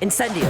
Incendio.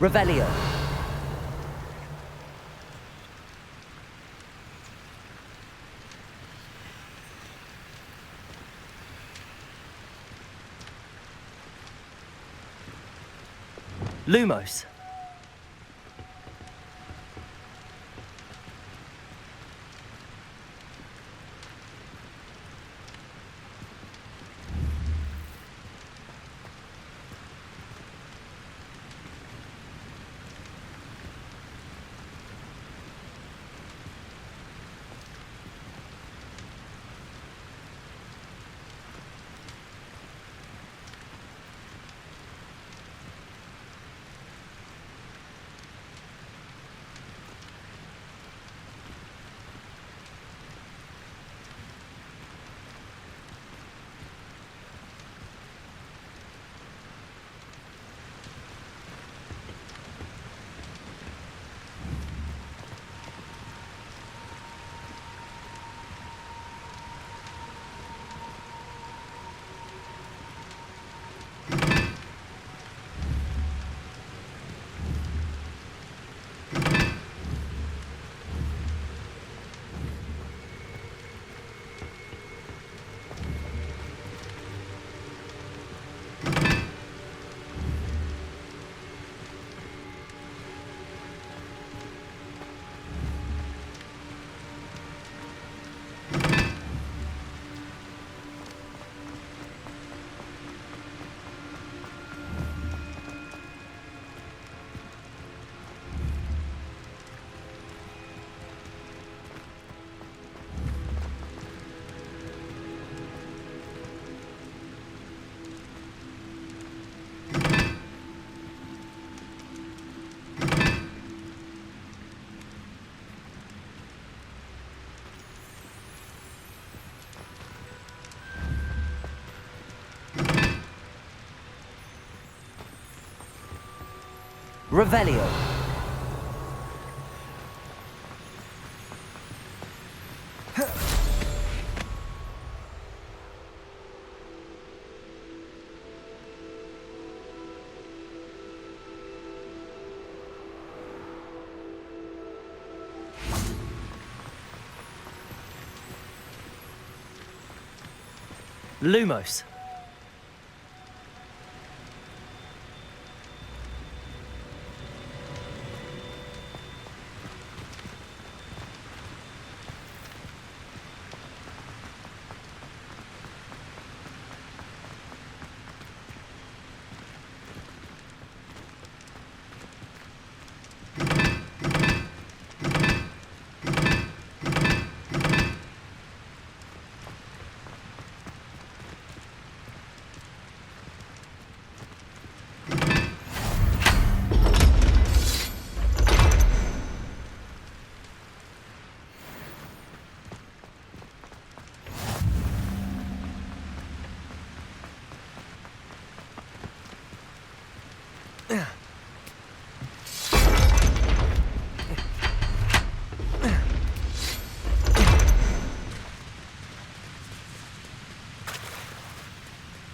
Revelio. Lumos. Revelio. Lumos.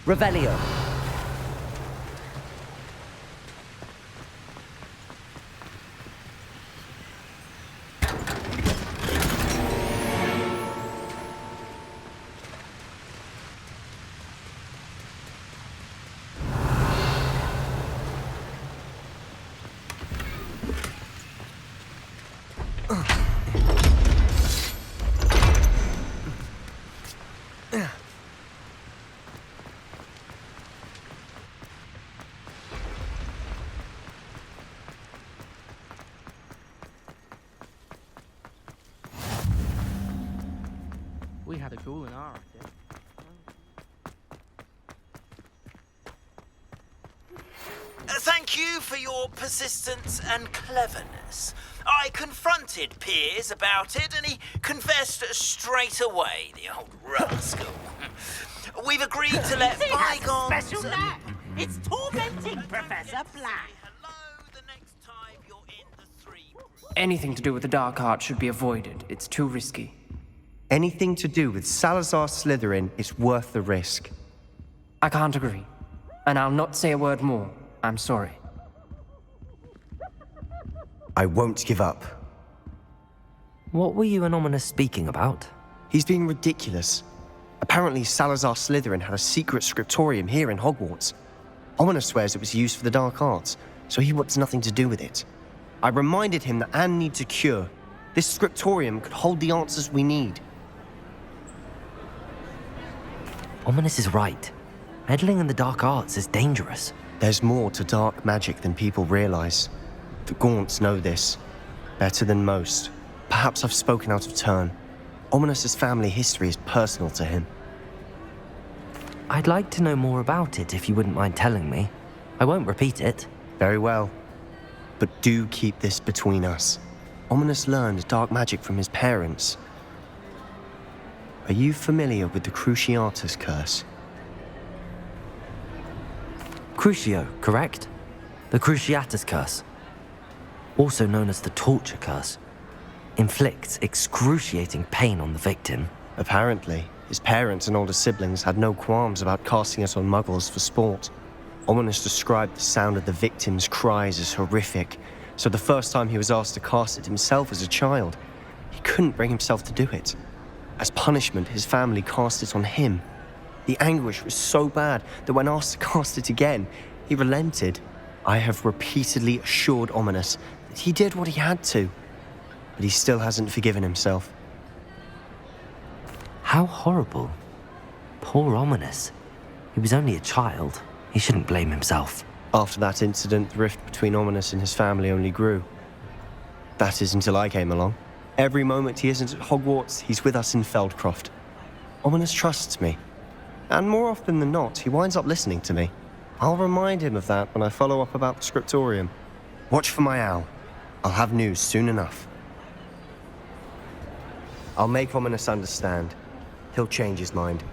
Revelio. We had a goal in our attic. Thank you for your persistence and cleverness. I confronted Piers about it and he confessed straight away, the old rascal. We've agreed to let He has a bygones... special knack. It's tormenting Professor Black. Hello the next time you're in the three... Anything to do with the dark art should be avoided. It's too risky. Anything to do with Salazar Slytherin is worth the risk. I can't agree. And I'll not say a word more. I'm sorry. I won't give up. What were you and Ominous speaking about? He's being ridiculous. Apparently Salazar Slytherin had a secret scriptorium here in Hogwarts. Ominous swears it was used for the dark arts, so he wants nothing to do with it. I reminded him that Anne needs a cure. This scriptorium could hold the answers we need. Ominous is right. Meddling in the dark arts is dangerous. There's more to dark magic than people realize. The Gaunts know this. Better than most. Perhaps I've spoken out of turn. Ominous's family history is personal to him. I'd like to know more about it if you wouldn't mind telling me. I won't repeat it. Very well. But do keep this between us. Ominous learned dark magic from his parents. Are you familiar with the Cruciatus curse? Crucio, correct? The Cruciatus curse. Also known as the torture curse. Inflicts excruciating pain on the victim. Apparently, his parents and older siblings had no qualms about casting it on muggles for sport. Ominous described the sound of the victim's cries as horrific, so the first time he was asked to cast it himself as a child, he couldn't bring himself to do it. As punishment, his family cast it on him. The anguish was so bad that when asked to cast it again, he relented. I have repeatedly assured Ominous that he did what he had to, but he still hasn't forgiven himself. How horrible. Poor Ominous. He was only a child. He shouldn't blame himself. After that incident, the rift between Ominous and his family only grew. That is until I came along. Every moment he isn't at Hogwarts, he's with us in Feldcroft. Ominous trusts me. And more often than not, he winds up listening to me. I'll remind him of that when I follow up about the scriptorium. Watch for my owl. I'll have news soon enough. I'll make Ominous understand. He'll change his mind.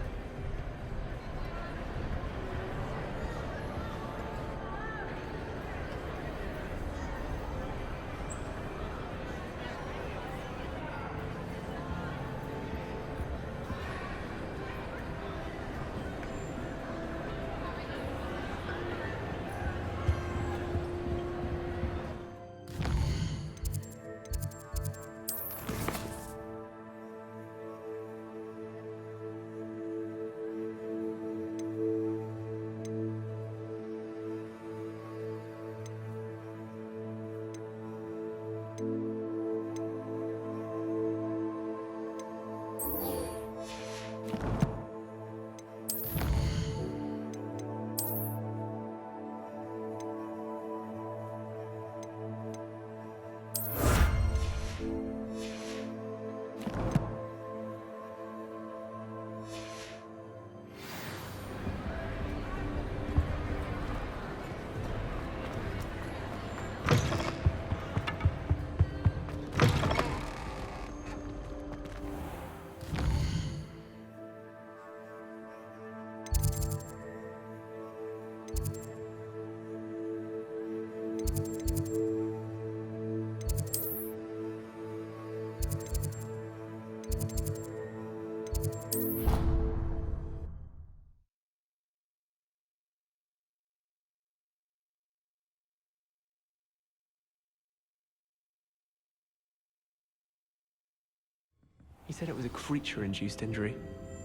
He said it was a creature-induced injury,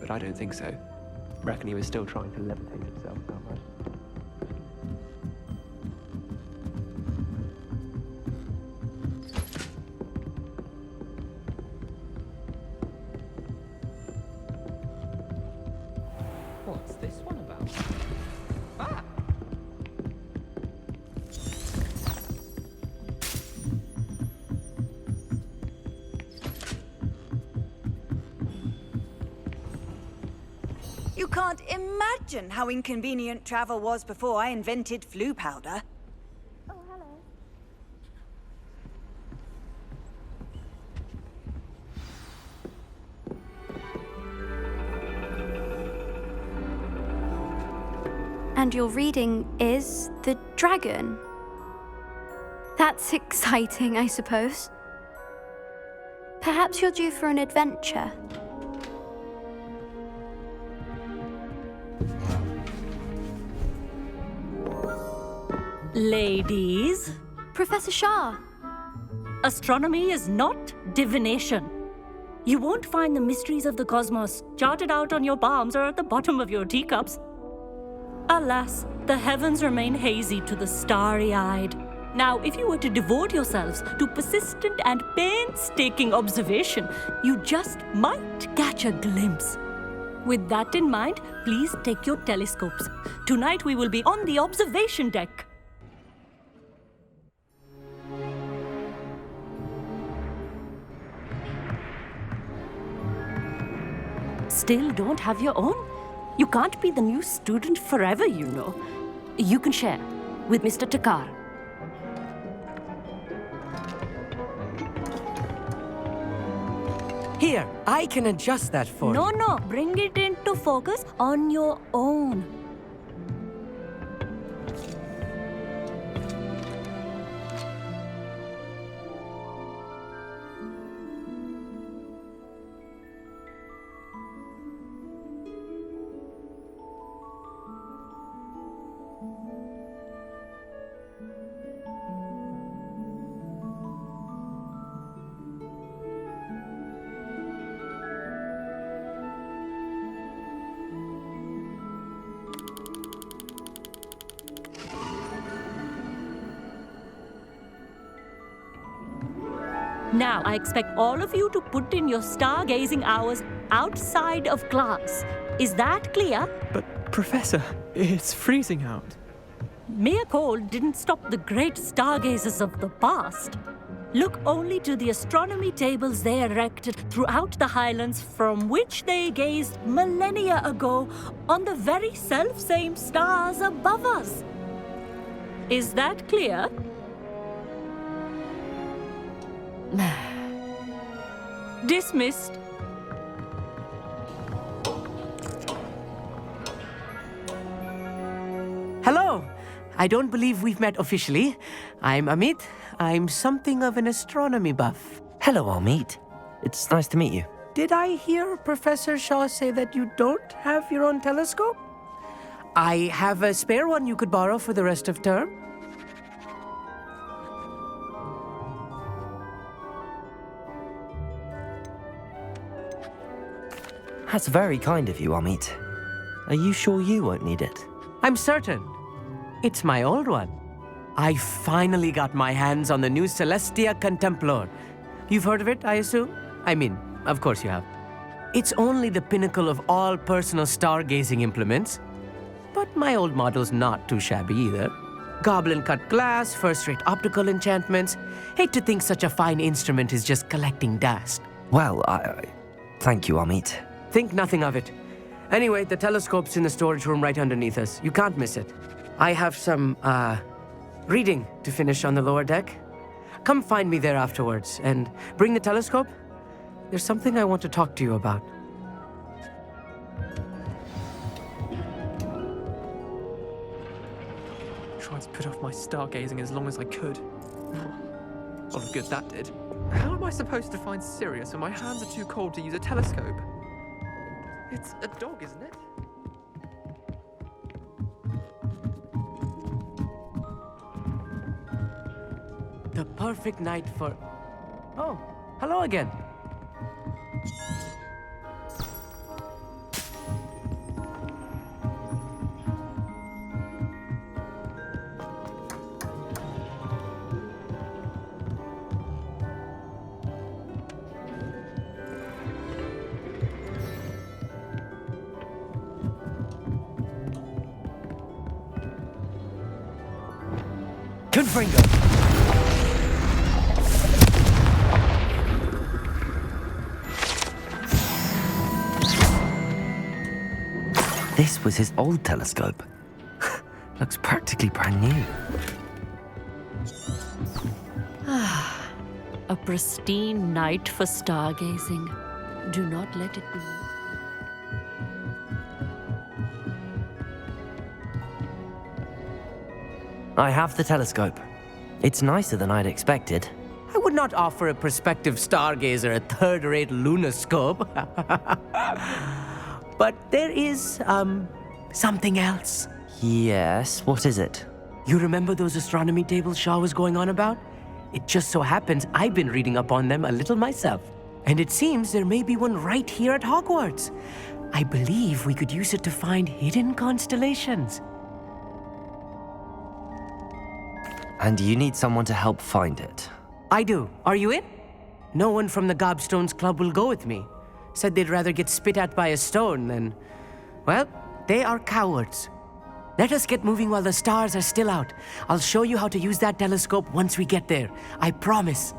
but I don't think so. Reckon he was still trying to levitate himself that much. What's this one about? Ah! You can't imagine how inconvenient travel was before I invented flu powder. Oh, hello. And your reading is the dragon. That's exciting, I suppose. Perhaps you're due for an adventure. Ladies, Professor Shah. astronomy is not divination. You won't find the mysteries of the cosmos charted out on your palms or at the bottom of your teacups. Alas, the heavens remain hazy to the starry-eyed. Now, if you were to devote yourselves to persistent and painstaking observation, you just might catch a glimpse. With that in mind, please take your telescopes. Tonight we will be on the observation deck. Still don't have your own? You can't be the new student forever, you know. You can share with Mr. Takar. Here, I can adjust that for you. No, bring it into focus on your own. Now, I expect all of you to put in your stargazing hours outside of class. Is that clear? But, Professor, it's freezing out. Mere cold didn't stop the great stargazers of the past. Look only to the astronomy tables they erected throughout the highlands from which they gazed millennia ago on the very self-same stars above us. Is that clear? Dismissed. Hello. I don't believe we've met officially. I'm Amit. I'm something of an astronomy buff. Hello, Amit. It's nice to meet you. Did I hear Professor Shaw say that you don't have your own telescope? I have a spare one you could borrow for the rest of term. That's very kind of you, Amit. Are you sure you won't need it? I'm certain. It's my old one. I finally got my hands on the new Celestia Contemplar. You've heard of it, I assume? I mean, of course you have. It's only the pinnacle of all personal stargazing implements. But my old model's not too shabby either. Goblin-cut glass, first-rate optical enchantments. Hate to think such a fine instrument is just collecting dust. Well, thank you, Amit. Think nothing of it. Anyway, the telescope's in the storage room right underneath us. You can't miss it. I have some, reading to finish on the lower deck. Come find me there afterwards, and bring the telescope. There's something I want to talk to you about. Tried to put off my stargazing as long as I could. A lot of good that did. How am I supposed to find Sirius when my hands are too cold to use a telescope? It's a dog, isn't it? The perfect night for... Oh, hello again. Confringo! This was his old telescope. Looks practically brand new. A pristine night for stargazing. Do not let it be. I have the telescope. It's nicer than I'd expected. I would not offer a prospective stargazer a third-rate lunoscope. But there is, something else. Yes, what is it? You remember those astronomy tables Shaw was going on about? It just so happens I've been reading up on them a little myself. And it seems there may be one right here at Hogwarts. I believe we could use it to find hidden constellations. And you need someone to help find it. I do. Are you in? No one from the Gobstones Club will go with me. Said they'd rather get spit at by a stone than... Well, they are cowards. Let us get moving while the stars are still out. I'll show you how to use that telescope once we get there. I promise.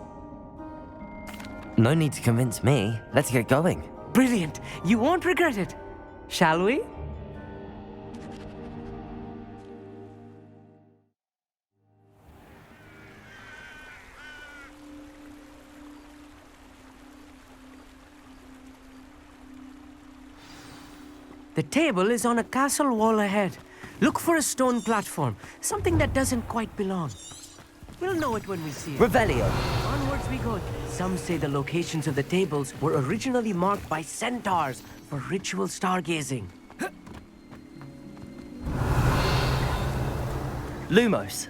No need to convince me. Let's get going. Brilliant. You won't regret it. Shall we? The table is on a castle wall ahead. Look for a stone platform, something that doesn't quite belong. We'll know it when we see it. Revelio. Onwards we go. Some say the locations of the tables were originally marked by centaurs for ritual stargazing. Lumos.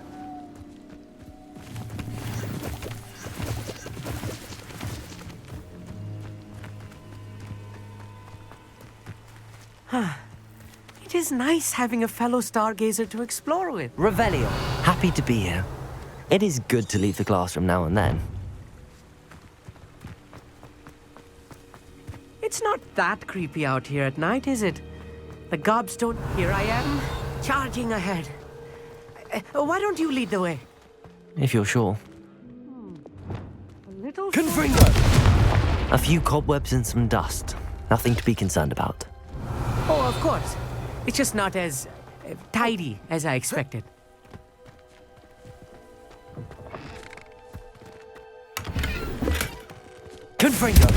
It is nice having a fellow stargazer to explore with. Revelio. Happy to be here. It is good to leave the classroom now and then. It's not that creepy out here at night, is it? The Gobstone... Here I am, charging ahead. Why don't you lead the way? If you're sure. A little... Confringo! A few cobwebs and some dust. Nothing to be concerned about. Oh, of course. It's just not as tidy as I expected. Confringo!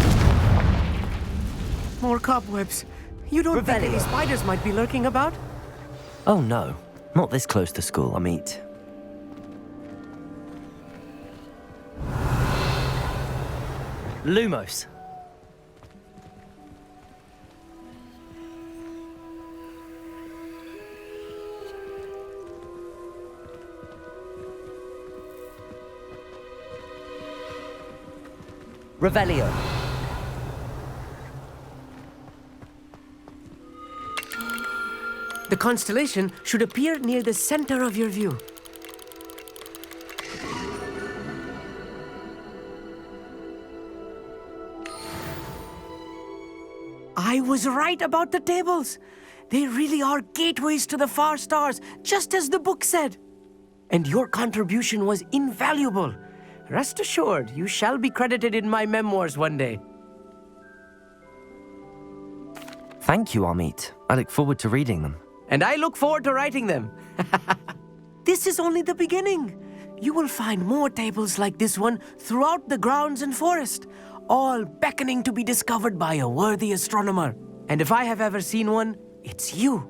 More cobwebs. You don't think any spiders might be lurking about? Oh no, not this close to school, Amit. Lumos. Revelio. The constellation should appear near the center of your view. I was right about the tables. They really are gateways to the far stars, just as the book said. And your contribution was invaluable. Rest assured, you shall be credited in my memoirs one day. Thank you, Amit. I look forward to reading them. And I look forward to writing them. This is only the beginning. You will find more tables like this one throughout the grounds and forest, all beckoning to be discovered by a worthy astronomer. And if I have ever seen one, it's you.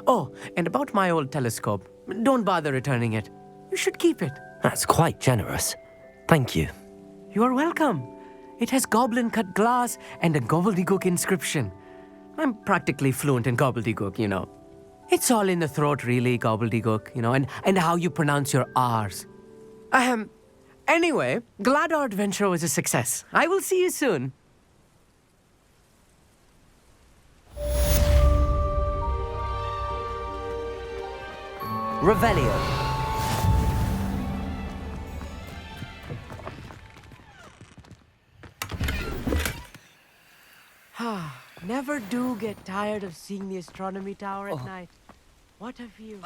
Oh, and about my old telescope, don't bother returning it. You should keep it. That's quite generous. Thank you. You are welcome. It has goblin-cut glass and a gobbledygook inscription. I'm practically fluent in gobbledygook, you know. It's all in the throat, really, gobbledygook, you know, and how you pronounce your R's. Anyway, glad our adventure was a success. I will see you soon. Revelio. Never do get tired of seeing the astronomy tower at night. What a view.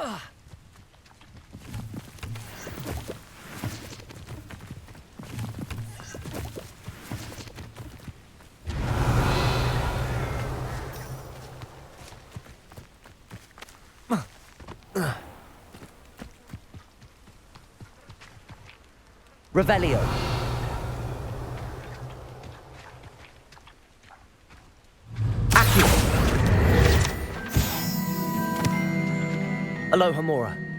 Revelio. Accio. Alohomora.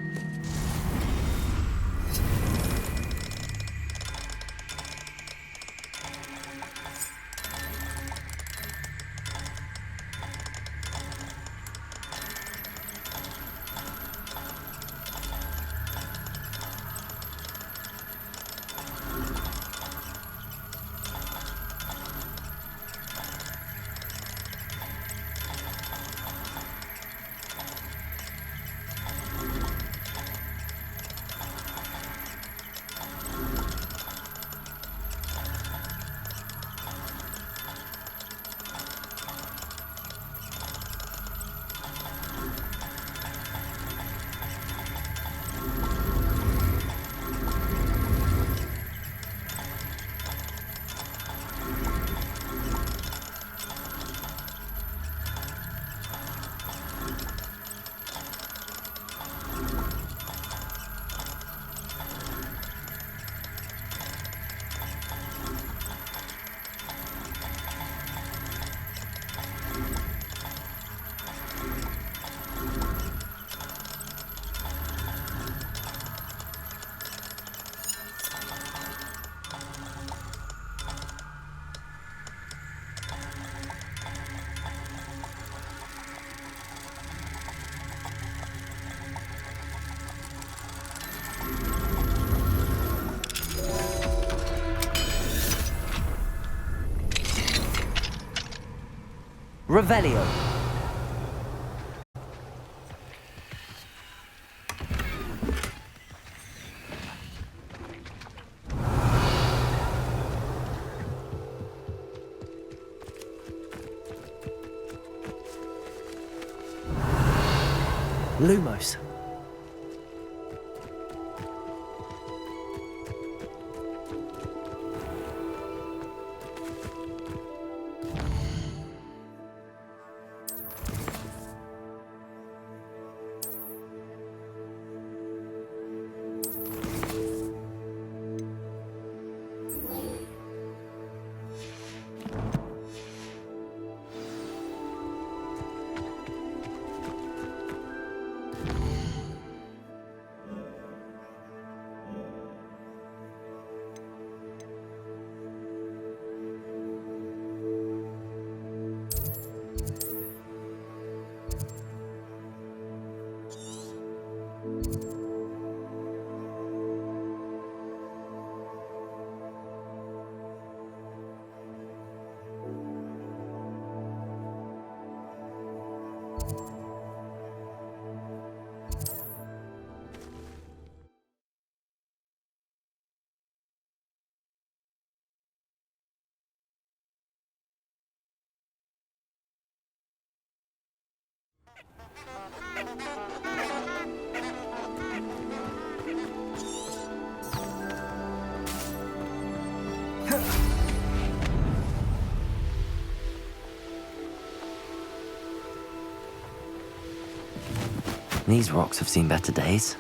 Revelio. Lumos. These rocks have seen better days.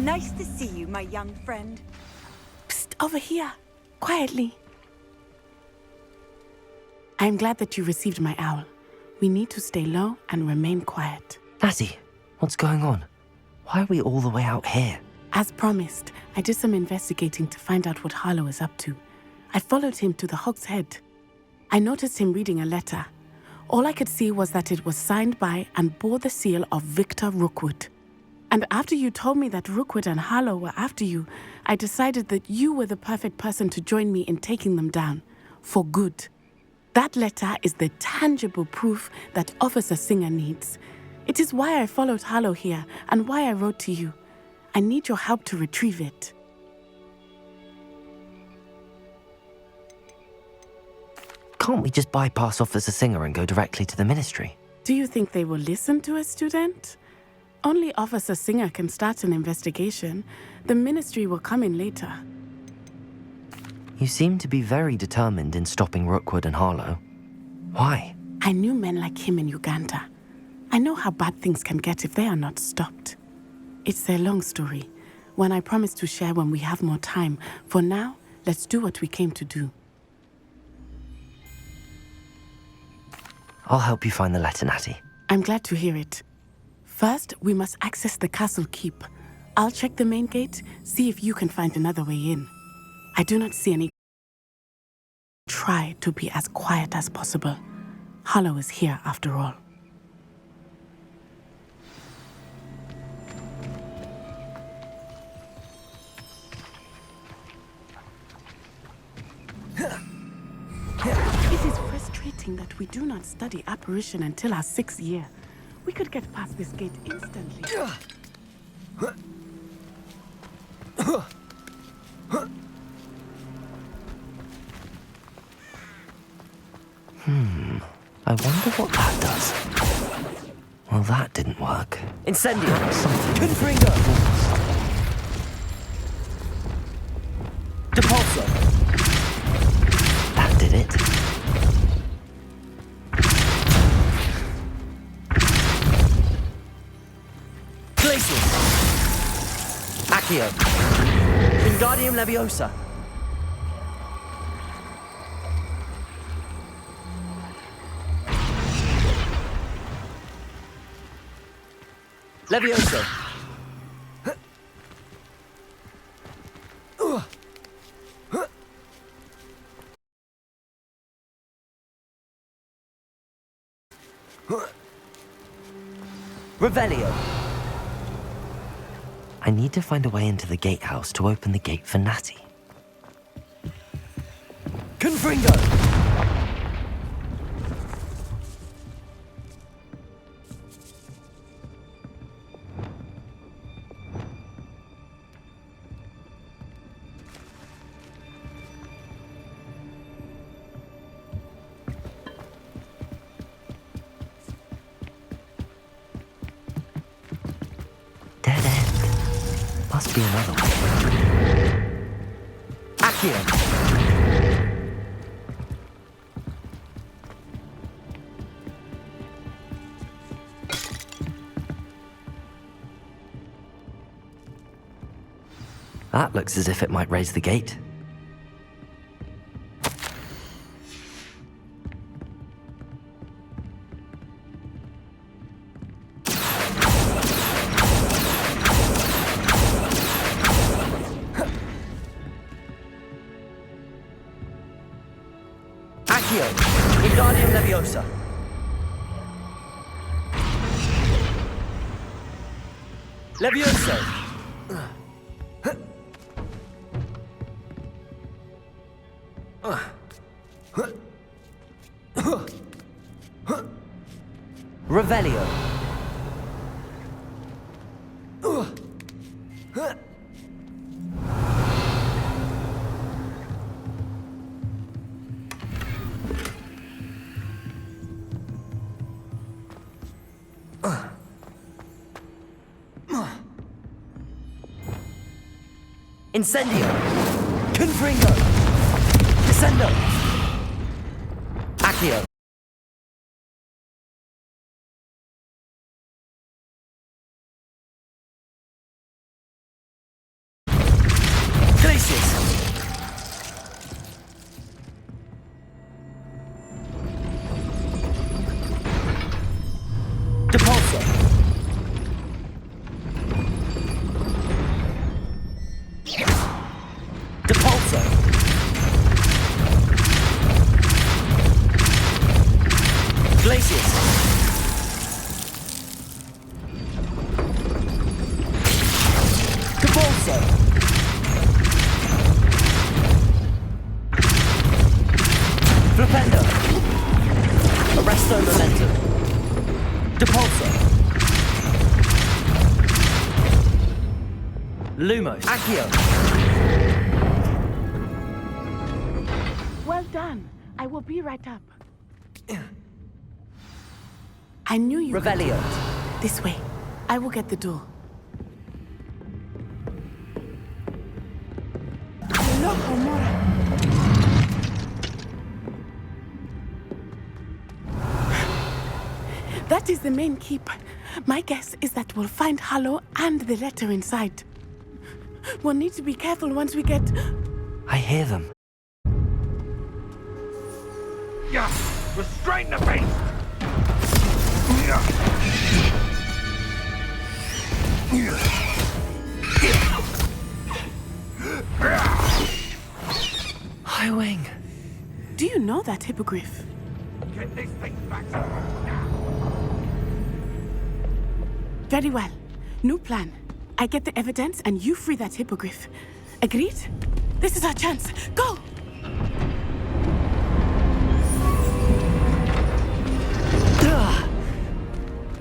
Nice to see you, my young friend. Psst, over here. Quietly. I'm glad that you received my owl. We need to stay low and remain quiet. Natty, what's going on? Why are we all the way out here? As promised, I did some investigating to find out what Harlow is up to. I followed him to the Hog's Head. I noticed him reading a letter. All I could see was that it was signed by and bore the seal of Victor Rookwood. And after you told me that Rookwood and Harlow were after you, I decided that you were the perfect person to join me in taking them down. For good. That letter is the tangible proof that Officer Singer needs. It is why I followed Harlow here and why I wrote to you. I need your help to retrieve it. Can't we just bypass Officer Singer and go directly to the ministry? Do you think they will listen to a student? Only Officer Singer can start an investigation. The ministry will come in later. You seem to be very determined in stopping Rookwood and Harlow. Why? I knew men like him in Uganda. I know how bad things can get if they are not stopped. It's a long story, one I promise to share when we have more time. For now, let's do what we came to do. I'll help you find the letter, Natty. I'm glad to hear it. First, we must access the castle keep. I'll check the main gate, see if you can find another way in. I do not see any. Try to be as quiet as possible. Harlow is here after all. It is frustrating that we do not study apparition until our 6th year. We could get past this gate instantly. I wonder what that does. Well, that didn't work. Incendio! Something. Confringo! Depulso! That did it. Glacius! Accio! Wingardium Leviosa! Levioso! Revelio! I need to find a way into the gatehouse to open the gate for Natty. Confringo! Dead end. Must be another way. Accio! That looks as if it might raise the gate. Accio! Wingardium Leviosa! Levioso! Revelio! Incendio! Confringo! Descendo! Accio! Depulso. Depulso. Glacius. Depulso. Flipendo. Arresto Momentum. Depulso. Lumos. Accio. Well done. I will be right up. I knew you. Revelio. This way. I will get the door. Loco, Mora. That is the main keep. My guess is that we'll find Hallow and the letter inside. We'll need to be careful once we get... I hear them. Yeah, restrain the beast! Highwing. Do you know that hippogriff? Get this thing back to work now! Very well. New plan. I get the evidence and you free that hippogriff. Agreed? This is our chance. Go!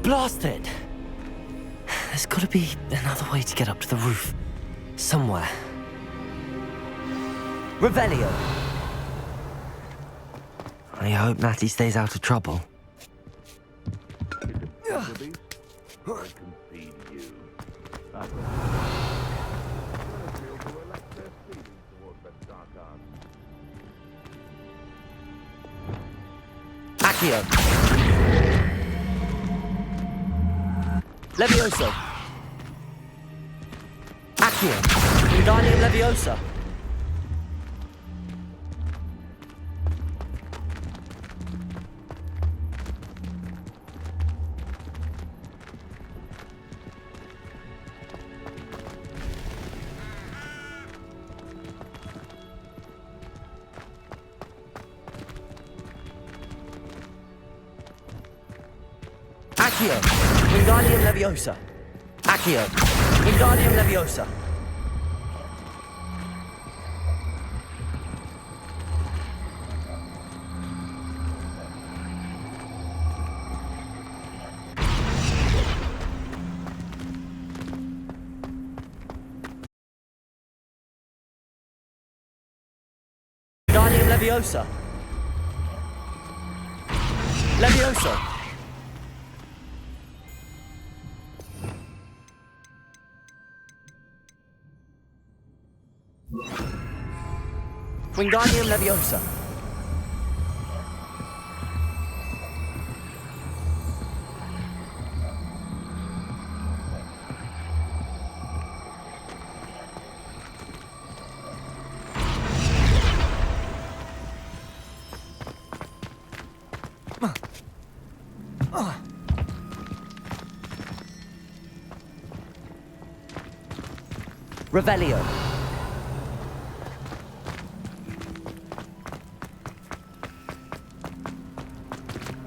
Blasted! There's gotta be another way to get up to the roof. Somewhere. Revelio! I hope Natty stays out of trouble. Accio! Levioso! Accio! Wingardium Leviosa! Accio! Wingardium Leviosa! Accio! Wingardium Leviosa! Wingardium Leviosa! Leviosa! Wingardium Leviosa. Revelio.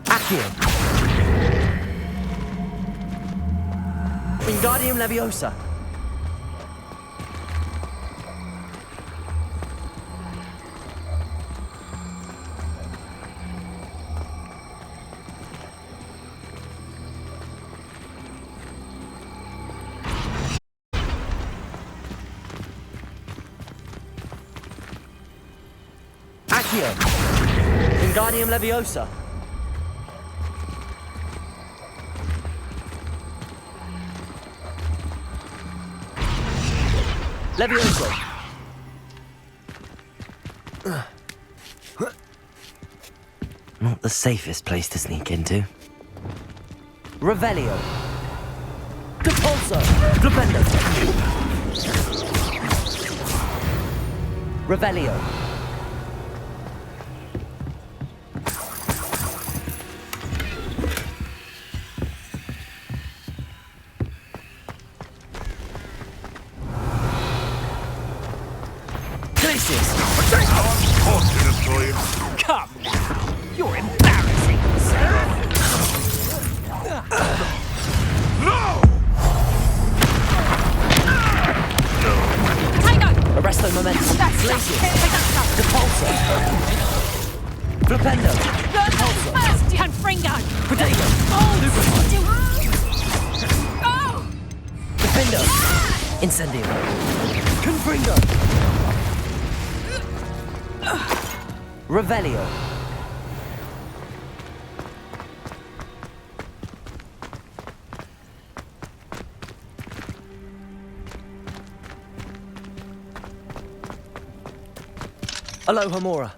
Accio. Wingardium Leviosa. Accio. Wingardium Leviosa. Levioso. Not the safest place to sneak into. Revelio. Depulso. Flipendo. Revelio. Incendio. Confringo. Revelio. Aloha Mora.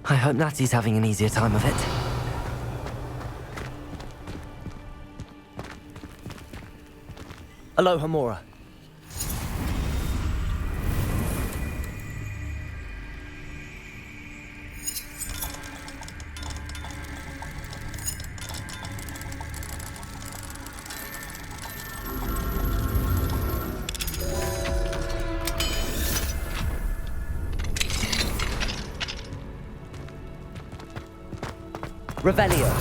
I hope Natty's having an easier time of it. Aloha Mora. Revelio.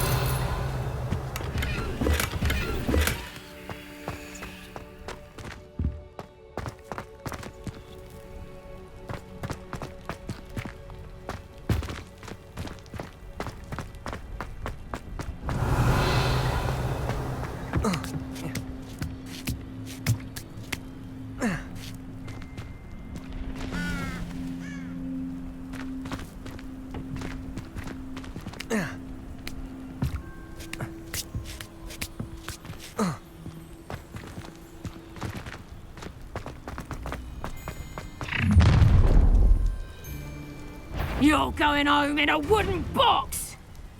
You're going home in a wooden box!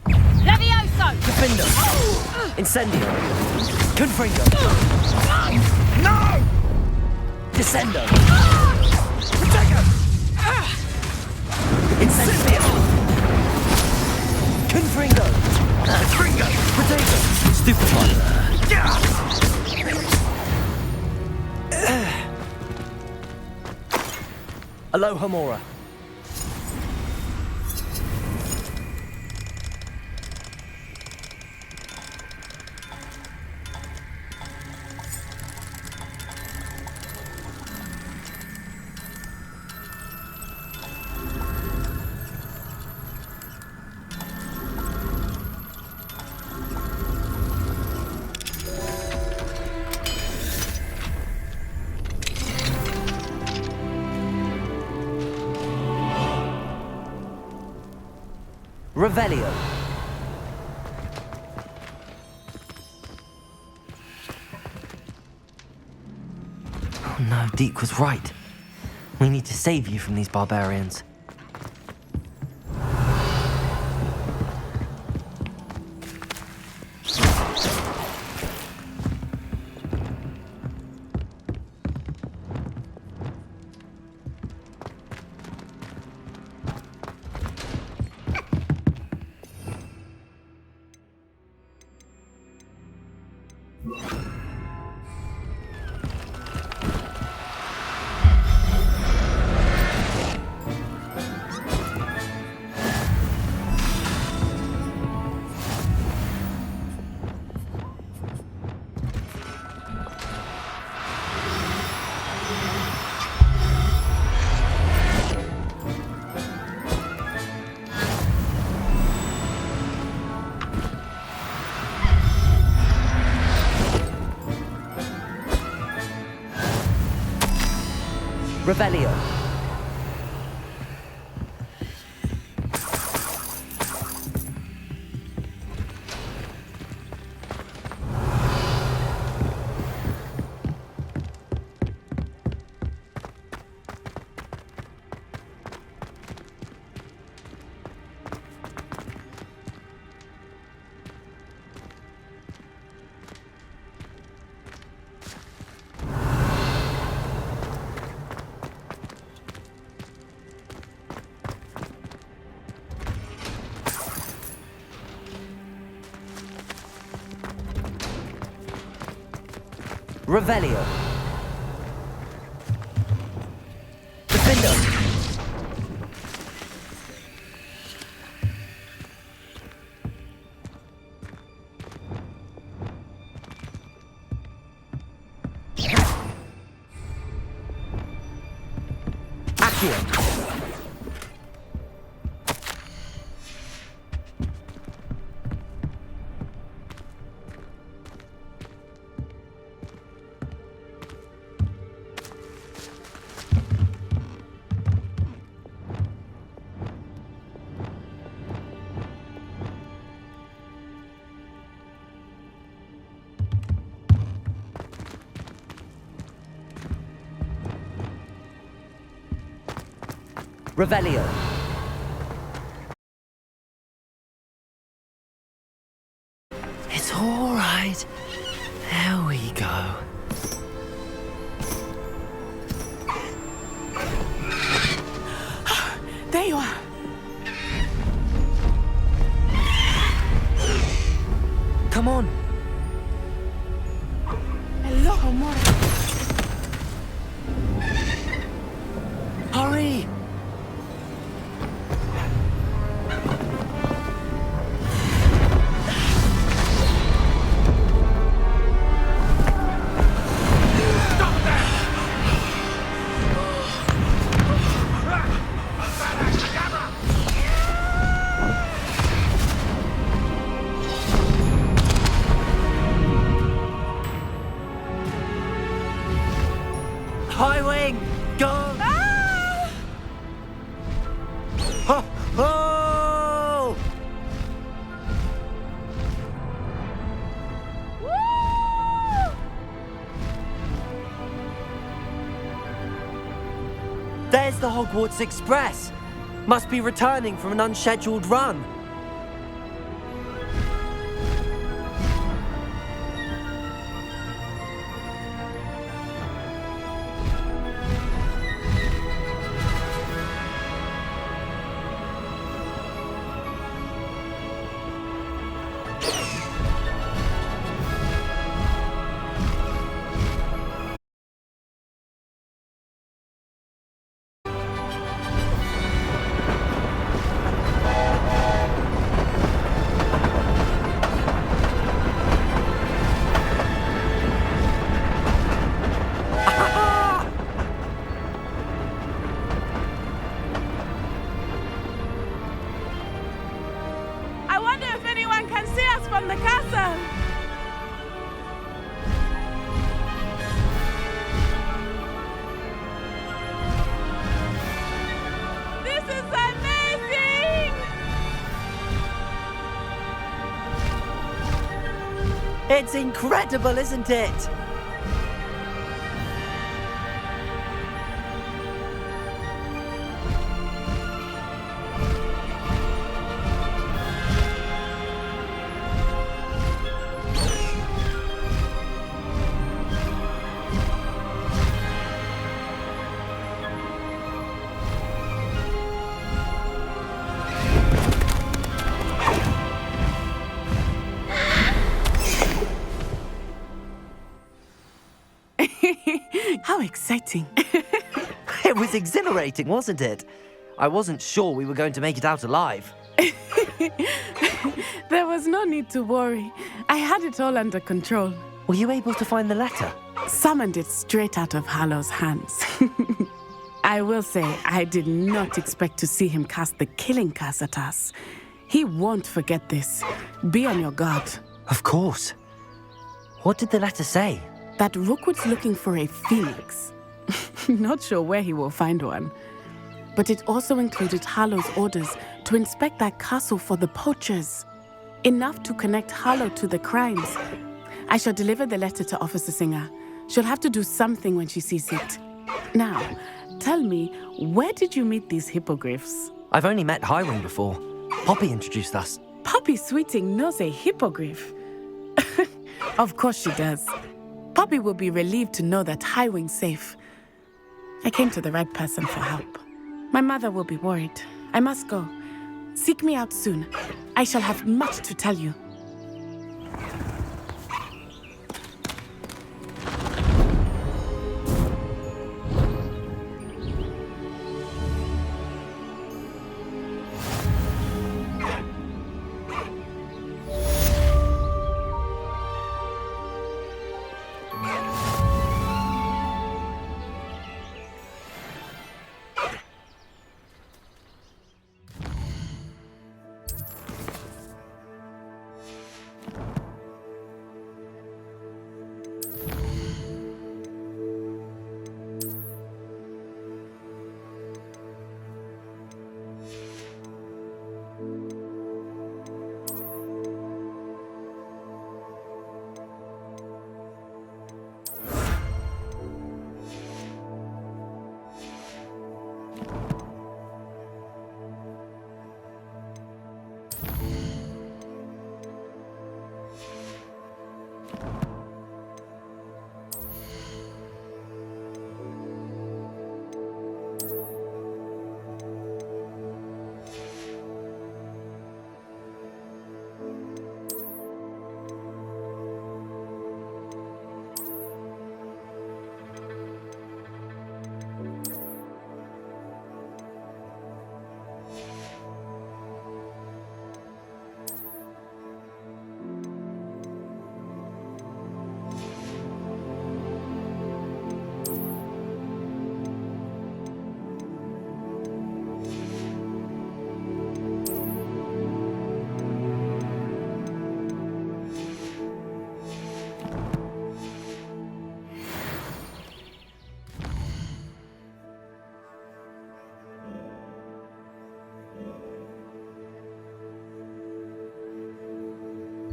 Levioso! Defendo. Incendio. Confringo. No! Descendo. Protego! Incendio. Confringo. Confringo! Protego. Stupefy. Aloha Mora. Revelio. Oh no, Deke was right. We need to save you from these barbarians. Revelio. Revelio. Defender. Accio. Revelio. It's all right. There we go. There you are. Come on. Hello, amore. Hurry. High wing, go! Ah! Ho, ho! There's the Hogwarts Express. Must be returning from an unscheduled run. I wonder if anyone can see us from the castle. This is amazing! It's incredible, isn't it? How exciting. It was exhilarating, wasn't it? I wasn't sure we were going to make it out alive. There was no need to worry. I had it all under control. Were you able to find the letter? Summoned it straight out of Hallow's hands. I will say, I did not expect to see him cast the killing curse at us. He won't forget this. Be on your guard. Of course. What did the letter say? That Rookwood's looking for a phoenix. Not sure where he will find one. But it also included Hallow's orders to inspect that castle for the poachers. Enough to connect Hallow to the crimes. I shall deliver the letter to Officer Singer. She'll have to do something when she sees it. Now, tell me, where did you meet these hippogriffs? I've only met Highwing before. Poppy introduced us. Poppy Sweeting knows a hippogriff. Of course she does. Poppy will be relieved to know that Highwing's safe. I came to the right person for help. My mother will be worried. I must go. Seek me out soon. I shall have much to tell you.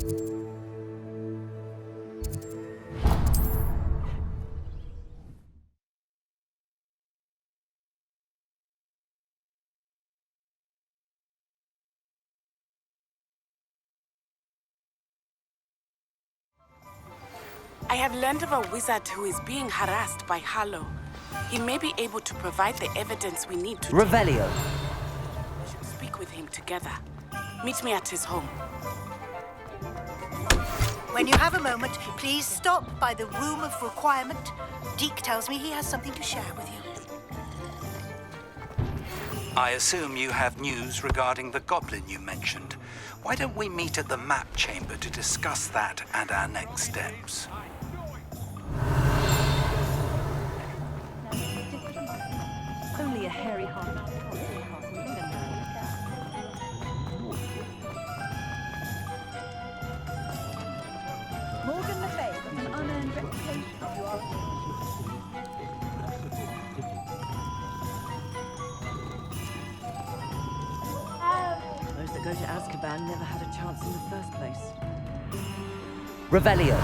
I have learned of a wizard who is being harassed by Harlow. He may be able to provide the evidence we need to... Revelio. We should speak with him together. Meet me at his home. When you have a moment, please stop by the Room of Requirement. Deke tells me he has something to share with you. I assume you have news regarding the goblin you mentioned. Why don't we meet at the map chamber to discuss that and our next steps? Only a hairy heart. Morgan Le Fay got an unearned reputation. Those that go to Azkaban never had a chance in the first place. Revelio.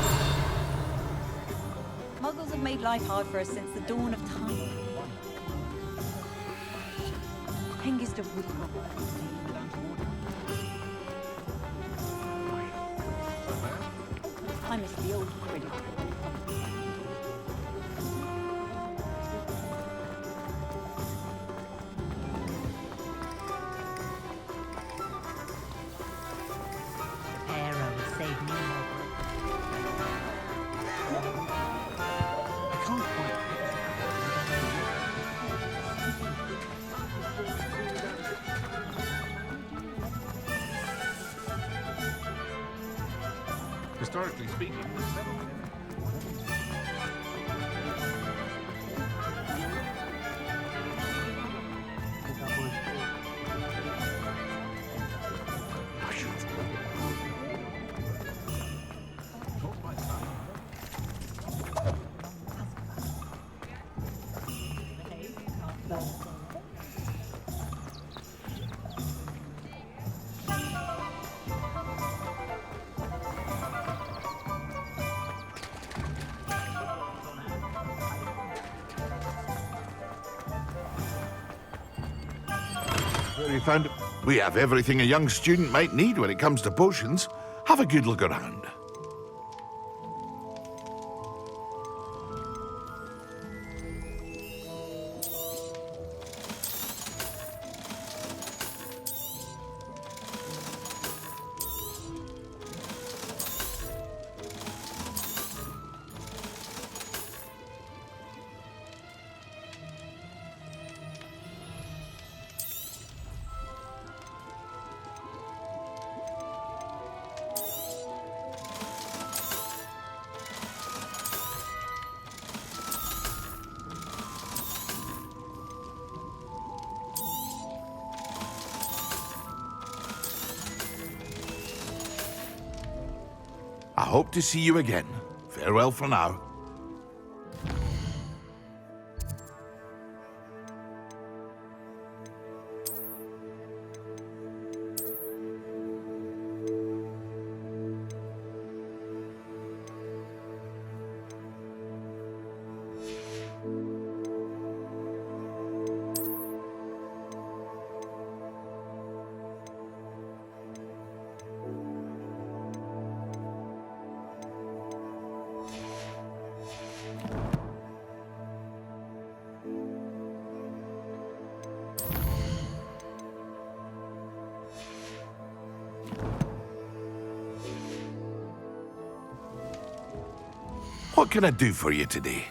Muggles have made life hard for us since the dawn of time. Hengist of Woodcroft. I miss the old critic. Arrow saved me. I can't quite. Historically speaking, we have everything a young student might need when it comes to potions. Have a good look around. I hope to see you again. Farewell for now. What can I do for you today?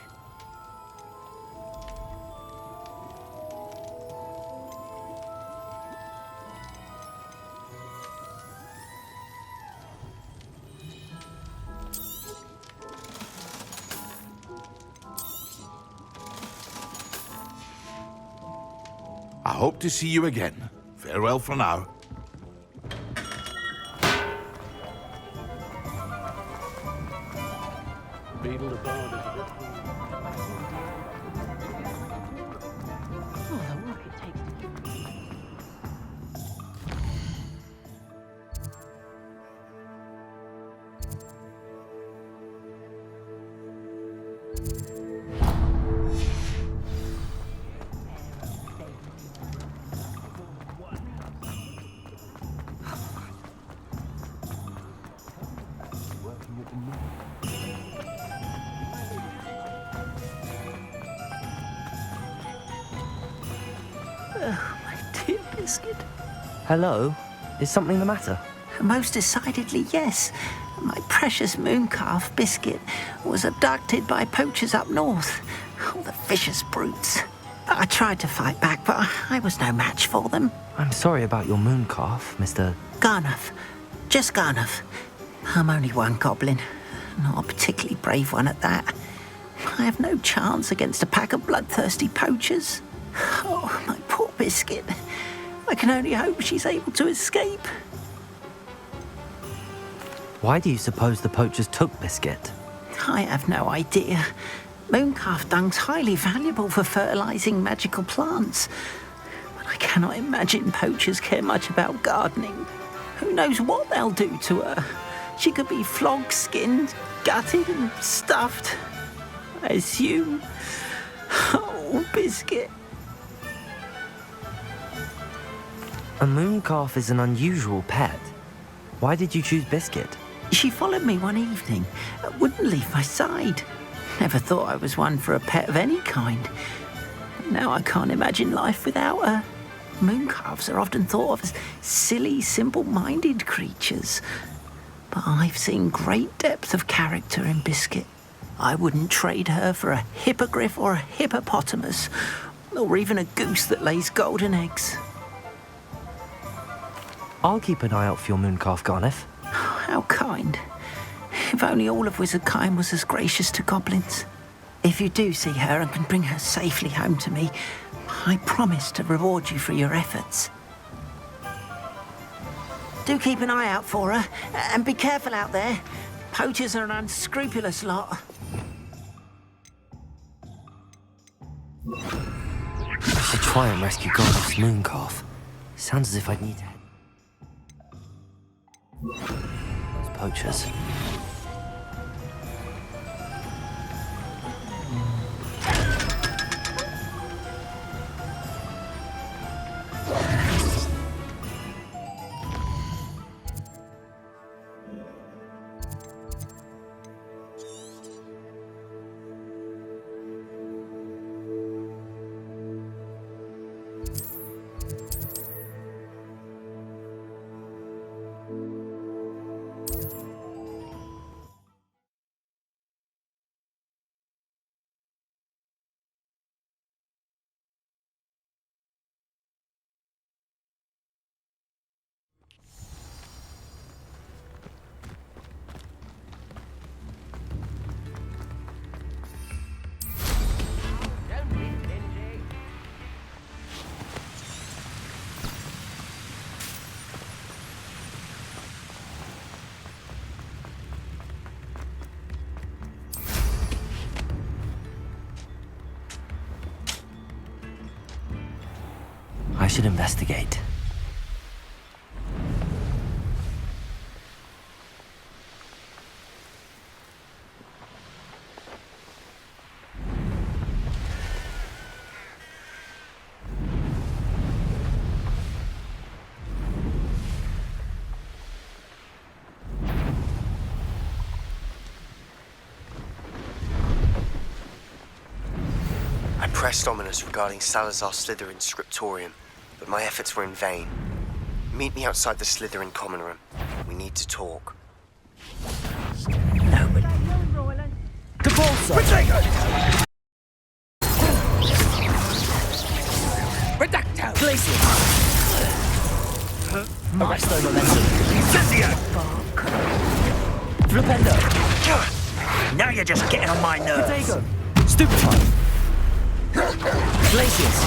I hope to see you again. Farewell for now. Oh, my dear Biscuit. Hello? Is something the matter? Most decidedly, yes. My precious mooncalf, Biscuit, was abducted by poachers up north. Oh, the vicious brutes. I tried to fight back, but I was no match for them. I'm sorry about your mooncalf, Mr. Garnuff. Just Garnuff. I'm only one goblin. Not a particularly brave one at that. I have no chance against a pack of bloodthirsty poachers. Oh, my poor Biscuit. I can only hope she's able to escape. Why do you suppose the poachers took Biscuit? I have no idea. Mooncalf dung's highly valuable for fertilizing magical plants. But I cannot imagine poachers care much about gardening. Who knows what they'll do to her? She could be flogged, skinned, gutted and stuffed. I assume. Oh, Biscuit. A mooncalf is an unusual pet. Why did you choose Biscuit? She followed me one evening, wouldn't leave my side. Never thought I was one for a pet of any kind. Now I can't imagine life without her. Mooncalves are often thought of as silly, simple-minded creatures. But I've seen great depth of character in Biscuit. I wouldn't trade her for a hippogriff or a hippopotamus, or even a goose that lays golden eggs. I'll keep an eye out for your mooncalf, Garniff. How kind. If only all of Wizardkind was as gracious to goblins. If you do see her and can bring her safely home to me, I promise to reward you for your efforts. Do keep an eye out for her, and be careful out there. Poachers are an unscrupulous lot. I should try and rescue Garniff's mooncalf. Sounds as if I'd need to head. Those poachers. I should investigate. I pressed Ominous regarding Salazar Slytherin's scriptorium, but my efforts were in vain. Meet me outside the Slytherin common room. We need to talk. No, but... Capulso! Redacto! Glacier! Arresto Momentum! Incendio! Flipendo! Now you're just getting on my nerves. Potato! Stupefy! Glacius!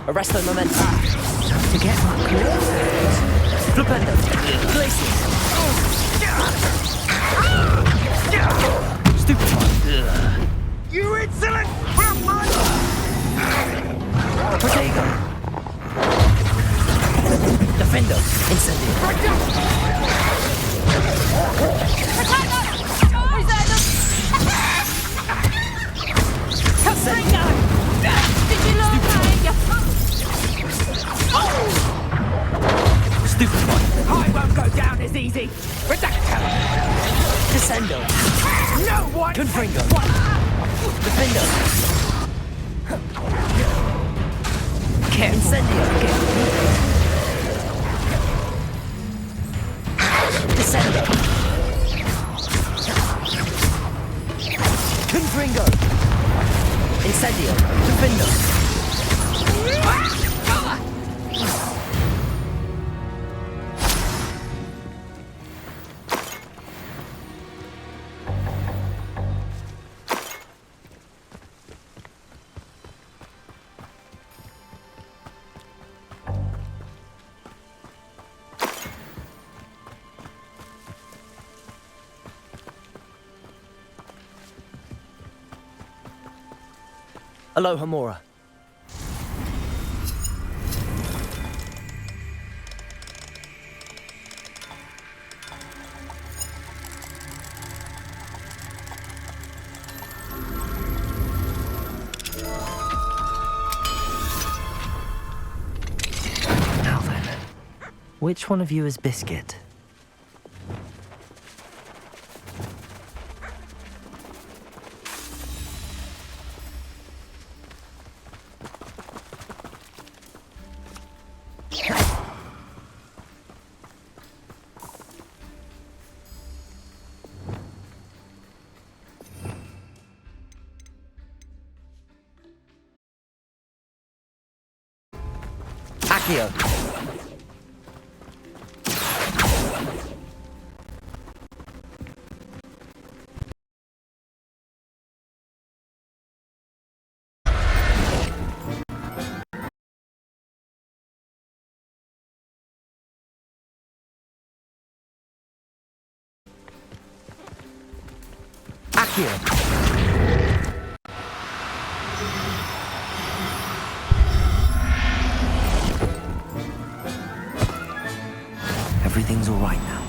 Arresto Momentum! To get my claws. Flipendo! Glacius! Stupefy! You insolent brat! Potato! Defendo! Incendio! Stupid one! I won't go down as easy. Redacto! Descendo! No! Confringo! Defender! Incendio! Descendo! Confringo! Incendio! Defendo! Aloha Mora. Now then, which one of you is Biscuit? Accio. Accio. Everything's all right now.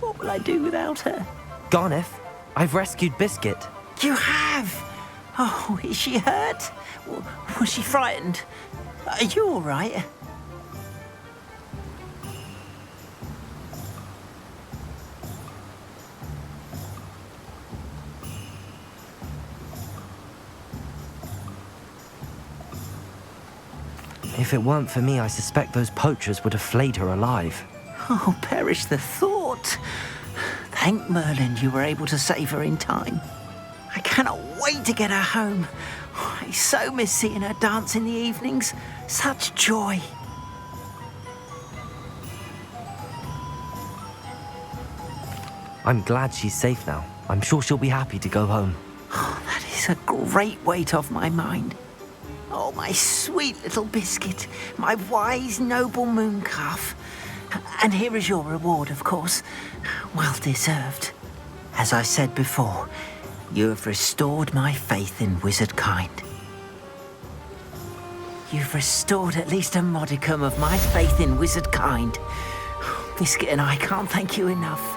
What will I do without her? Garneth, I've rescued Biscuit. You have? Oh, is she hurt? Was she frightened? Are you all right? If it weren't for me, I suspect those poachers would have flayed her alive. Oh, perish the thought. Thank Merlin you were able to save her in time. I cannot wait to get her home. I so miss seeing her dance in the evenings. Such joy. I'm glad she's safe now. I'm sure she'll be happy to go home. Oh, that is a great weight off my mind. Oh, my sweet little Biscuit, my wise, noble moon calf. And here is your reward, of course. Well deserved. As I said before, you have restored my faith in wizard kind. You've restored at least a modicum of my faith in wizard kind. Biscuit and I can't thank you enough.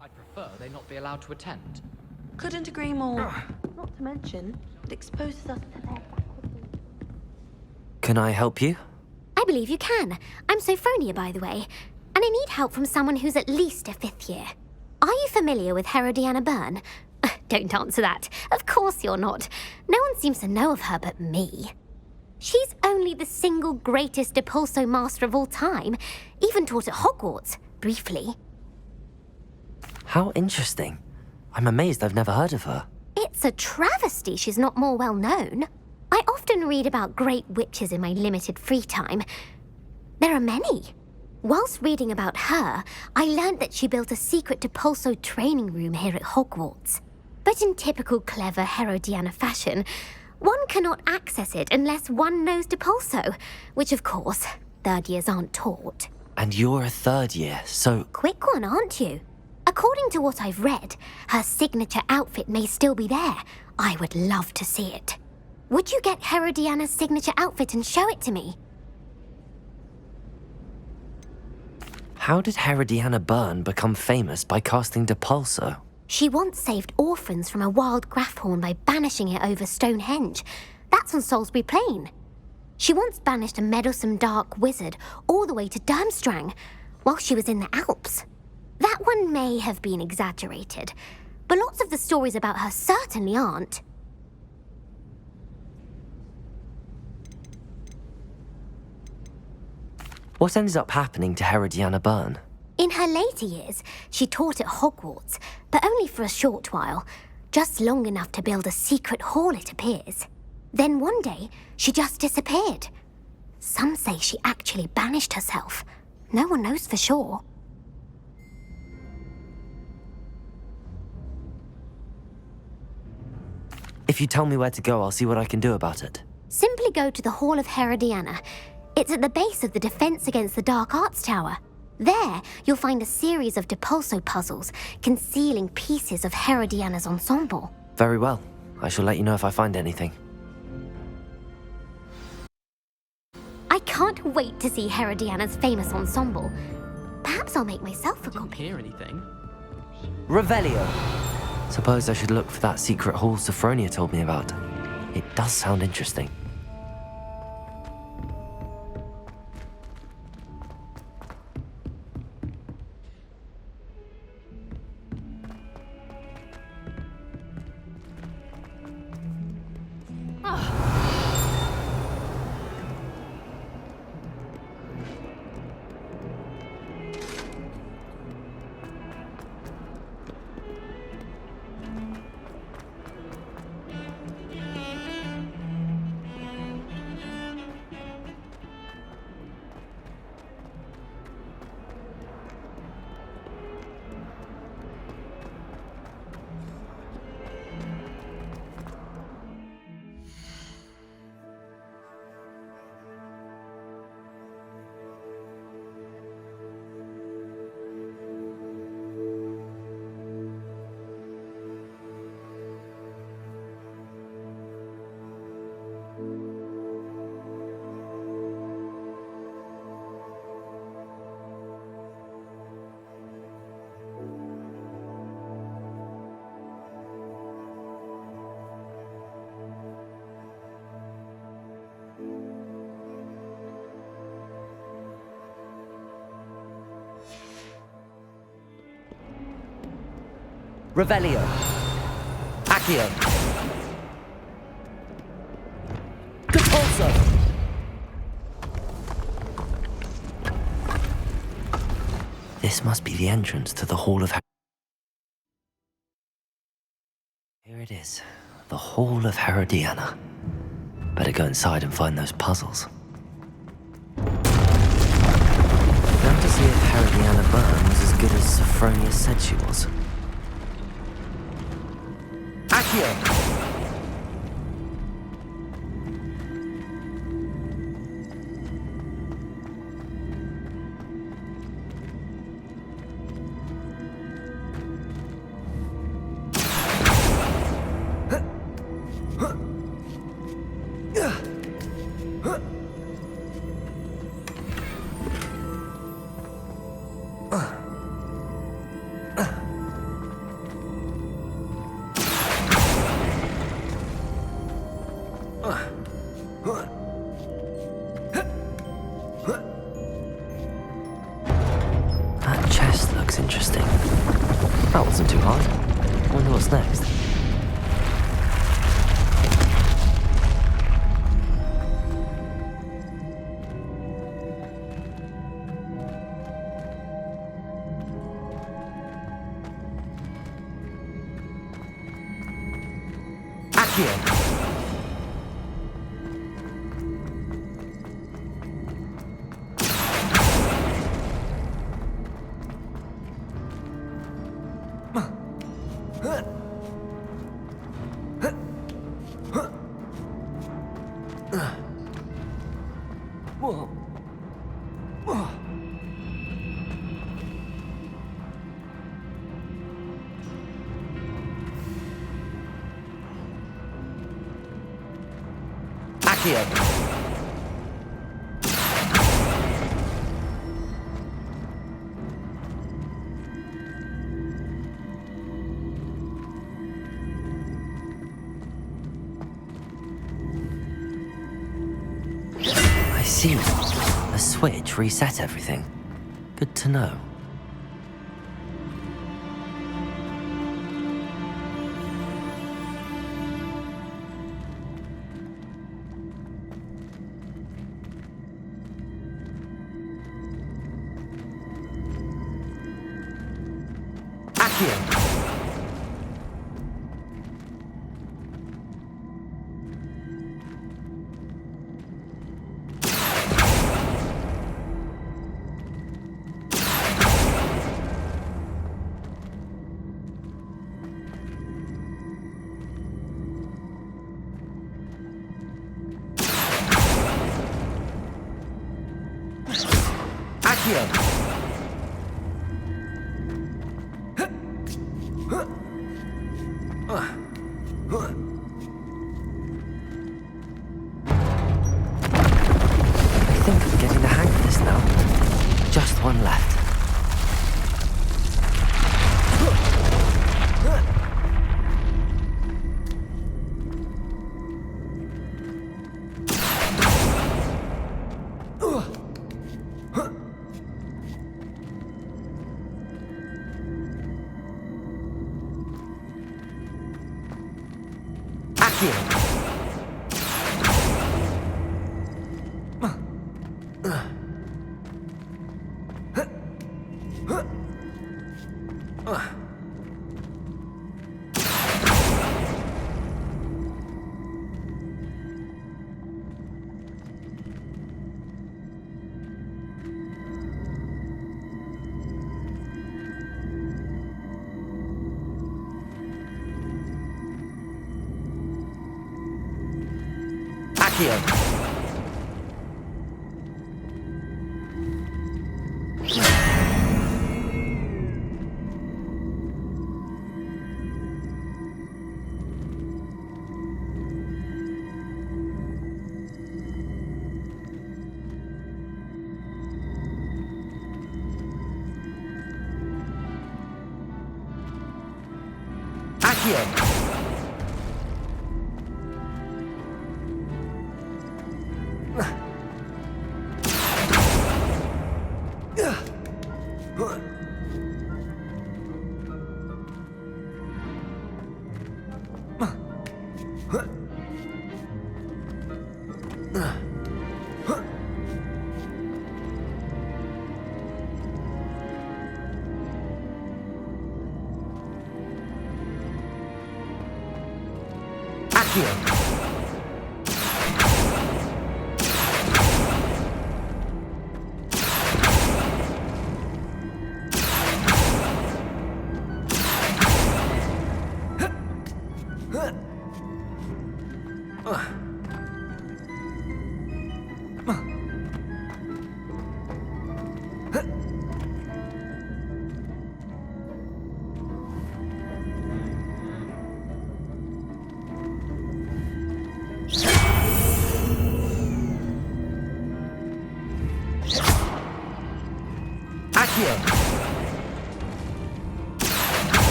I'd prefer they not be allowed to attend. Couldn't agree more. Not to mention, it exposes us to their faculty. Can I help you? I believe you can. I'm Sophronia, by the way, and I need help from someone who's at least a 5th year. Are you familiar with Herodiana Byrne? Don't answer that. Of course you're not. No one seems to know of her but me. She's only the single greatest Depulso master of all time, even taught at Hogwarts, briefly. How interesting. I'm amazed I've never heard of her. It's a travesty she's not more well known. I often read about great witches in my limited free time. There are many. Whilst reading about her, I learned that she built a secret Depulso training room here at Hogwarts. But in typical clever Herodiana fashion, one cannot access it unless one knows Depulso, which of course, 3rd years aren't taught. And you're a 3rd year, so... Quick one, aren't you? According to what I've read, her signature outfit may still be there. I would love to see it. Would you get Herodiana's signature outfit and show it to me? How did Herodiana Byrne become famous by casting Depulso? She once saved orphans from a wild Grafhorn by banishing it over Stonehenge. That's on Salisbury Plain. She once banished a meddlesome dark wizard all the way to Durmstrang while she was in the Alps. That one may have been exaggerated, but lots of the stories about her certainly aren't. What ended up happening to Herodiana Byrne? In her later years, she taught at Hogwarts, but only for a short while, just long enough to build a secret hall, it appears. Then one day, she just disappeared. Some say she actually banished herself. No one knows for sure. If you tell me where to go, I'll see what I can do about it. Simply go to the Hall of Herodiana. It's at the base of the Defense Against the Dark Arts Tower. There, you'll find a series of Depulso puzzles concealing pieces of Herodiana's ensemble. Very well. I shall let you know if I find anything. I can't wait to see Herodiana's famous ensemble. Perhaps I'll make myself a copy. Hear anything? Revelio! Suppose I should look for that secret hall Sophronia told me about. It does sound interesting. Revelio. Accio. Depulso. This must be the entrance to the Hall of... Here it is. The Hall of Herodiana. Better go inside and find those puzzles. Now to see if Herodiana Byrne was as good as Sophronia said she was. Accio! That chest looks interesting. That wasn't too hard. Wonder what's next. Accio! Accio! I see. The switch reset everything. Good to know. Accio! Accio! I think I'm getting the hang of this now. Just one left.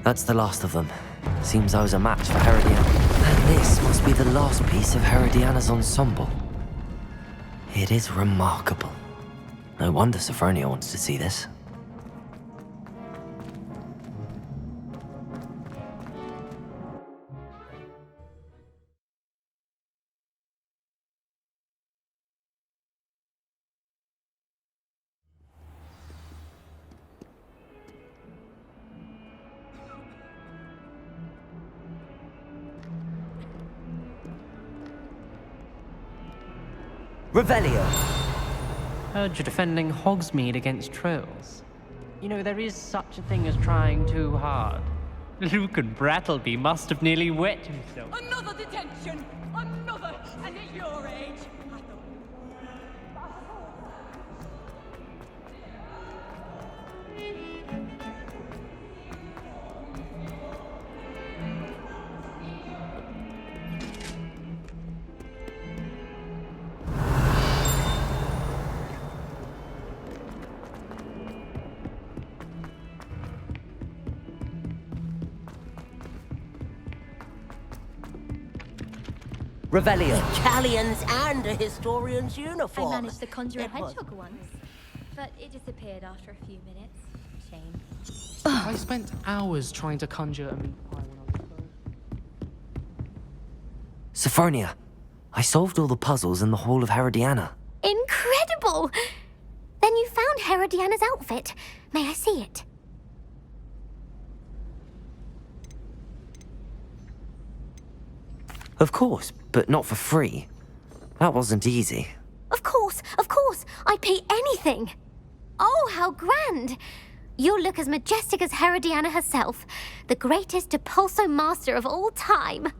That's the last of them. Seems I was a match for Herodiana. And this must be the last piece of Herodiana's ensemble. It is remarkable. No wonder Sophronia wants to see this. Revelio. Heard you're defending Hogsmeade against trolls. You know, there is such a thing as trying too hard. Luke and Brattleby must have nearly wet himself. Another detention! Another! And at your age! Revelio. Galleons and a historian's uniform. I managed to conjure a hedgehog once, but it disappeared after a few minutes. Shame. I spent hours trying to conjure a meat pie when I was Sophronia, I solved all the puzzles in the Hall of Herodiana. Incredible! Then you found Herodiana's outfit. May I see it? Of course, but not for free. That wasn't easy. Of course, I'd pay anything. Oh, how grand! You'll look as majestic as Herodiana herself, the greatest Depulso master of all time.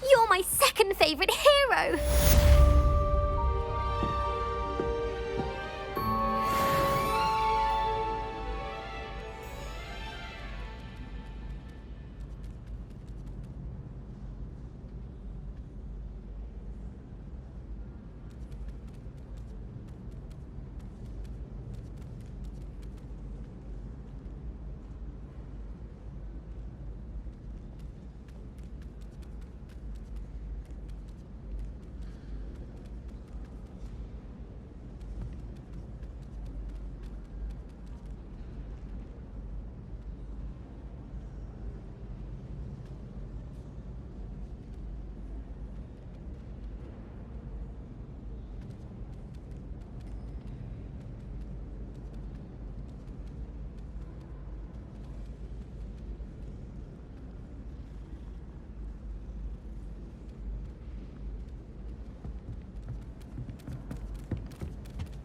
You're my second favourite hero!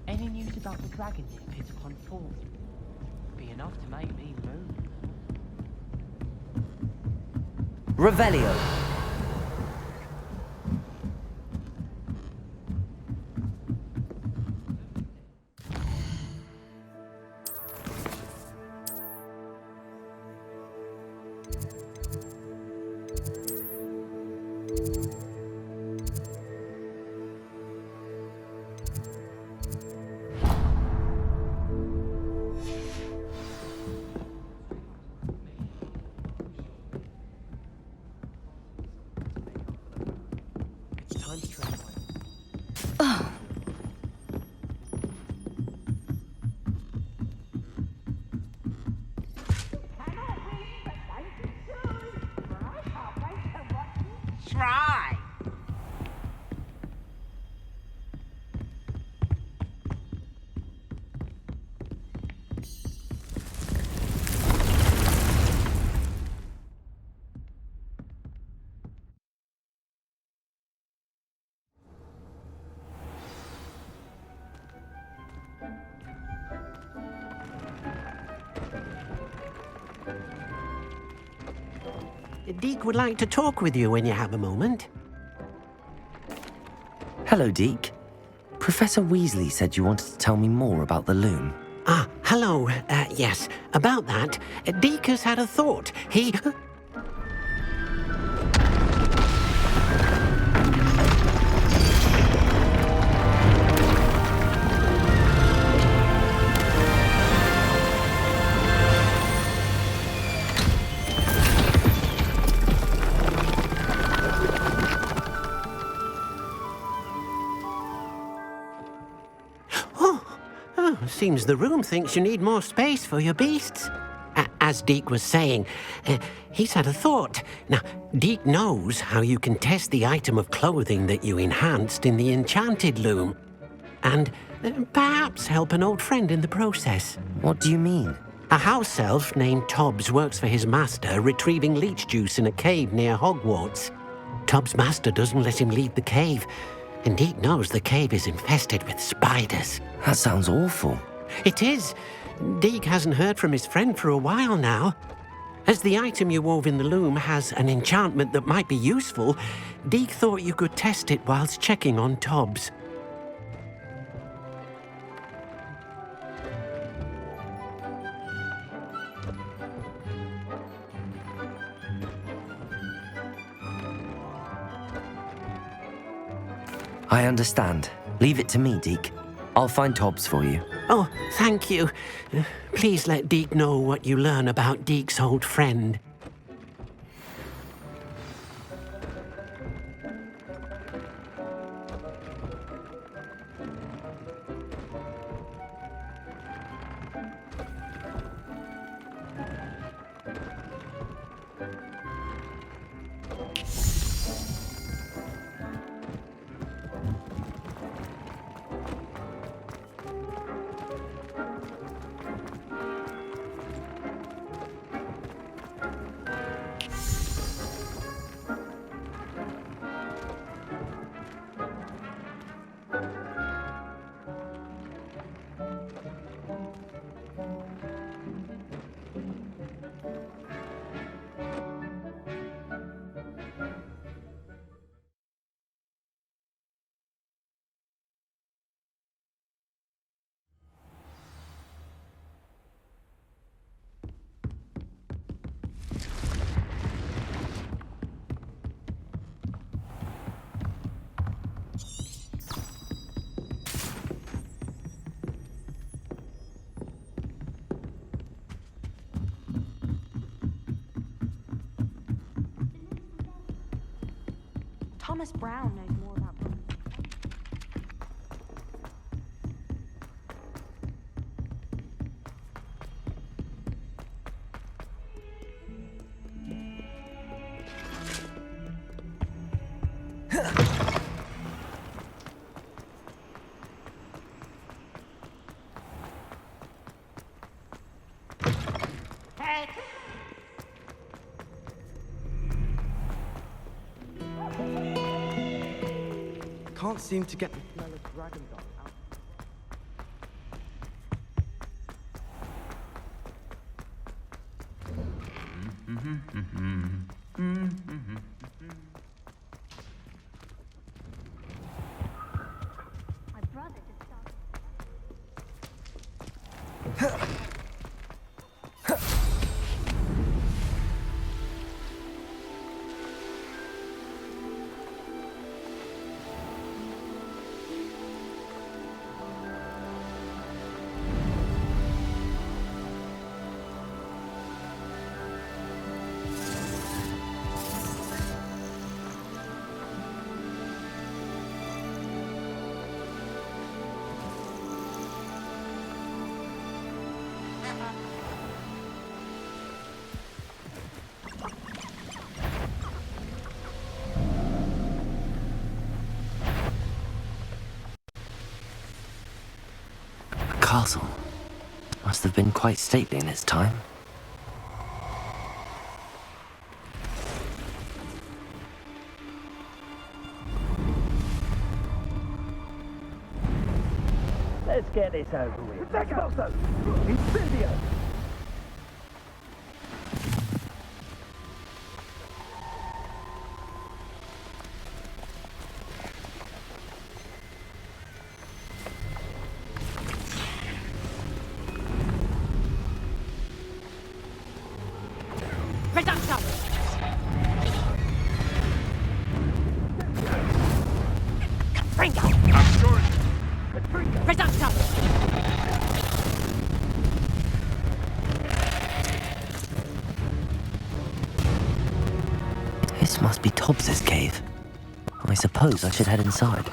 Any news about the dragon you've hit upon fall? Be enough to make me move. Revelio. Try. Deke would like to talk with you when you have a moment. Hello, Deke. Professor Weasley said you wanted to tell me more about the loom. Ah, hello. Yes, about that, Deke has had a thought. He... Seems the room thinks you need more space for your beasts. As Deke was saying, he's had a thought. Now, Deke knows how you can test the item of clothing that you enhanced in the enchanted loom. And perhaps help an old friend in the process. What do you mean? A house elf named Tobbs works for his master, retrieving leech juice in a cave near Hogwarts. Tobbs' master doesn't let him leave the cave, and Deke knows the cave is infested with spiders. That sounds awful. It is. Deke hasn't heard from his friend for a while now. As the item you wove in the loom has an enchantment that might be useful, Deke thought you could test it whilst checking on Tobbs. I understand. Leave it to me, Deke. I'll find Tobbs for you. Oh, thank you. Please let Deke know what you learn about Deke's old friend. Thomas Brown knows more about books. Can't seem to get the smell of dragon dog out. My brother just started. Castle must have been quite stately in its time. Let's get this over with. Incendio! This must be Tobbs's cave. I suppose I should head inside.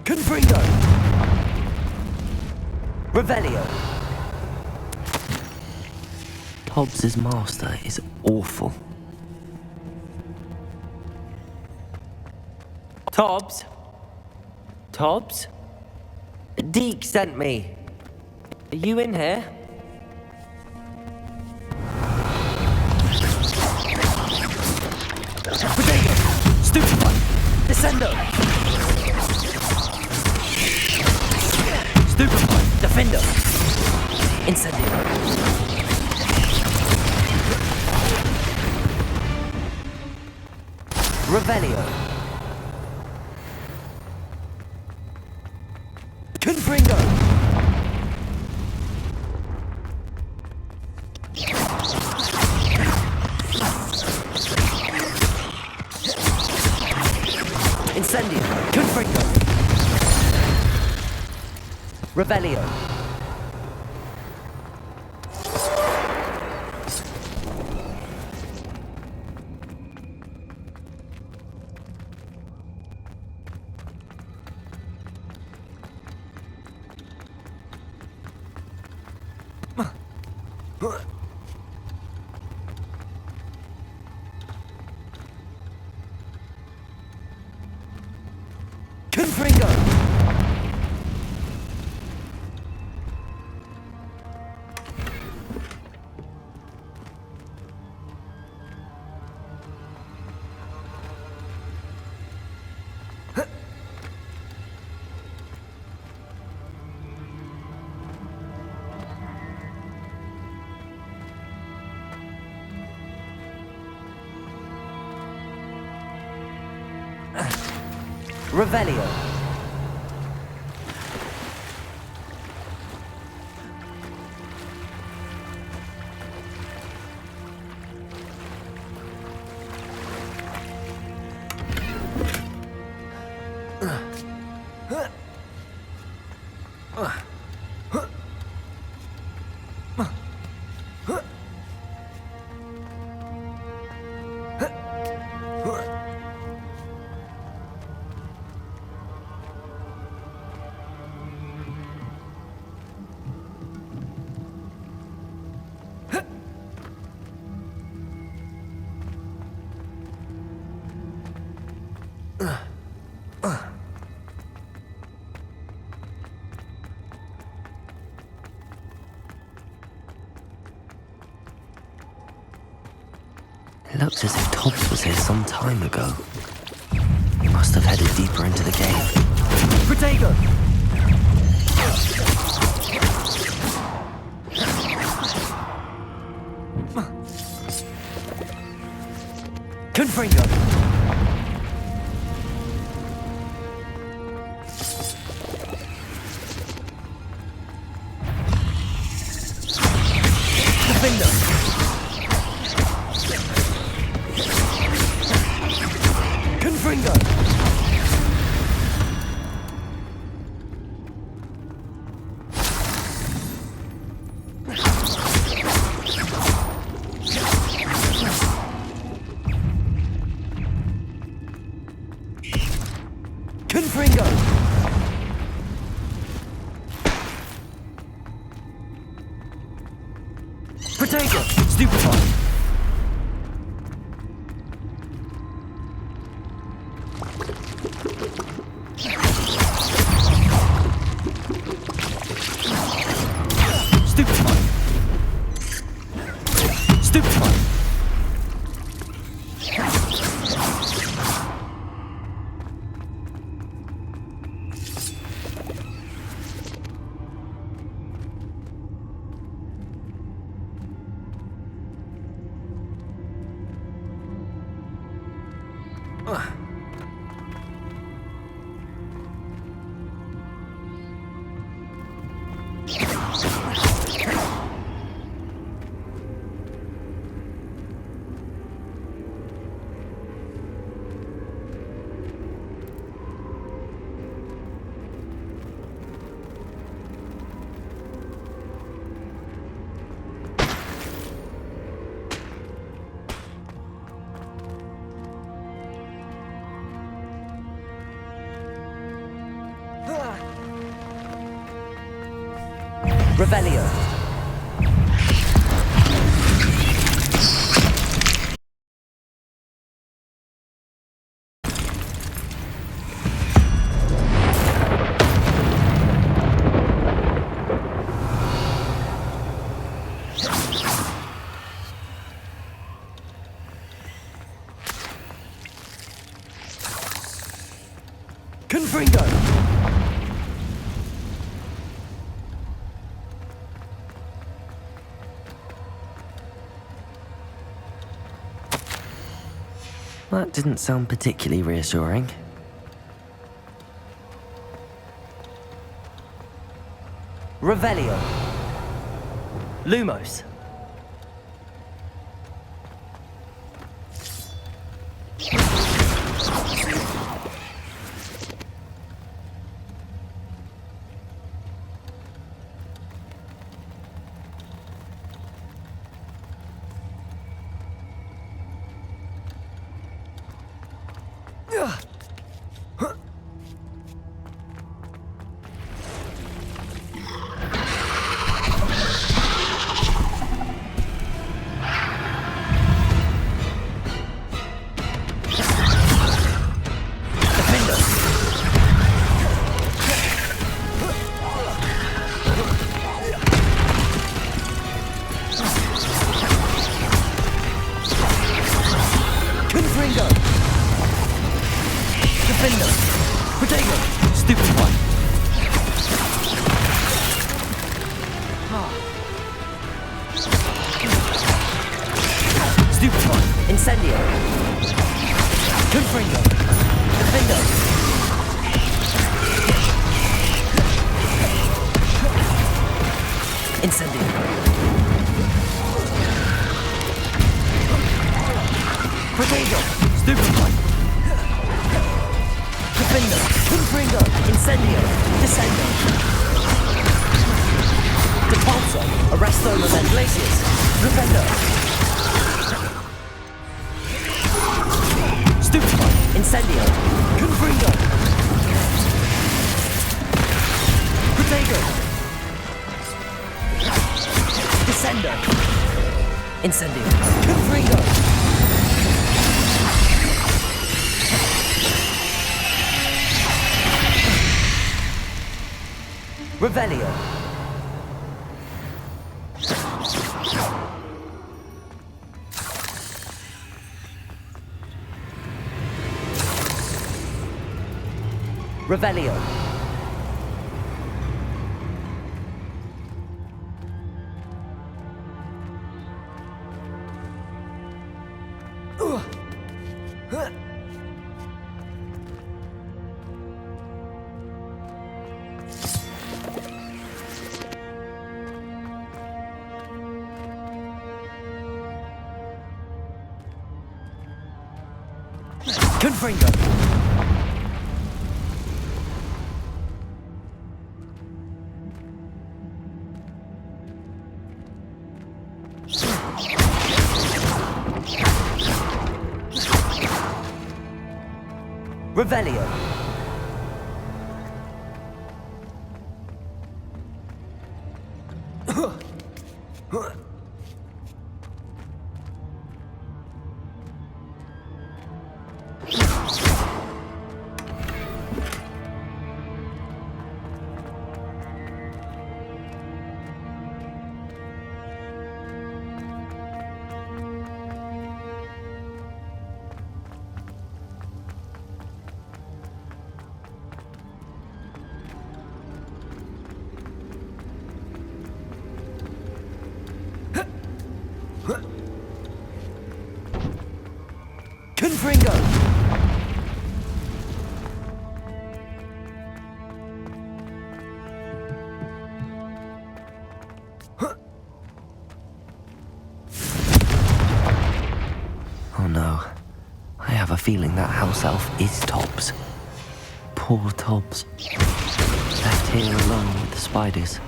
Confringo! Revelio! Tobbs's master is awful. Tobbs? Tobbs? Deke sent me. Are you in here? Bodega! Stupefy! Descendo! Stupefy! Defender! Incendio! Revelio! Confringo! Incendio! Confringo! Revelio! Confringo! Revelio. It looks as if Tobbs was here some time ago. He must have headed deeper into the cave. Protego! Confringo! Revelio. Confringo! That didn't sound particularly reassuring. Revelio. Lumos. Incendio. Confringo. Defendo. Incendio. Protego. Stupefy. Defendo. Confringo. Incendio. Descendo. Depulso. Arresto and Glacius. Defendo. Stupefy. Incendio. Confringo. Protego. Descendo. Incendio. Confringo. Revelio. Revelio. Confringo. Revelio. Confringo. Oh no. I have a feeling that house elf is Tobbs. Poor Tobbs. Left here alone with the spiders.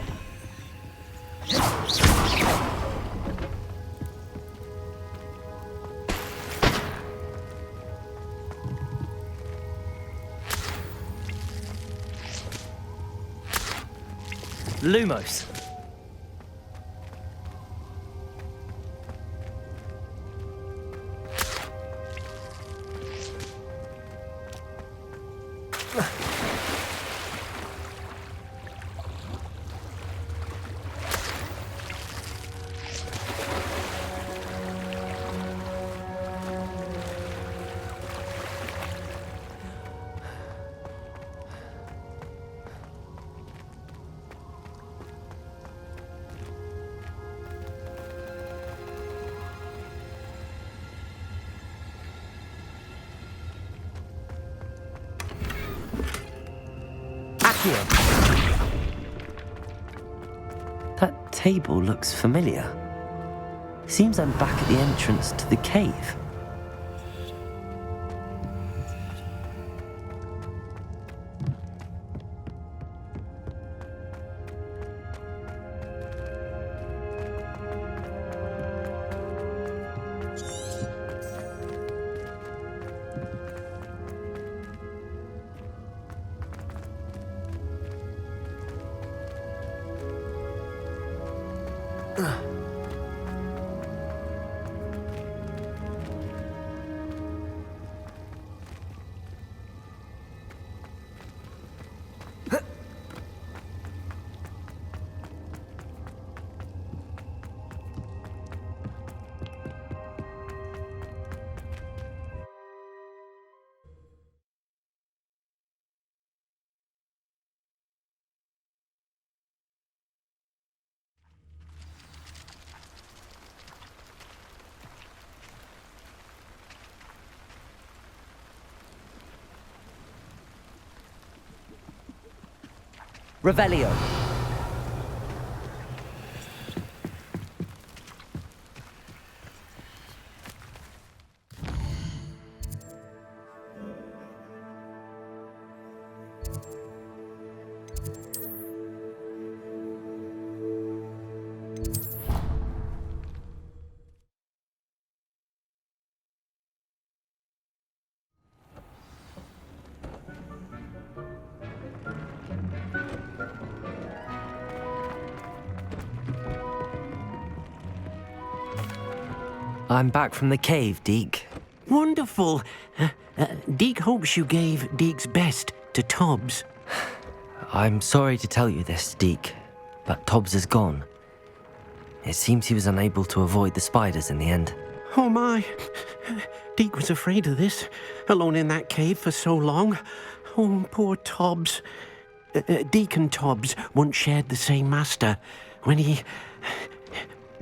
Lumos. That table looks familiar. Seems I'm back at the entrance to the cave. Revelio. I'm back from the cave, Deke. Wonderful. Deke hopes you gave Deke's best to Tobbs. I'm sorry to tell you this, Deke, but Tobbs is gone. It seems he was unable to avoid the spiders in the end. Oh my. Deke was afraid of this, alone in that cave for so long. Oh, poor Tobbs. Deke and Tobbs once shared the same master. When he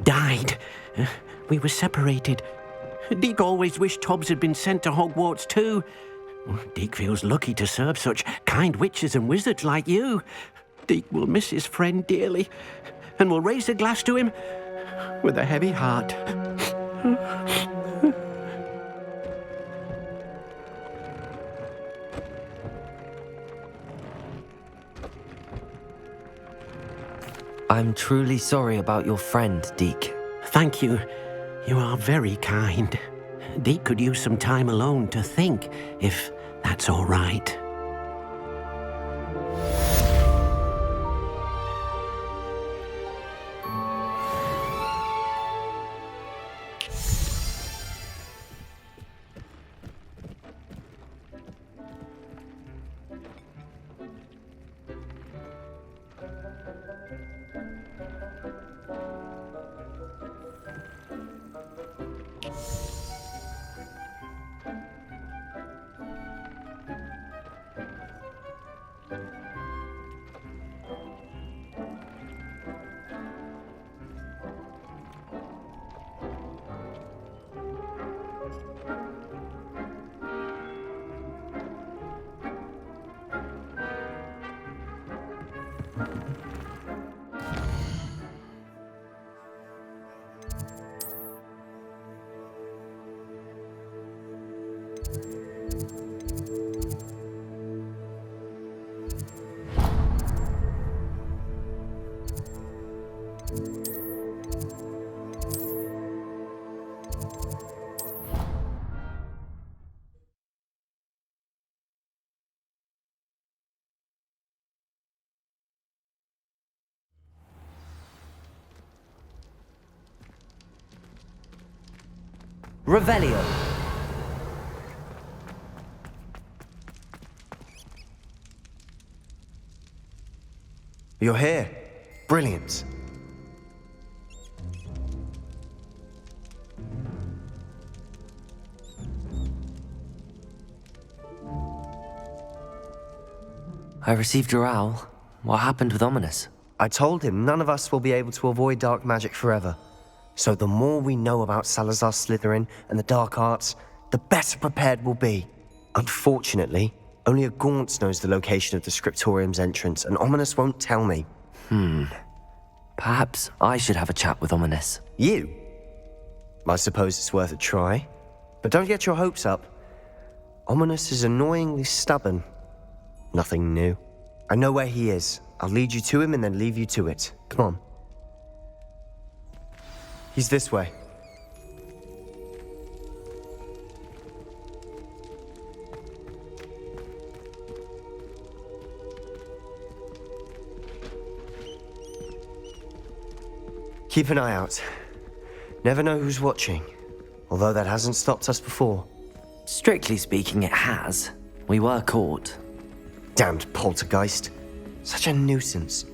died, we were separated. Deke always wished Tobbs had been sent to Hogwarts too. Deke feels lucky to serve such kind witches and wizards like you. Deke will miss his friend dearly, and will raise a glass to him with a heavy heart. I'm truly sorry about your friend, Deke. Thank you. You are very kind. Deke could use some time alone to think, if that's all right. Revelio. You're here. Brilliant. I received your owl. What happened with Ominous? I told him none of us will be able to avoid dark magic forever. So the more we know about Salazar Slytherin and the dark arts, the better prepared we'll be. Unfortunately, only a Gaunt knows the location of the Scriptorium's entrance, and Ominous won't tell me. Perhaps I should have a chat with Ominous. You? I suppose it's worth a try. But don't get your hopes up. Ominous is annoyingly stubborn. Nothing new. I know where he is. I'll lead you to him and then leave you to it. Come on. He's this way. Keep an eye out. Never know who's watching, although that hasn't stopped us before. Strictly speaking, it has. We were caught. Damned poltergeist. Such a nuisance.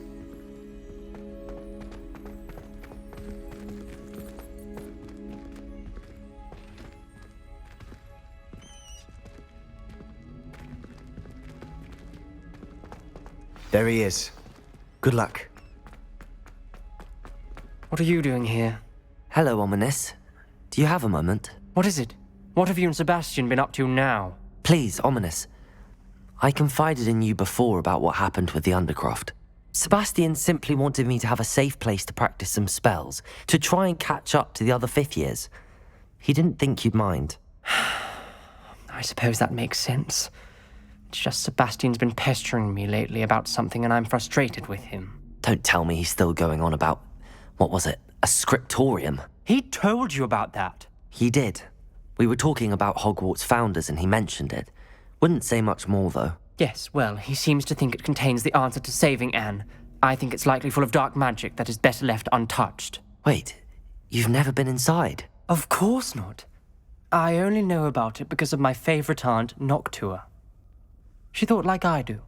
There he is. Good luck. What are you doing here? Hello, Ominous. Do you have a moment? What is it? What have you and Sebastian been up to now? Please, Ominous. I confided in you before about what happened with the Undercroft. Sebastian simply wanted me to have a safe place to practice some spells, to try and catch up to the other fifth years. He didn't think you'd mind. I suppose that makes sense. It's just Sebastian's been pestering me lately about something and I'm frustrated with him. Don't tell me he's still going on about, what was it, a scriptorium? He told you about that? He did. We were talking about Hogwarts founders and he mentioned it. Wouldn't say much more, though. Yes, well, he seems to think it contains the answer to saving Anne. I think it's likely full of dark magic that is better left untouched. Wait, you've never been inside? Of course not. I only know about it because of my favourite aunt, Noctua. She thought like I do.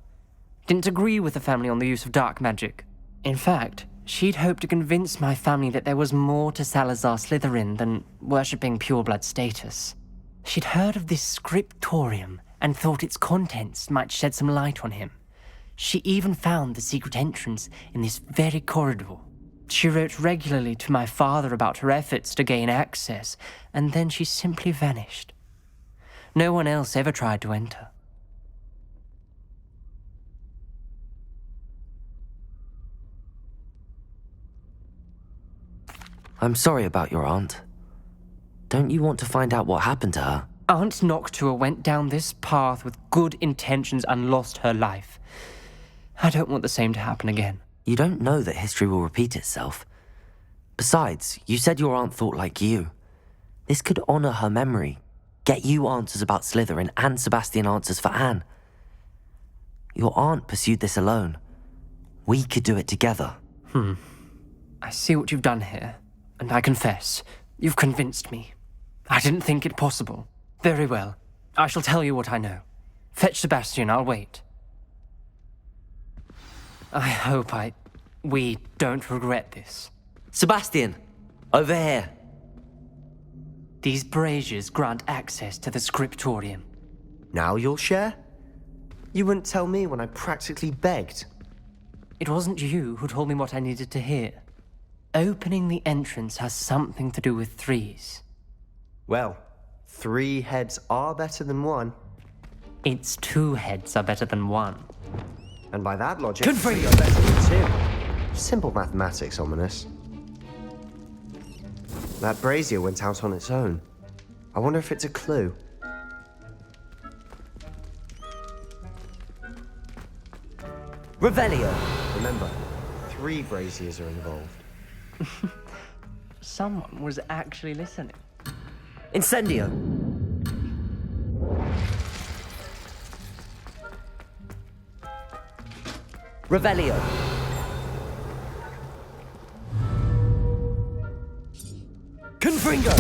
Didn't agree with the family on the use of dark magic. In fact, she'd hoped to convince my family that there was more to Salazar Slytherin than worshipping pureblood status. She'd heard of this scriptorium and thought its contents might shed some light on him. She even found the secret entrance in this very corridor. She wrote regularly to my father about her efforts to gain access, and then she simply vanished. No one else ever tried to enter. I'm sorry about your aunt. Don't you want to find out what happened to her? Aunt Noctua went down this path with good intentions and lost her life. I don't want the same to happen again. You don't know that history will repeat itself. Besides, you said your aunt thought like you. This could honor her memory, get you answers about Slytherin and Sebastian answers for Anne. Your aunt pursued this alone. We could do it together. I see what you've done here, and I confess, you've convinced me. I didn't think it possible. Very well. I shall tell you what I know. Fetch Sebastian, I'll wait. I hope we don't regret this. Sebastian! Over here! These braziers grant access to the scriptorium. Now you'll share? You wouldn't tell me when I practically begged. It wasn't you who told me what I needed to hear. Opening the entrance has something to do with threes. Well, 3 heads are better than 1. It's 2 heads are better than 1. And by that logic, Good 3 are better than 2. Simple mathematics, ominous. That brazier went out on its own. I wonder if it's a clue. Revelio! Remember, 3 braziers are involved. Someone was actually listening. Incendio! Revelio! Confringo!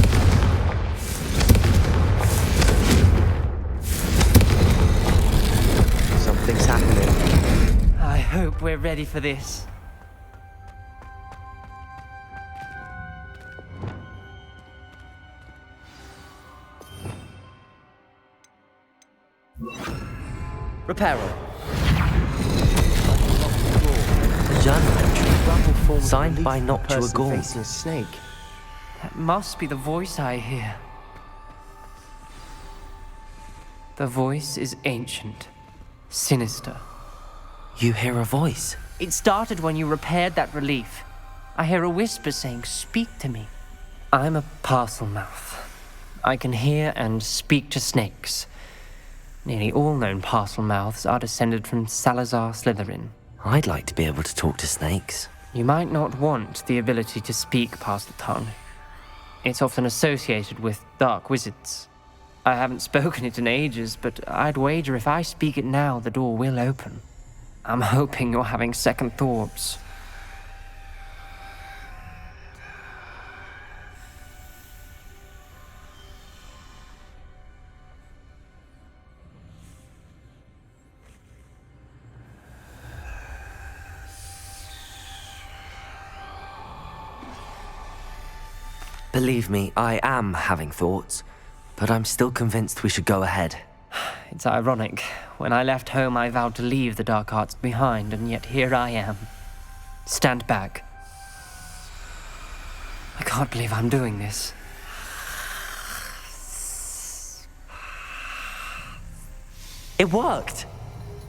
Something's happening. I hope we're ready for this. Reparo. A journal entry. Signed by Noctua Gaunt. Facing a snake. That must be the voice I hear. The voice is ancient, sinister. You hear a voice? It started when you repaired that relief. I hear a whisper saying, "Speak to me." I'm a parcel mouth. I can hear and speak to snakes. Nearly all known parcel mouths are descended from Salazar Slytherin. I'd like to be able to talk to snakes. You might not want the ability to speak past the tongue. It's often associated with dark wizards. I haven't spoken it in ages, but I'd wager if I speak it now, the door will open. I'm hoping you're having second thoughts. Believe me, I am having thoughts, but I'm still convinced we should go ahead. It's ironic. When I left home, I vowed to leave the dark arts behind, and yet here I am. Stand back. I can't believe I'm doing this. It worked!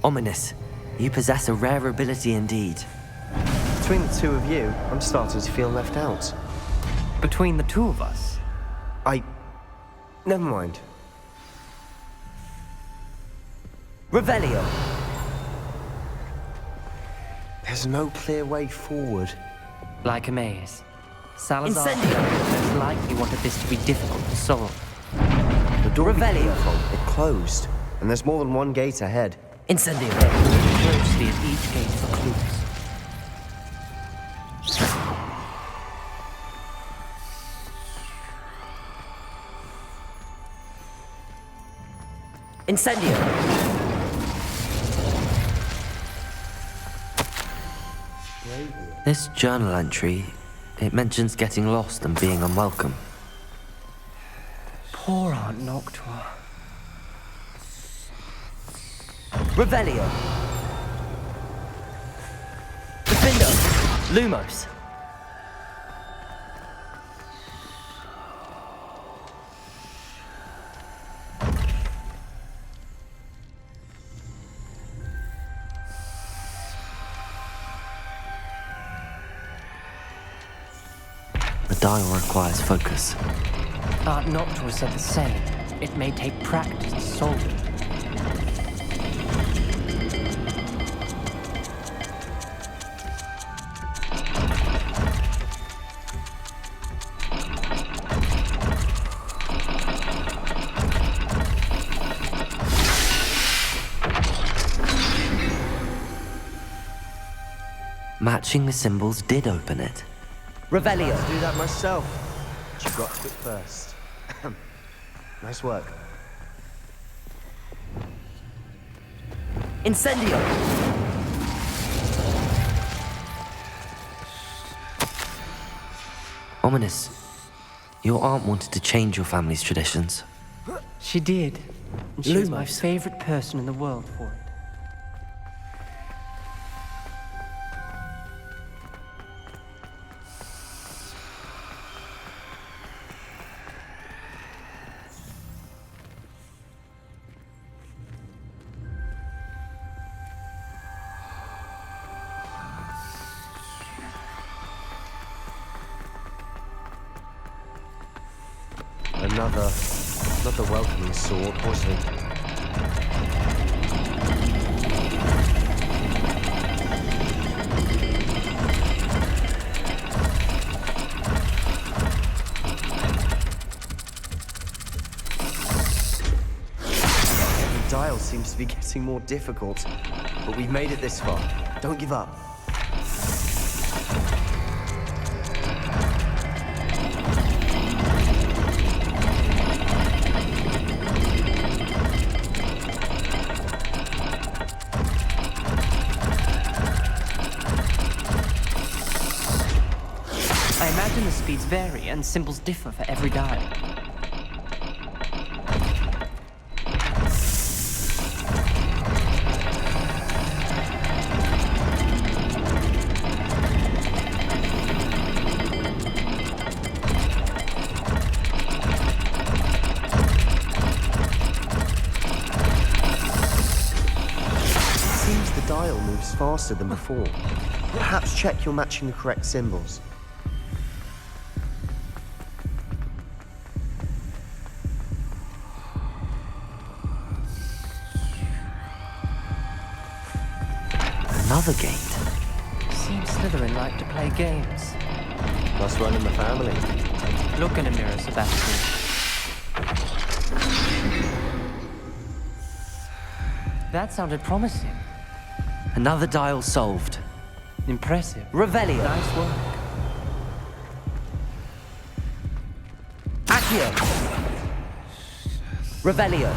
Ominous, you possess a rare ability indeed. Between the two of you, I'm starting to feel left out. Between the two of us? Never mind. Revelio. There's no clear way forward. Like a maze. Salazar Incendio. most likely wanted this to be difficult to solve. The door Revelio. it closed, and there's more than one gate ahead. Incendio. Look closely at each gate for clues. Incendio. This journal entry, it mentions getting lost and being unwelcome. Poor Aunt Noctua. Revelio. Defendo. Lumos. The dial requires focus. Aunt Noctua said the same. It may take practice to solve it. Matching the symbols did open it. Revelio. I'll do that myself. But you got to it first. Nice work. Incendio. Ominous. Your aunt wanted to change your family's traditions. She did. And she was my Lumos. favorite person in the world for it. Another welcoming sword, wasn't it? The dial seems to be getting more difficult, but we've made it this far. Don't give up. I imagine the speeds vary and symbols differ for every dial. Seems the dial moves faster than before. Perhaps check you're matching the correct symbols. Another gate. Seems Slytherin like to play games. Must run in the family. Look in a mirror, Sebastian. That sounded promising. Another dial solved. Impressive. Revelio. Nice work. Accio. Revelio.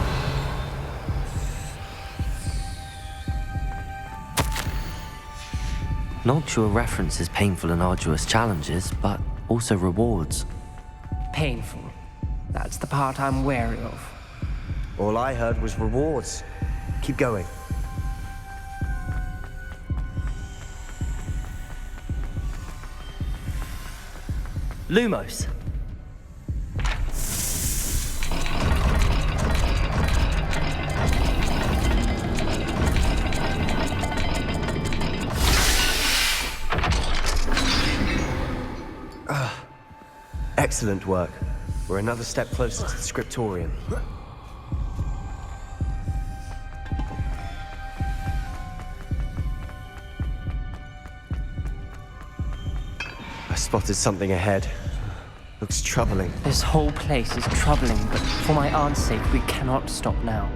Noctua references painful and arduous challenges, but also rewards. Painful. That's the part I'm wary of. All I heard was rewards. Keep going. Lumos. Excellent work. We're another step closer to the scriptorium. I spotted something ahead. Looks troubling. This whole place is troubling, but for my aunt's sake, we cannot stop now.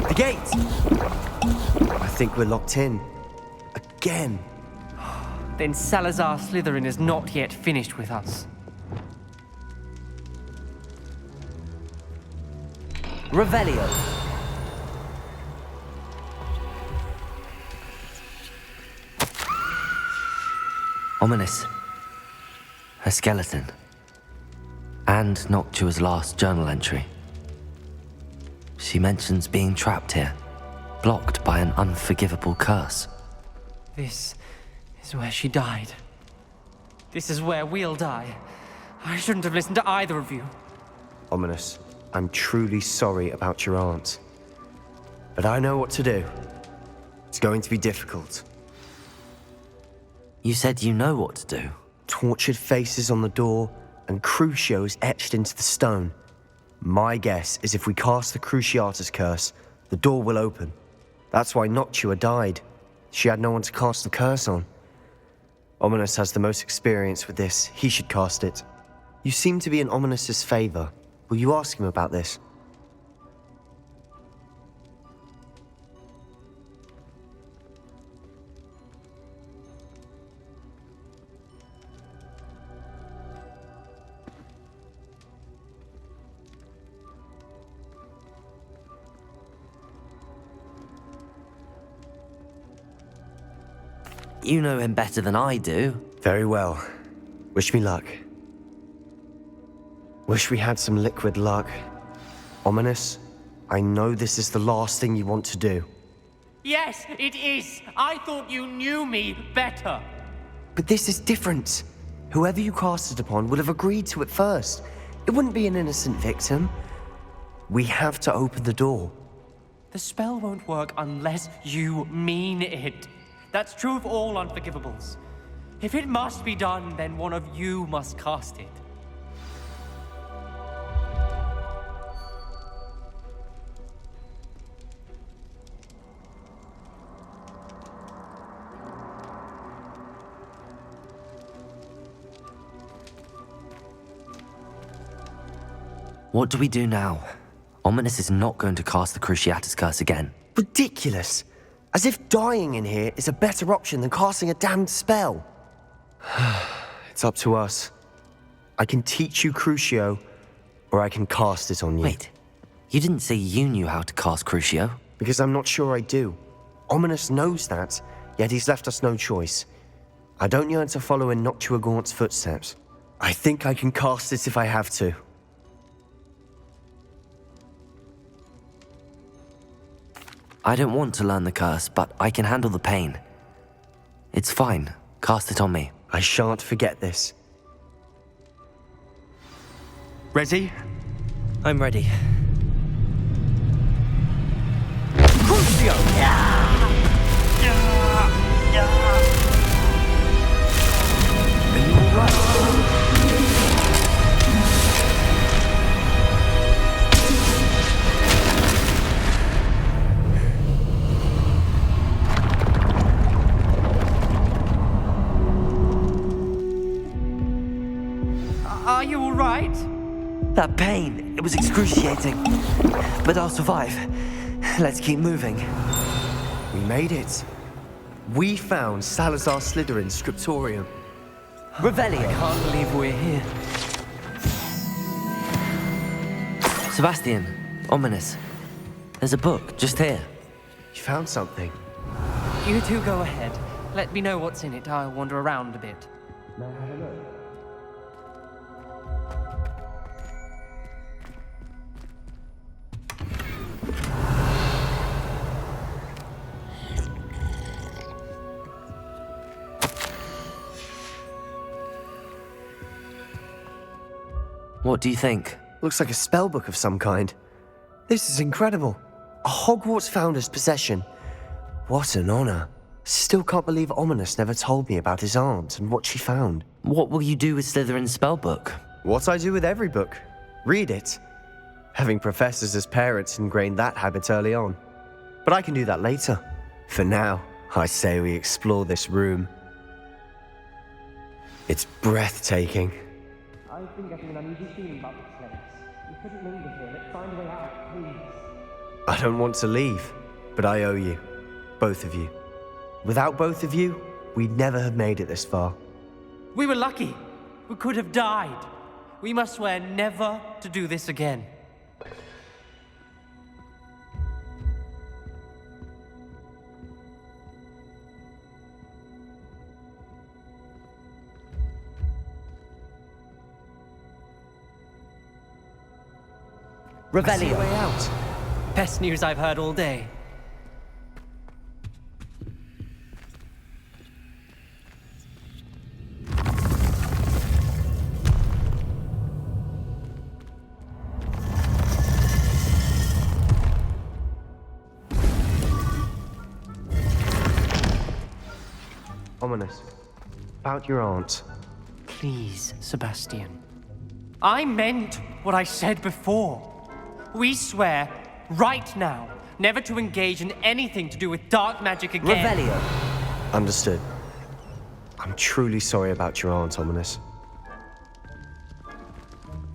The gate! I think we're locked in. Again. Then Salazar Slytherin is not yet finished with us. Revelio. Ominous. A skeleton. And Noctua's last journal entry. She mentions being trapped here, blocked by an unforgivable curse. This is where she died. This is where we'll die. I shouldn't have listened to either of you. Ominous, I'm truly sorry about your aunt. But I know what to do. It's going to be difficult. You said you know what to do. Tortured faces on the door and Crucios etched into the stone. My guess is if we cast the Cruciatus curse, the door will open. That's why Noctua died. She had no one to cast the curse on. Ominous has the most experience with this. He should cast it. You seem to be in Ominous's favor. Will you ask him about this? You know him better than I do. Very well. Wish me luck. Wish we had some liquid luck. Ominous, I know this is the last thing you want to do. Yes, it is. I thought you knew me better. But this is different. Whoever you cast it upon would have agreed to it first. It wouldn't be an innocent victim. We have to open the door. The spell won't work unless you mean it. That's true of all unforgivables. If it must be done, then one of you must cast it. What do we do now? Ominous is not going to cast the Cruciatus curse again. Ridiculous. As if dying in here is a better option than casting a damned spell. It's up to us. I can teach you Crucio, or I can cast it on you. Wait, you didn't say you knew how to cast Crucio? Because I'm not sure I do. Ominous knows that, yet he's left us no choice. I don't yearn to follow in Noctua Gaunt's footsteps. I think I can cast it if I have to. I don't want to learn the curse, but I can handle the pain. It's fine. Cast it on me. I shan't forget this. Ready? I'm ready. Crucio! Are you all right? Are you all right? That pain, it was excruciating. But I'll survive. Let's keep moving. We made it. We found Salazar Slytherin's scriptorium. Revelio. I can't believe we're here. Sebastian, Ominous. There's a book just here. You found something. You two go ahead. Let me know what's in it. I'll wander around a bit. May I have a look? What do you think? Looks like a spellbook of some kind. This is incredible. A Hogwarts founder's possession. What an honor. Still can't believe Ominous never told me about his aunt and what she found. What will you do with Slytherin's spellbook? What I do with every book. Read it. Having professors as parents ingrained that habit early on. But I can do that later. For now, I say we explore this room. It's breathtaking. I've been getting an uneasy feeling about this place. We couldn't linger here. Let's find a way out, please. I don't want to leave, but I owe you. Both of you. Without both of you, we'd never have made it this far. We were lucky. We could have died. We must swear never to do this again. Revelio. I see a way out. Best news I've heard all day. Ominous. About your aunt. Please, Sebastian. I meant what I said before. We swear, right now, never to engage in anything to do with dark magic again. Revelio. Understood. I'm truly sorry about your aunt, Ominous.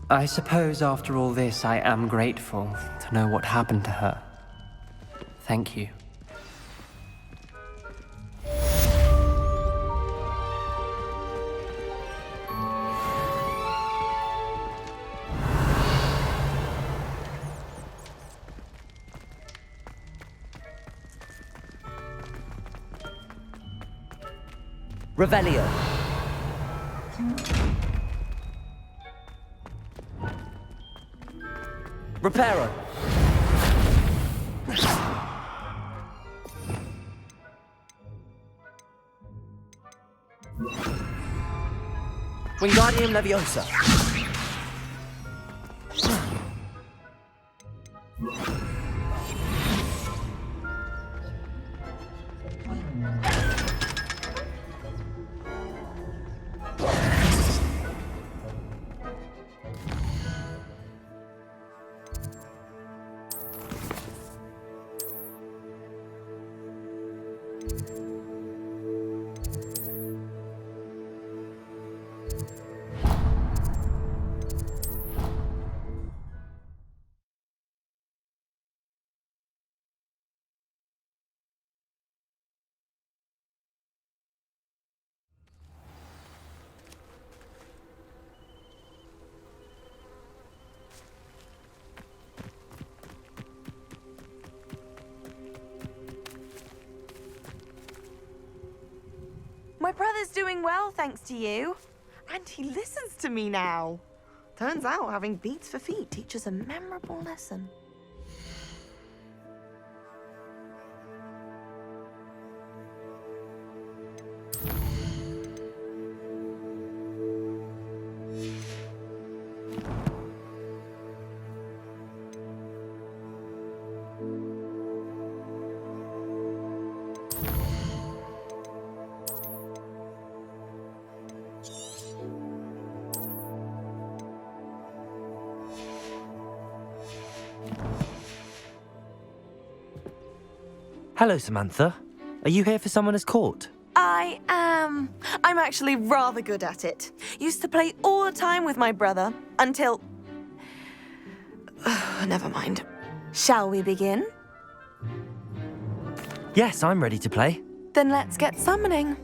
I suppose after all this, I am grateful to know what happened to her. Thank you. Revelio. Reparo. Wingardium Leviosa. My brother's doing well, thanks to you. And he listens to me now. Turns out having beats for feet teaches a memorable lesson. Hello, Samantha. Are you here for Summoner's Court? I am. I'm actually rather good at it. Used to play all the time with my brother until... Never mind. Shall we begin? Yes, I'm ready to play. Then let's get summoning.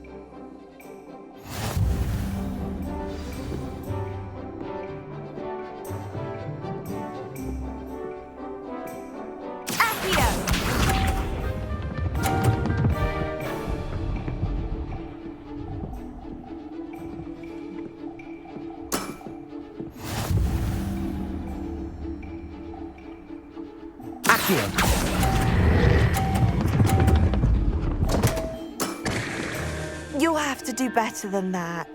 You'll have to do better than that.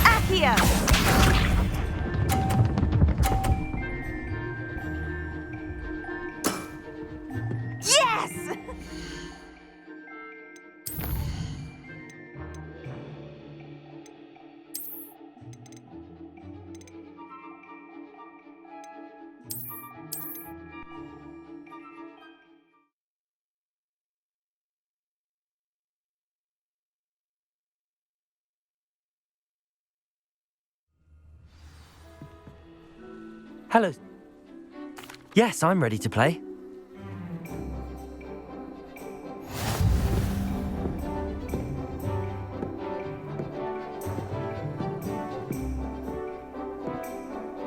Accio! Yes! Hello. Yes, I'm ready to play.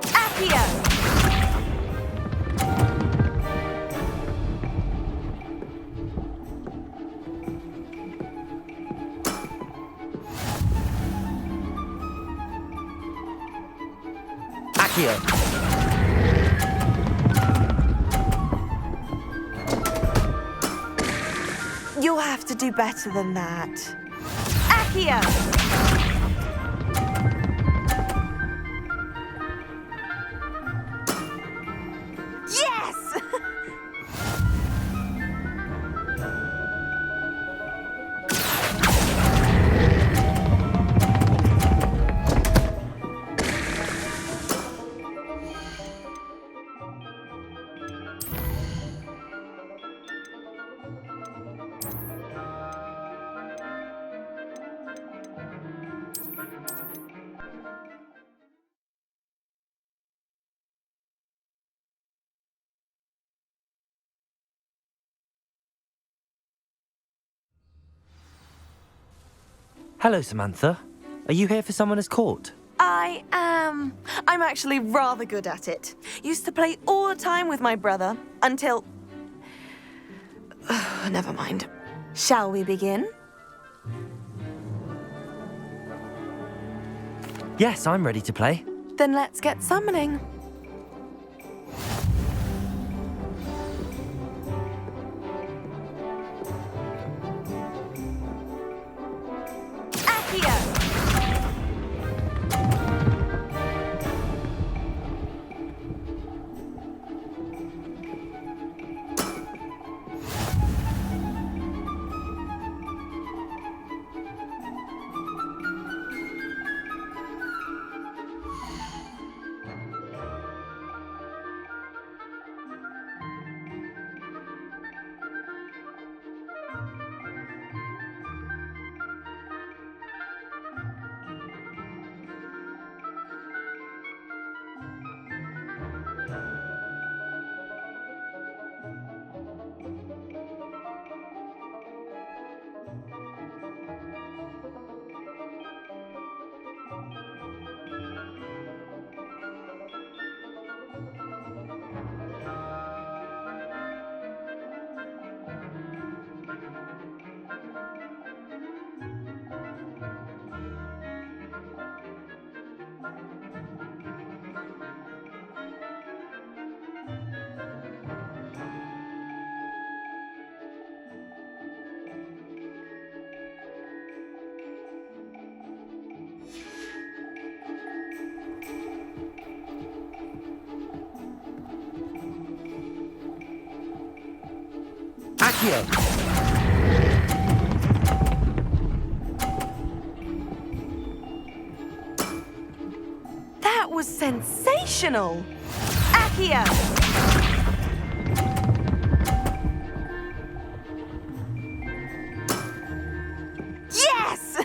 Accio! Accio. You'll have to do better than that. Accio! Yes! Hello, Samantha. Are you here for Summoner's Court? I am. I'm actually rather good at it. Used to play all the time with my brother until... Never mind. Shall we begin? Yes, I'm ready to play. Then let's get summoning. Accio! Accio! That was sensational! Accio! Yes!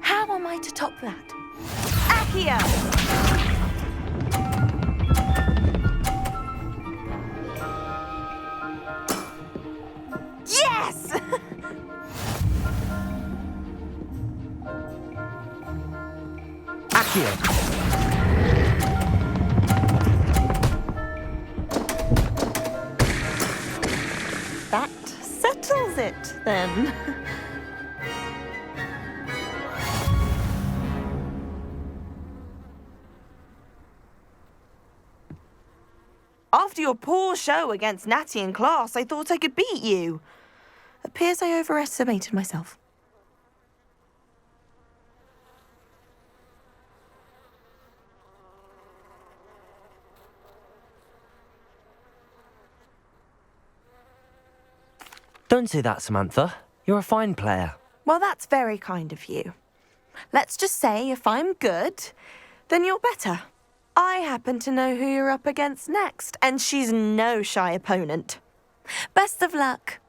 How am I to top that? Accio! Yes! Accio! That settles it, then. After your poor show against Natty in class, I thought I could beat you. Appears I overestimated myself. Don't say that, Samantha. You're a fine player. Well, that's very kind of you. Let's just say if I'm good, then you're better. I happen to know who you're up against next, and she's no shy opponent. Best of luck.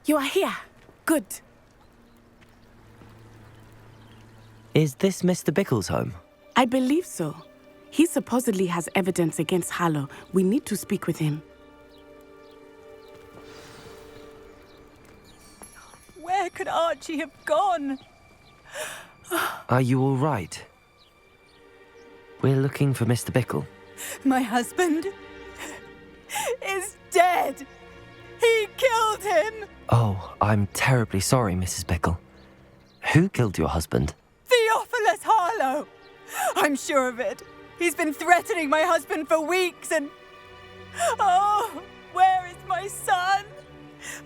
You are here. Good. Is this Mr. Bickle's home? I believe so. He supposedly has evidence against Harlow. We need to speak with him. Where could Archie have gone? Are you all right? We're looking for Mr. Bickle. My husband is dead. He killed him. Oh, I'm terribly sorry, Mrs. Bickle. Who killed your husband? Theophilus Harlow. I'm sure of it. He's been threatening my husband for weeks and... Oh, where is my son?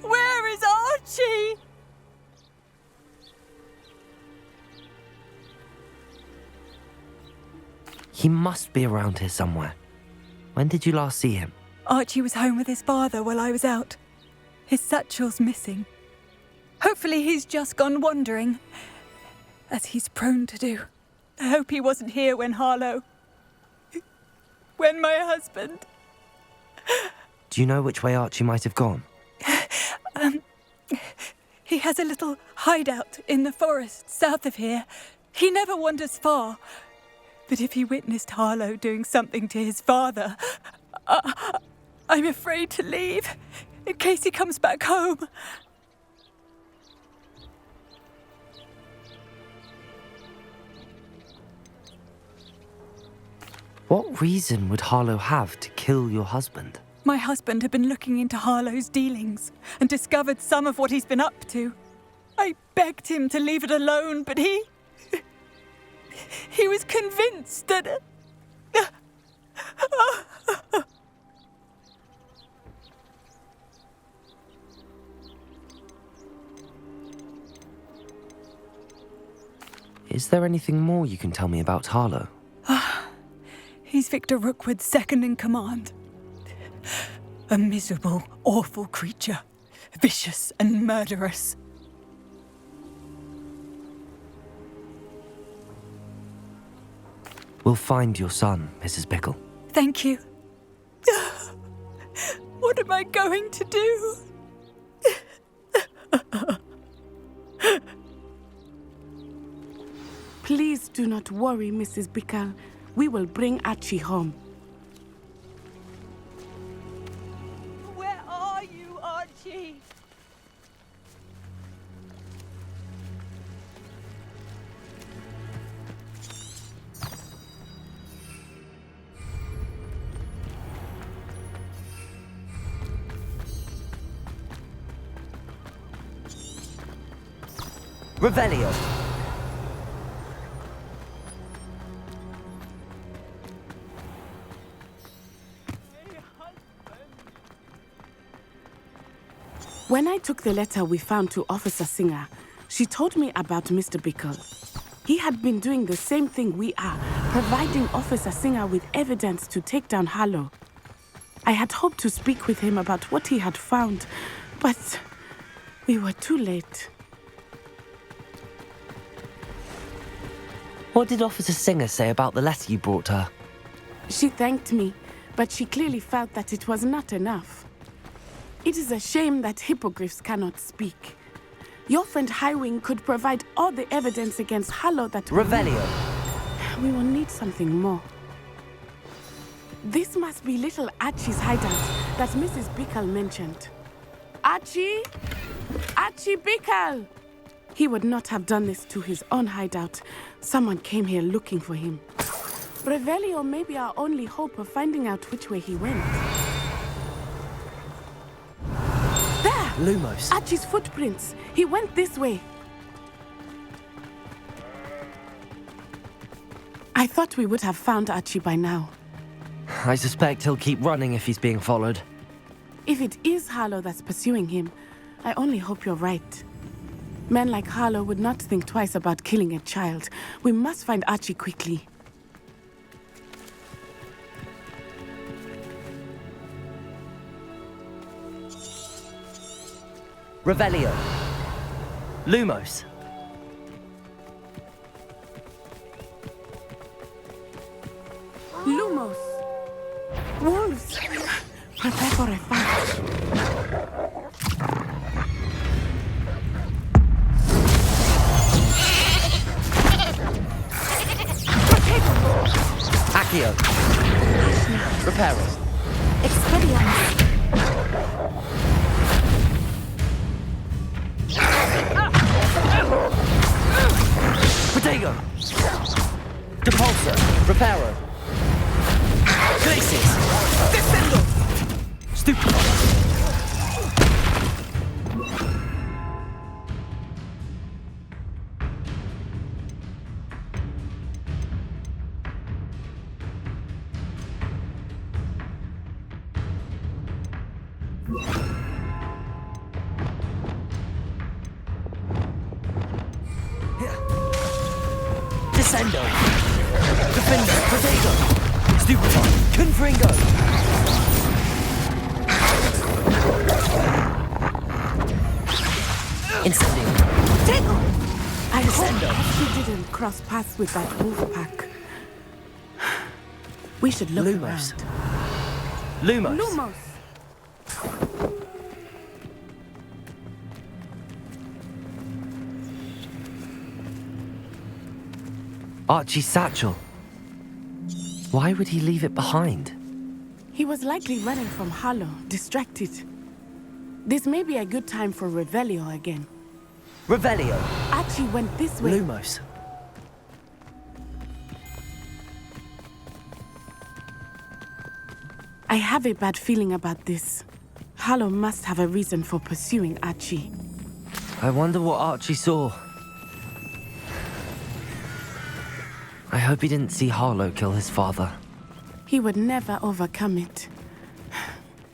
Where is Archie? He must be around here somewhere. When did you last see him? Archie was home with his father while I was out. His satchel's missing. Hopefully he's just gone wandering, as he's prone to do. I hope he wasn't here when Harlow... when my husband... Do you know which way Archie might have gone? He has a little hideout in the forest south of here. He never wanders far. But if he witnessed Harlow doing something to his father, I'm afraid to leave, in case he comes back home. What reason would Harlow have to kill your husband? My husband had been looking into Harlow's dealings and discovered some of what he's been up to. I begged him to leave it alone, but he was convinced that... Is there anything more you can tell me about Harlow? He's Victor Rookwood's second in command. A miserable, awful creature. Vicious and murderous. We'll find your son, Mrs. Bickle. Thank you. What am I going to do? Please do not worry, Mrs. Bickle. We will bring Archie home. Where are you, Archie? Revelio. When I took the letter we found to Officer Singer, she told me about Mr. Bickle. He had been doing the same thing we are, providing Officer Singer with evidence to take down Harlow. I had hoped to speak with him about what he had found, but We were too late. What did Officer Singer say about the letter you brought her? She thanked me, but she clearly felt that it was not enough. It is a shame that hippogriffs cannot speak. Your friend Highwing could provide all the evidence against Harlow that Revelio. We will need something more. This must be little Archie's hideout that Mrs. Bickle mentioned. Archie? Archie Bickle! He would not have done this to his own hideout. Someone came here looking for him. Revelio may be our only hope of finding out which way he went. There! Lumos. Archie's footprints. He went this way. I thought we would have found Archie by now. I suspect he'll keep running if he's being followed. If it is Harlow that's pursuing him, I only hope you're right. Men like Harlow would not think twice about killing a child. We must find Archie quickly. Revelio. Lumos. Lumos! Wolves! Prepare for a fight. Accio. Reparo. Expelliarmus. Protego. Depulso. Reparo. Glacis. Descendo. Stupefy. Descendo. Defender. Protego. Stupefy. Confringo. Incendio. I hope he didn't cross paths with that wolf pack. We should look Lumos. around. Lumos. Lumos! Archie's satchel. Why would he leave it behind? He was likely running from Harlow, distracted. This may be a good time for Revelio again. Revelio. Archie went this way. Lumos. I have a bad feeling about this. Harlow must have a reason for pursuing Archie. I wonder what Archie saw. I hope he didn't see Harlow kill his father. He would never overcome it.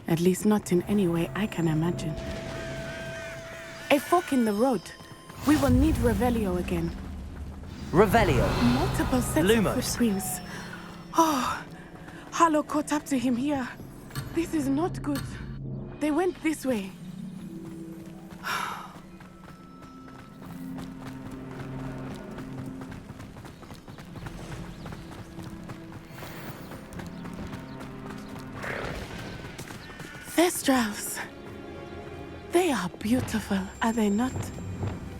At least not in any way I can imagine. A fork in the road. We will need Revelio again. Revelio. Multiple sets Lumos. of footprints. Oh, Harlow caught up to him here. This is not good. They went this way. Thestrals. They are beautiful, are they not?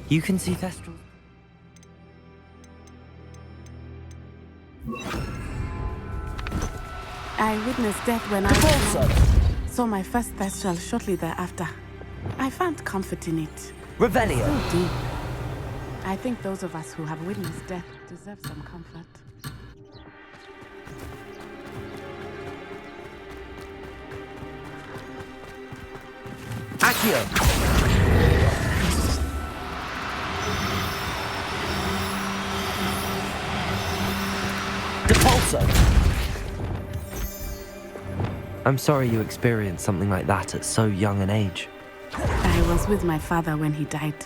You can see Thestral. I witnessed death when I saw my first Thestral shortly thereafter. I found comfort in it. Revelio. So deep. I think those of us who have witnessed death deserve some comfort. Accio. Depulso. I'm sorry you experienced something like that at so young an age. I was with my father when he died.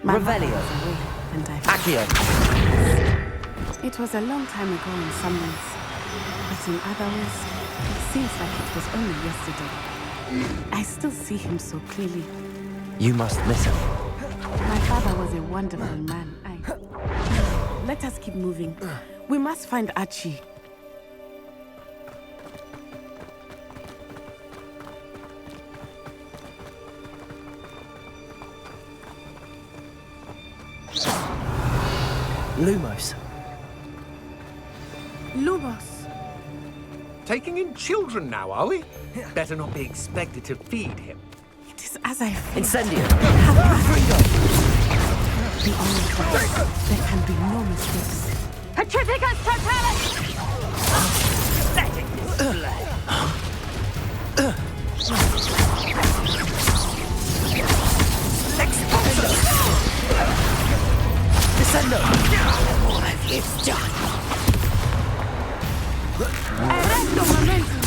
My mother Revelio. was away, and I Accio. It was a long time ago in some ways, but in other ways, it seems like it was only yesterday. I still see him so clearly. You must listen. My father was a wonderful man. Let us keep moving. We must find Archie. Lumos. Lumos. Taking in children now, are we? Better not be expected to feed him. It is as I feared. Incendio. The only choice. There can be no mistakes. Petrificus totalis! Pathetic display. Descendo! What have you done? Erecto momentum!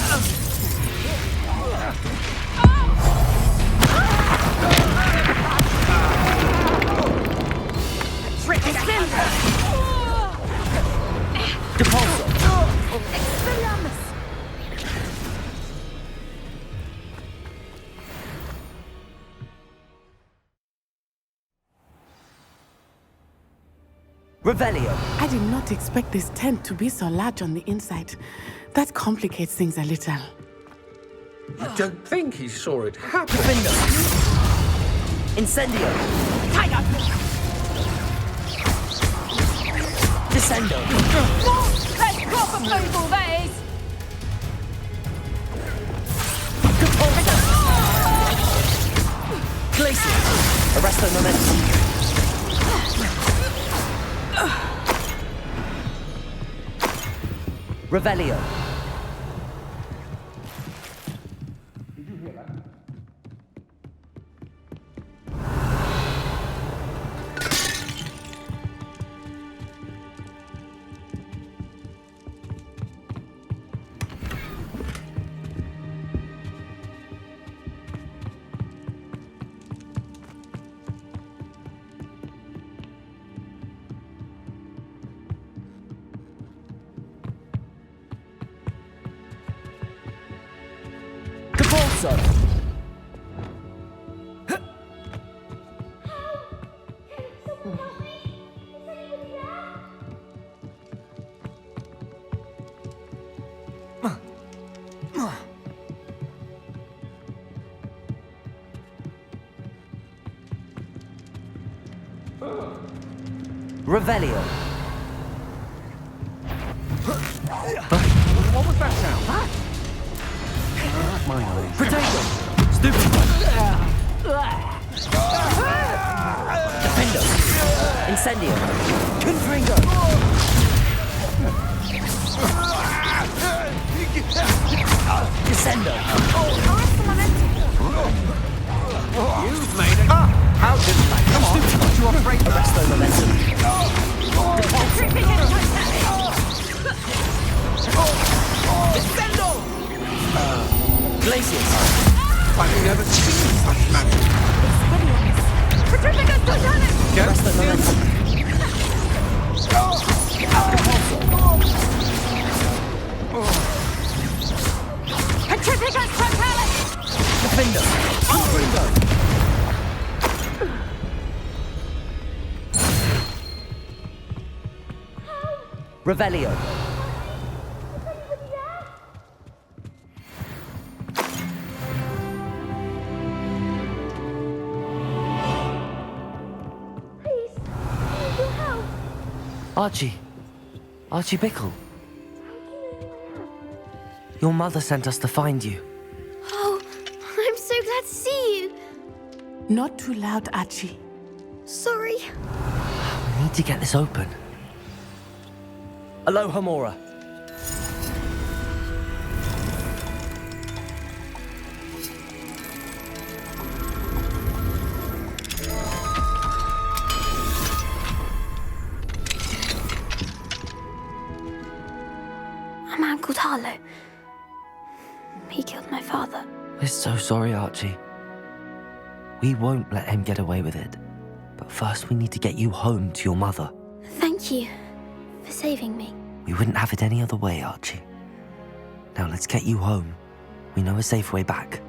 Revelio. I did not expect this tent to be so large on the inside. That complicates things a little. You don't think he saw it happen? Incendio. Tied up! Descendo. Let's drop a feeble vase! Glacier. Arresto momentum. Revelio. Revelio. What was that sound? My eyes. Potato. Stupid. Defendo. Incendio. Confringo. Descendo. You've made it. How did that? Come on. Stupid. You afraid? Arresto momentum. Descendo. Glaciers. I've never seen such magic. Petrificus totalis! Arresto momentum. Petrificus totalis! Defendo. Confringo. Revelio. Archie. Archie Bickle. Your mother sent us to find you. Oh, I'm so glad to see you. Not too loud, Archie. Sorry. We need to get this open. Aloha Mora. A man called Harlow. He killed my father. We're so sorry, Archie. We won't let him get away with it. But first we need to get you home to your mother. Thank you for saving me. We wouldn't have it any other way, Archie. Now let's get you home. We know a safe way back.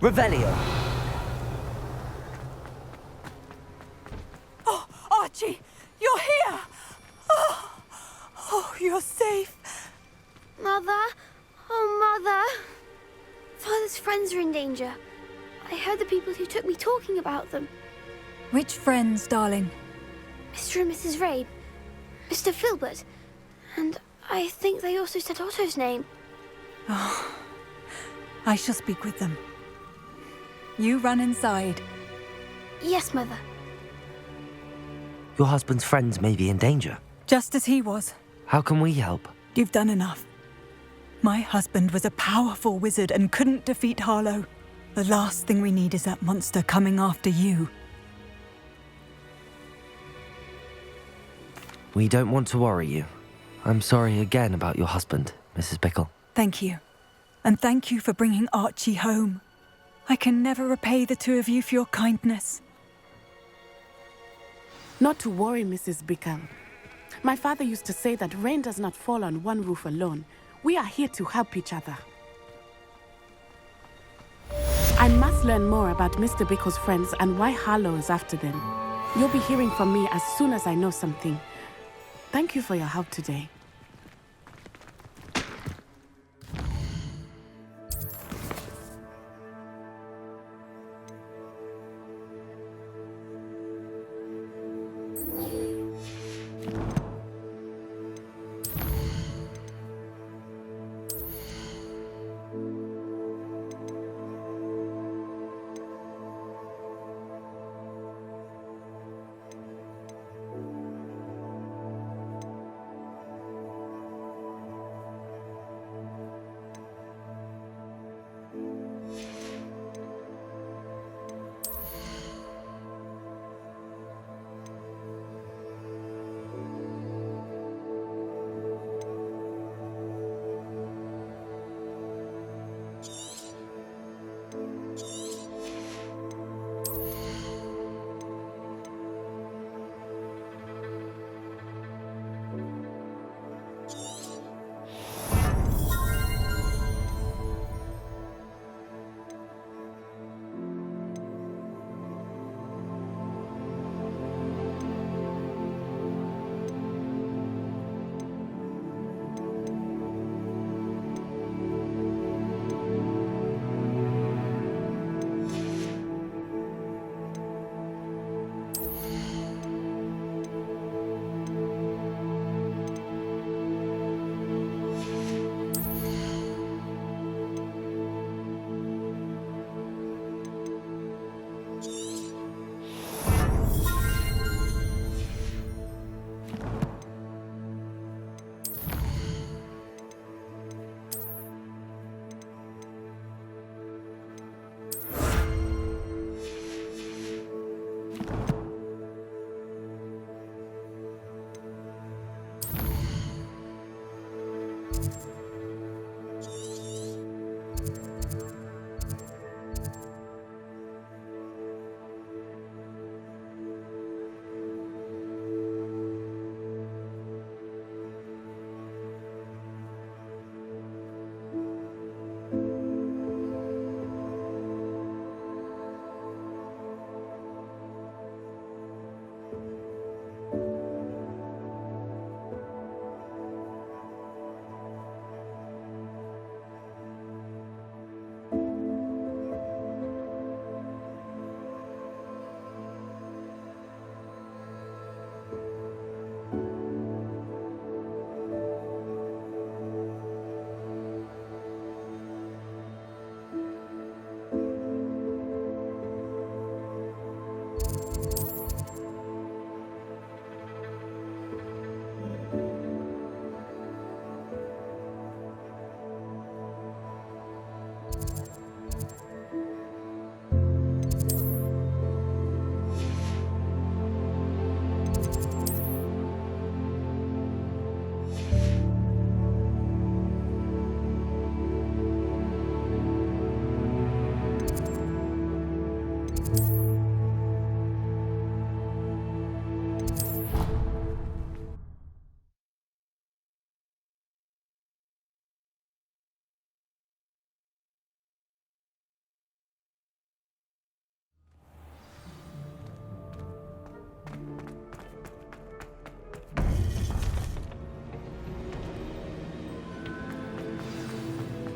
Revelio. Oh, Archie, you're here! Oh, you're safe. Mother? Oh, Mother. Father's friends are in danger. I heard the people who took me talking about them. Which friends, darling? Mr. and Mrs. Rabe, Mr. Filbert, and I think they also said Otto's name. Oh, I shall speak with them. You run inside. Yes, Mother. Your husband's friends may be in danger. Just as he was. How can we help? You've done enough. My husband was a powerful wizard and couldn't defeat Harlow. The last thing we need is that monster coming after you. We don't want to worry you. I'm sorry again about your husband, Mrs. Bickle. Thank you. And thank you for bringing Archie home. I can never repay the two of you for your kindness. Not to worry, Mrs. Bickle. My father used to say that rain does not fall on one roof alone. We are here to help each other. I must learn more about Mr. Bickle's friends and why Harlow is after them. You'll be hearing from me as soon as I know something. Thank you for your help today.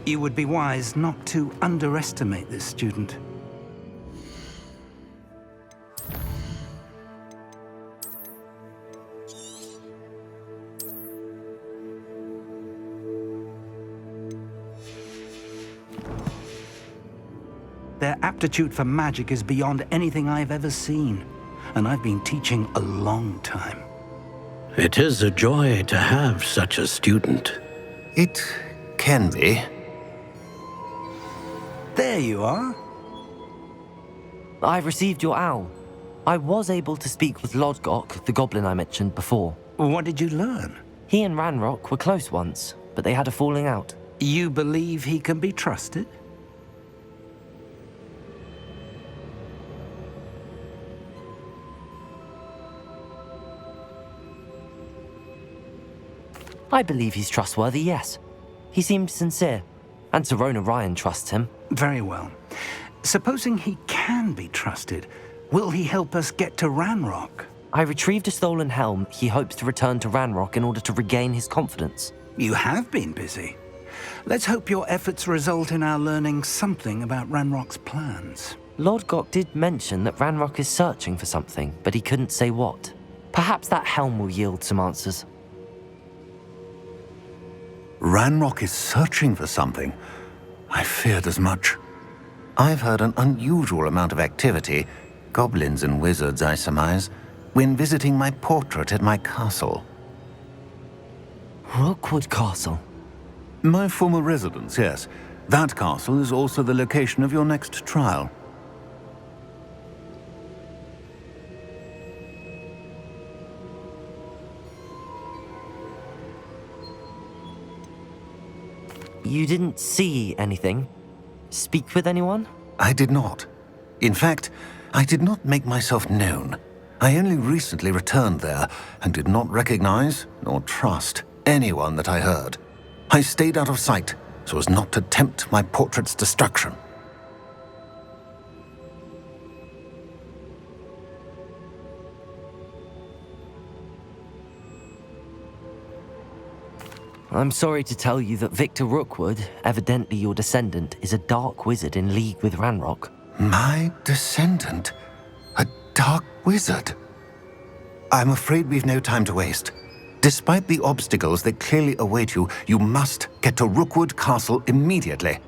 You would be wise not to underestimate this student. Their aptitude for magic is beyond anything I've ever seen, and I've been teaching a long time. It is a joy to have such a student. It can be. There you are. I've received your owl. I was able to speak with Lodgok, the goblin I mentioned before. What did you learn? He and Ranrock were close once, but they had a falling out. You believe he can be trusted? I believe he's trustworthy, yes. He seemed sincere, and Serona Ryan trusts him. Very well. Supposing he can be trusted, will he help us get to Ranrock? I retrieved a stolen helm. He hopes to return to Ranrock in order to regain his confidence. You have been busy. Let's hope your efforts result in our learning something about Ranrock's plans. Lodgok did mention that Ranrock is searching for something, but he couldn't say what. Perhaps that helm will yield some answers. Ranrock is searching for something. I feared as much. I've heard an unusual amount of activity, goblins and wizards, I surmise, when visiting my portrait at my castle. Rookwood Castle? My former residence, yes. That castle is also the location of your next trial. You didn't see anything? Speak with anyone? I did not. In fact, I did not make myself known. I only recently returned there and did not recognize nor trust anyone that I heard. I stayed out of sight so as not to tempt my portrait's destruction. I'm sorry to tell you that Victor Rookwood, evidently your descendant, is a dark wizard in league with Ranrock. My descendant? A dark wizard? I'm afraid we've no time to waste. Despite the obstacles that clearly await you, you must get to Rookwood Castle immediately.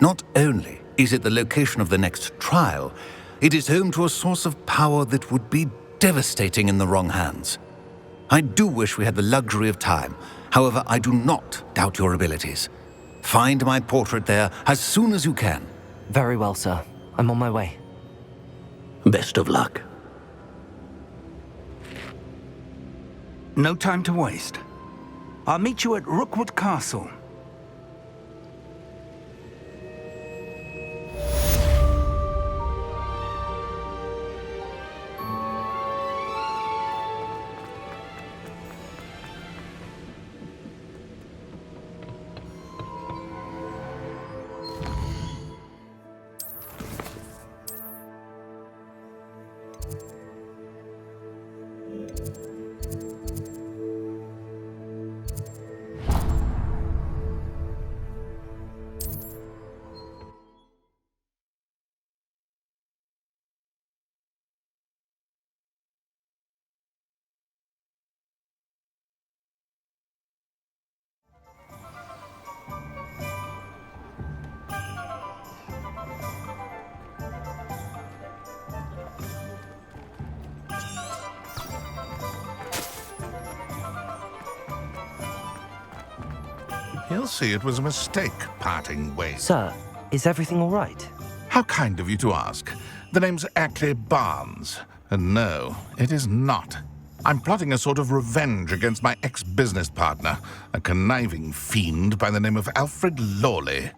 Not only is it the location of the next trial, it is home to a source of power that would be devastating in the wrong hands. I do wish we had the luxury of time. However, I do not doubt your abilities. Find my portrait there as soon as you can. Very well, sir. I'm on my way. Best of luck. No time to waste. I'll meet you at Rookwood Castle. He'll see it was a mistake parting ways. Sir, is everything all right? How kind of you to ask. The name's Ackley Barnes. And no, it is not. I'm plotting a sort of revenge against my ex-business partner, a conniving fiend by the name of Alfred Lawley.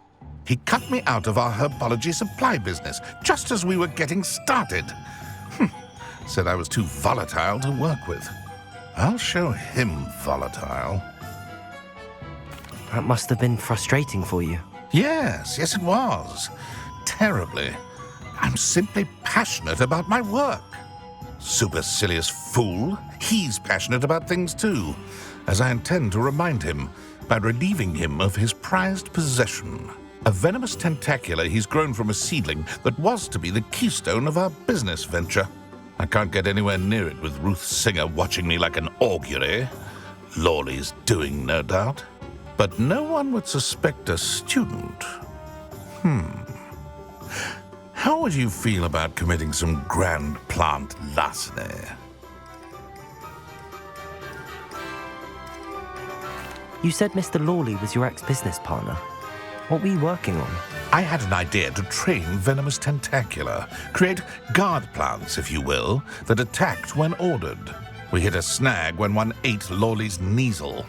He cut me out of our herbology supply business just as we were getting started. Said I was too volatile to work with. I'll show him volatile. That must have been frustrating for you. Yes, it was. Terribly. I'm simply passionate about my work. Supercilious fool. He's passionate about things too, as I intend to remind him. by relieving him of his prized possession, a venomous tentacula he's grown from a seedling that was to be the keystone of our business venture. I can't get anywhere near it with Ruth Singer watching me like an augury. Lawley's doing, no doubt. But no one would suspect a student. How would you feel about committing some grand plant larceny? You said Mr. Lawley was your ex-business partner. What were you working on? I had an idea to train venomous tentacula, create guard plants, if you will, that attacked when ordered. We hit a snag when one ate Lawley's Kneasel.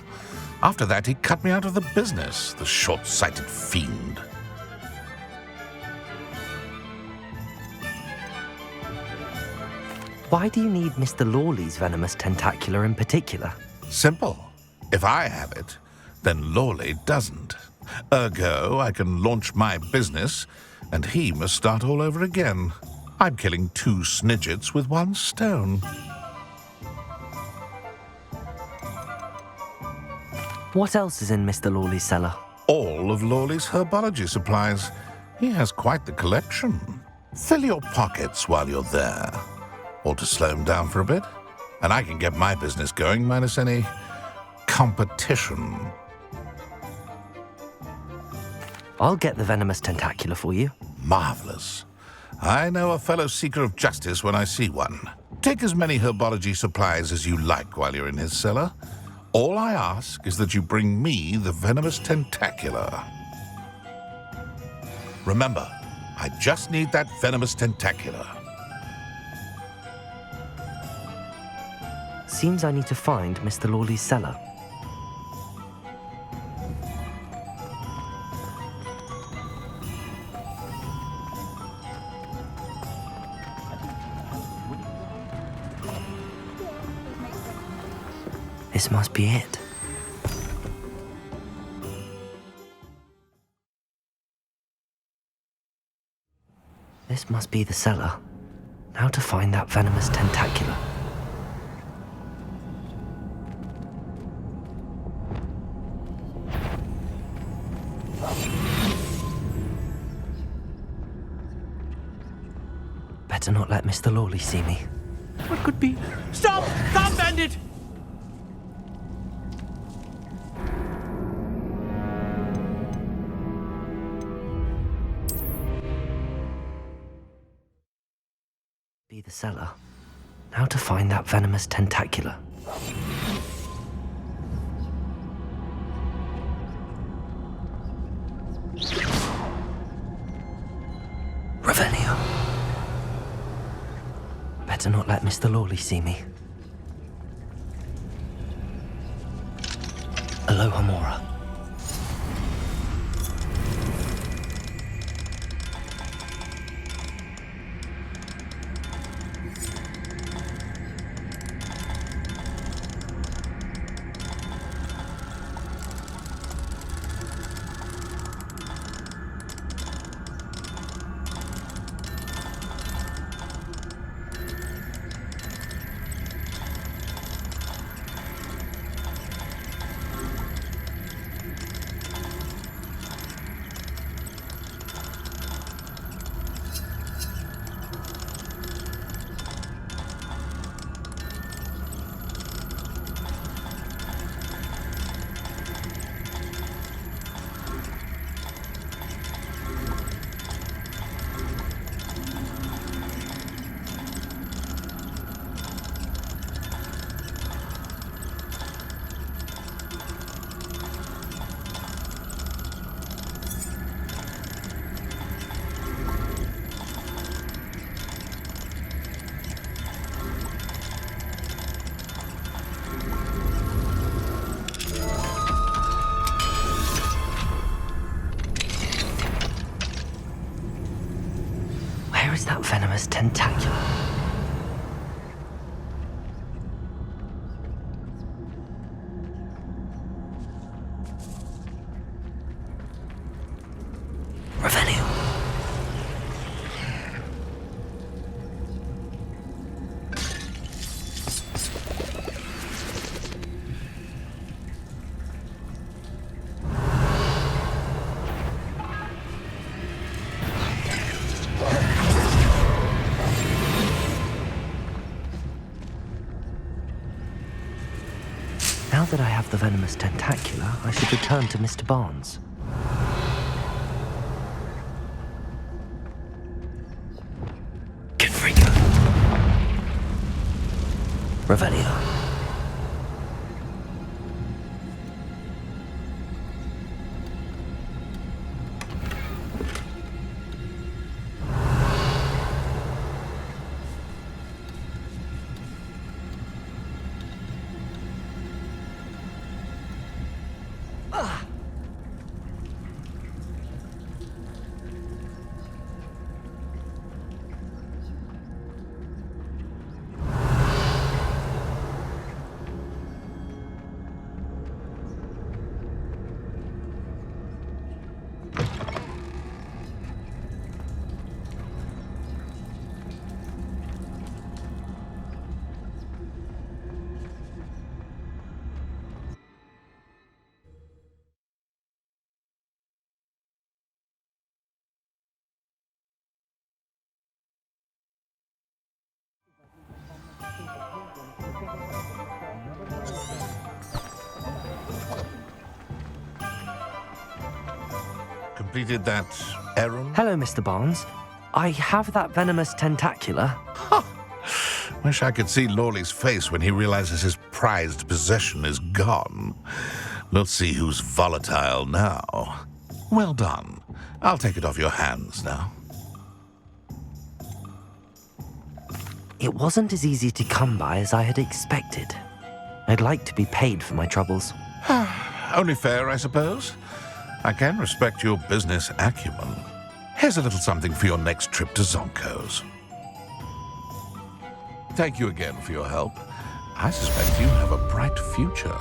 After that, he cut me out of the business, the short-sighted fiend. Why do you need Mr. Lawley's venomous tentacula in particular? Simple. If I have it, then Lawley doesn't. Ergo, I can launch my business, and he must start all over again. I'm killing 2 snidgets with 1 stone. What else is in Mr. Lawley's cellar? All of Lawley's herbology supplies. He has quite the collection. Fill your pockets while you're there. Or to slow him down for a bit, and I can get my business going minus any competition. I'll get the venomous tentacula for you. Marvelous. I know a fellow seeker of justice when I see one. Take as many herbology supplies as you like while you're in his cellar. All I ask is that you bring me the venomous tentacula. Remember, I just need that venomous tentacula. Seems I need to find Mr. Lawley's cellar. This must be it. This must be the cellar. Now to find that venomous tentacula. Better not let Mr. Lawley see me. What could be? Stop! Stop, bandit! Be the cellar. Now to find that venomous tentacula. Revelio. Better not let Mr. Lawley see me. Aloha Mora. Where is that venomous tentacula? Revelio. Now that I have the venomous tentacula, I should return to Mr. Barnes. Confringo. Revelio. Completed that errand? Hello, Mr. Barnes. I have that venomous tentacula. Wish I could see Lawley's face when he realizes his prized possession is gone. Let's see who's volatile now. Well done. I'll take it off your hands now. It wasn't as easy to come by as I had expected. I'd like to be paid for my troubles. Only fair, I suppose. I can respect your business acumen. Here's a little something for your next trip to Zonko's. Thank you again for your help. I suspect you have a bright future.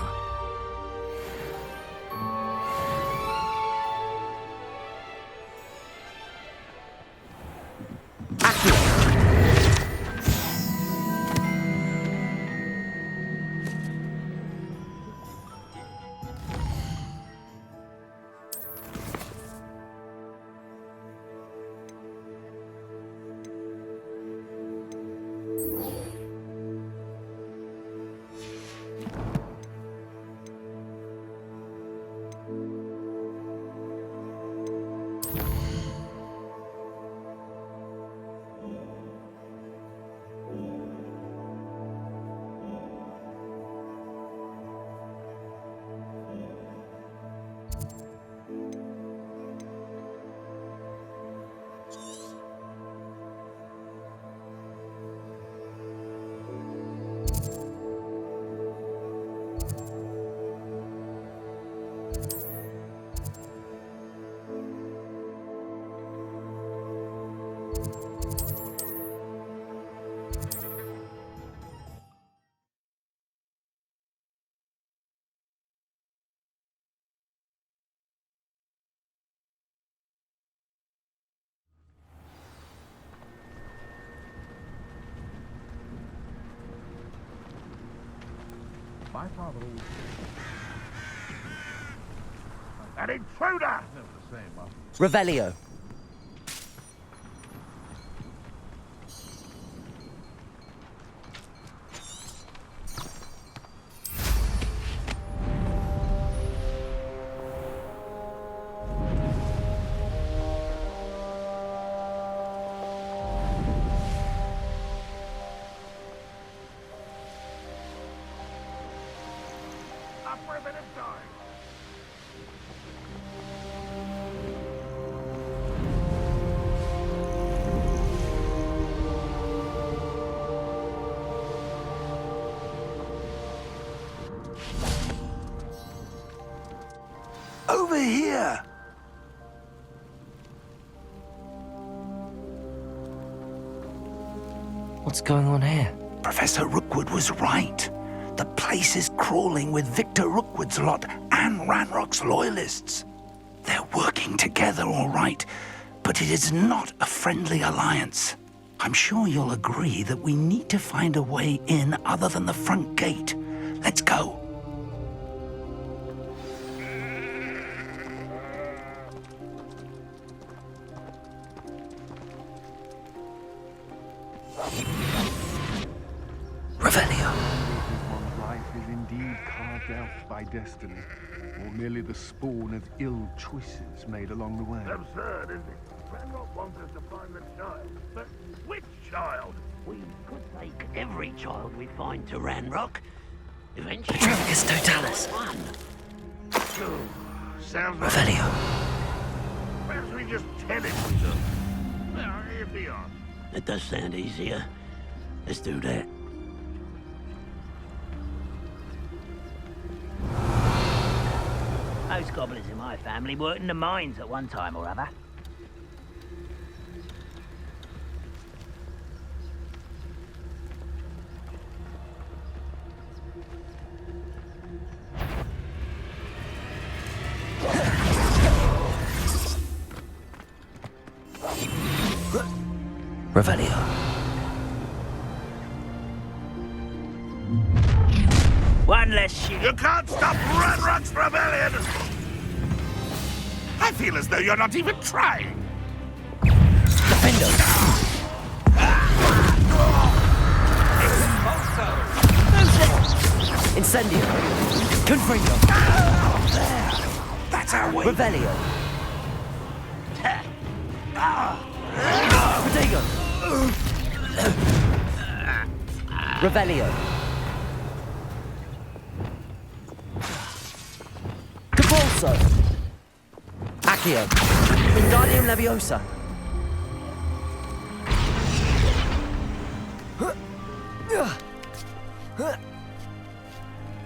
My father always... An intruder! Never the same, Mark. Revelio. Over here! What's going on here? Professor Rookwood was right. The place is crawling with Victor Rookwood's lot and Ranrock's loyalists. They're working together, all right, but it is not a friendly alliance. I'm sure you'll agree that we need to find a way in other than the front gate. Let's go. Life is indeed carved out by destiny, or merely the spawn of ill choices made along the way? Absurd, isn't it? Ranrock wants us to find the child. But which child? We could take every child we find to Ranrock. Eventually... Petrificus totalis. One. Sounds like... Revelio. Perhaps we just tell him we do. Well, if he asks. It does sound easier. Let's do that. Most goblins in my family worked in the mines at one time or other. Revelio. One less shit. You can't stop Ranrock's rebellion! I feel as though you're not even trying. Defendo. Incendio. Confringo. That's our way. Revelio. Protego. Revelio. Capolso. Accio. Wingardium Leviosa.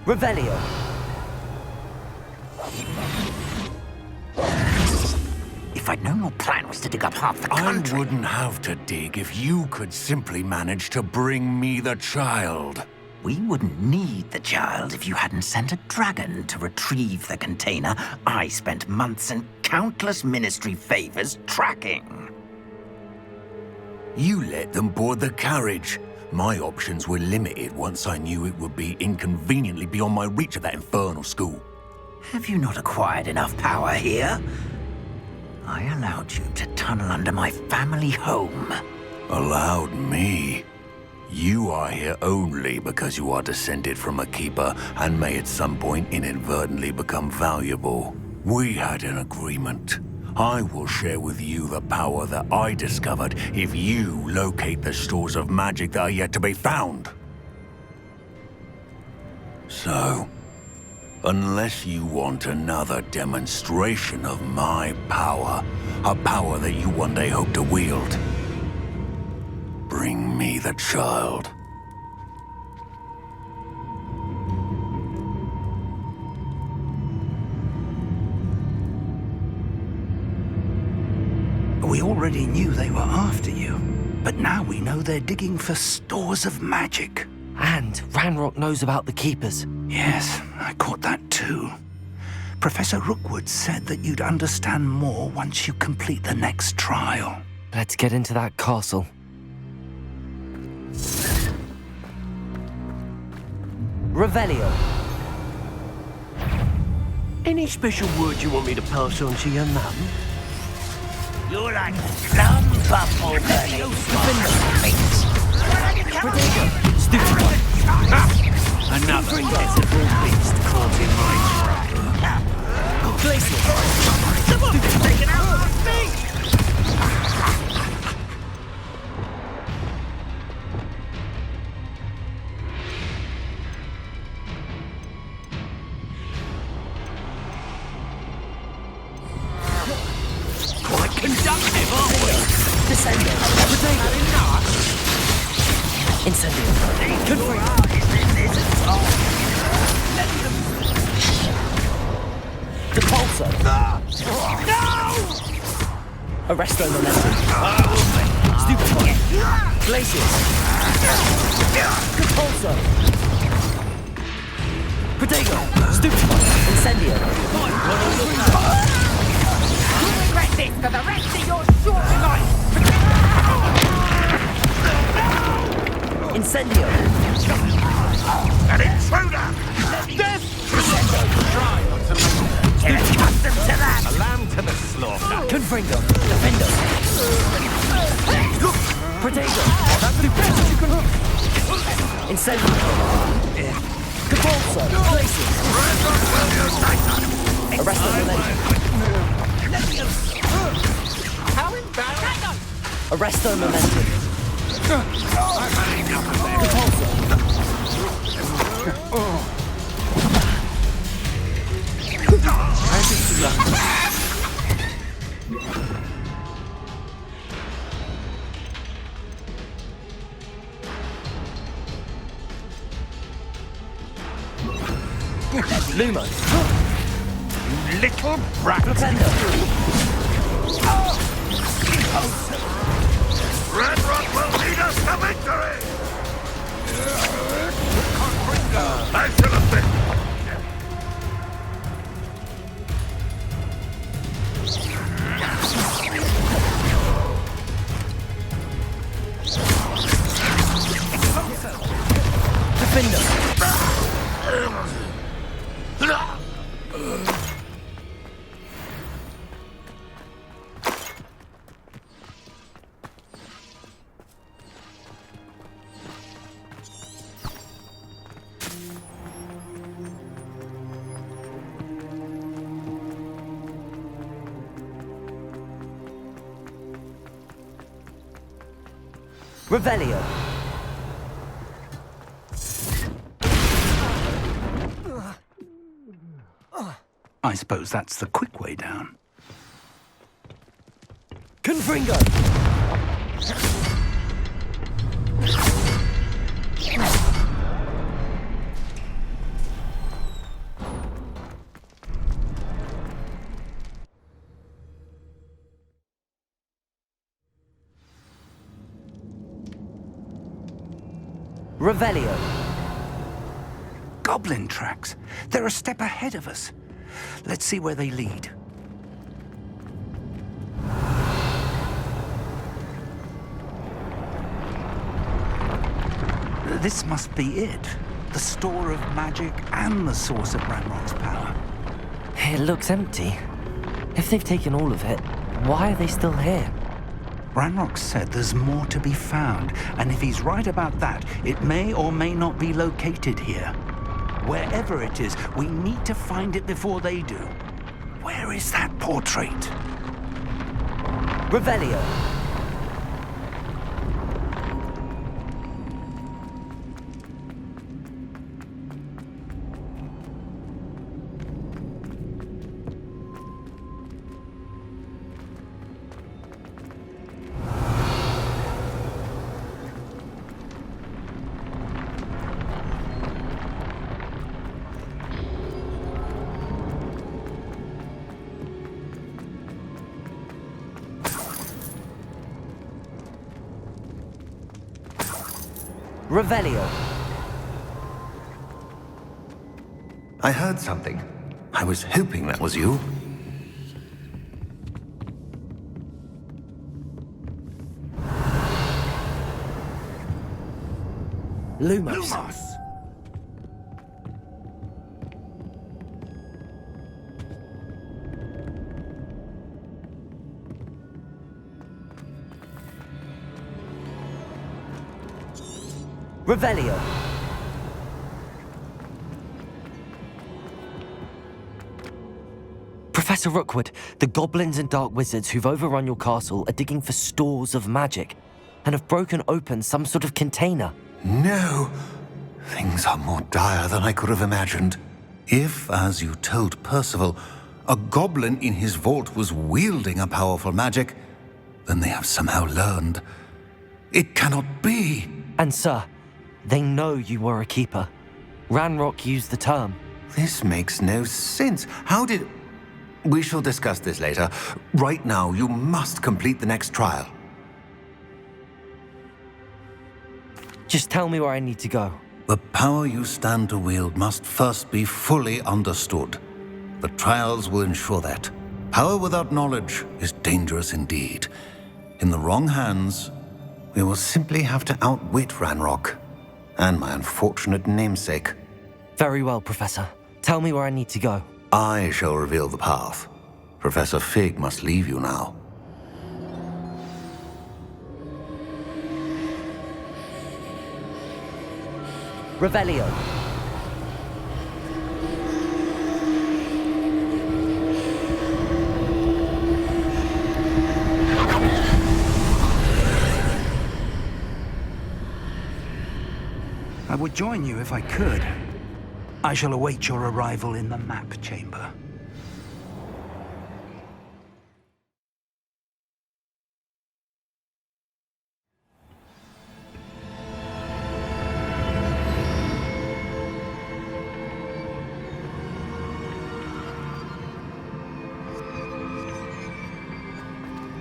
Revelio. If I'd known your plan was to dig up half the country... I wouldn't have to dig if you could simply manage to bring me the child. We wouldn't need the child if you hadn't sent a dragon to retrieve the container I spent months and countless ministry favors tracking. You let them board the carriage. My options were limited once I knew it would be inconveniently beyond my reach of that infernal school. Have you not acquired enough power here? I allowed you to tunnel under my family home. Allowed me? You are here only because you are descended from a keeper and may at some point inadvertently become valuable. We had an agreement. I will share with you the power that I discovered if you locate the stores of magic that are yet to be found. So, unless you want another demonstration of my power, a power that you one day hope to wield, bring me the child. We already knew they were after you, but now we know they're digging for stores of magic. And Ranrock knows about the Keepers. Yes, I caught that too. Professor Rookwood said that you'd understand more once you complete the next trial. Let's get into that castle. Revelio. Any special word you want me to pass on to your mum? You're like a slum bum already. Stupid one. Another pitiful beast caught in my trap. Glacier. Someone's taken out my feet! Quite conductive, aren't we? Descendo. Incendio. Confringo. Depulso. No! Arresto Momentum. Stupid one. Glaciers. Depulso. Protego. Stupid one. Incendio. You'll regret this for the rest of your short life! Incendio. An intruder! Get accustomed to that! A lamb to the slaughter. Confringo. Defendo. Protego. That's the best you can hook. Incendio. Capulso! Places! Arrest the momentum! How embarrassing! Arrest the momentum! Lumos! You little brat! Propendo! Ranrock will lead us to victory! I should have been. Defender! Revelio. I suppose that's the quick way down. Confringo. Revelio. Goblin tracks. They're a step ahead of us. Let's see where they lead. This must be it. The store of magic and the source of Ranrock's power. It looks empty. If they've taken all of it, why are they still here? Ranrock said there's more to be found, and if he's right about that, it may or may not be located here. Wherever it is, we need to find it before they do. Where is that portrait? Revelio. Revelio. I heard something. I was hoping that was you. Lumos. Revelio. Professor Rookwood, the goblins and dark wizards who've overrun your castle are digging for stores of magic and have broken open some sort of container. No! Things are more dire than I could have imagined. If, as you told Percival, a goblin in his vault was wielding a powerful magic, then they have somehow learned. It cannot be! And sir, they know you were a keeper. Ranrock used the term. This makes no sense. How did... We shall discuss this later. Right now, you must complete the next trial. Just tell me where I need to go. The power you stand to wield must first be fully understood. The trials will ensure that. Power without knowledge is dangerous indeed. In the wrong hands, we will simply have to outwit Ranrock and my unfortunate namesake. Very well, Professor. Tell me where I need to go. I shall reveal the path. Professor Fig must leave you now. Revelio. I would join you if I could. I shall await your arrival in the map chamber.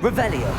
Revelio.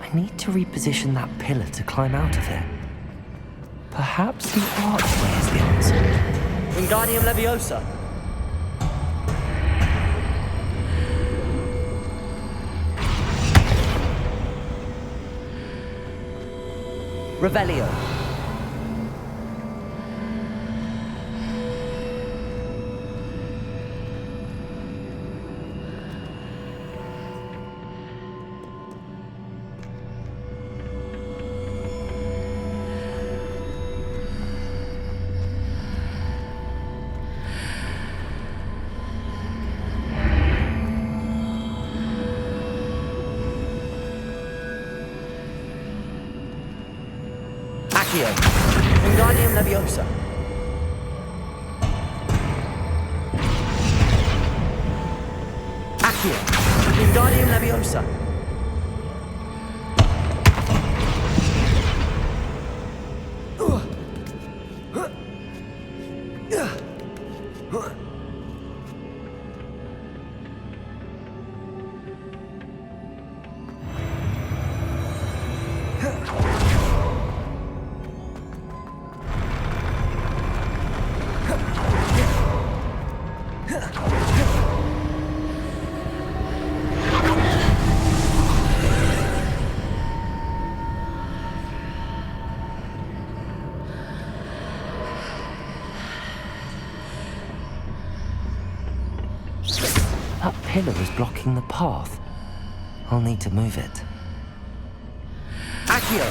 I need to reposition that pillar to climb out of it. Perhaps the archway is the answer. Wingardium Leviosa. Revelio. Wingardium Leviosa. Accio. Wingardium Leviosa. That pillar is blocking the path. I'll need to move it. Accio!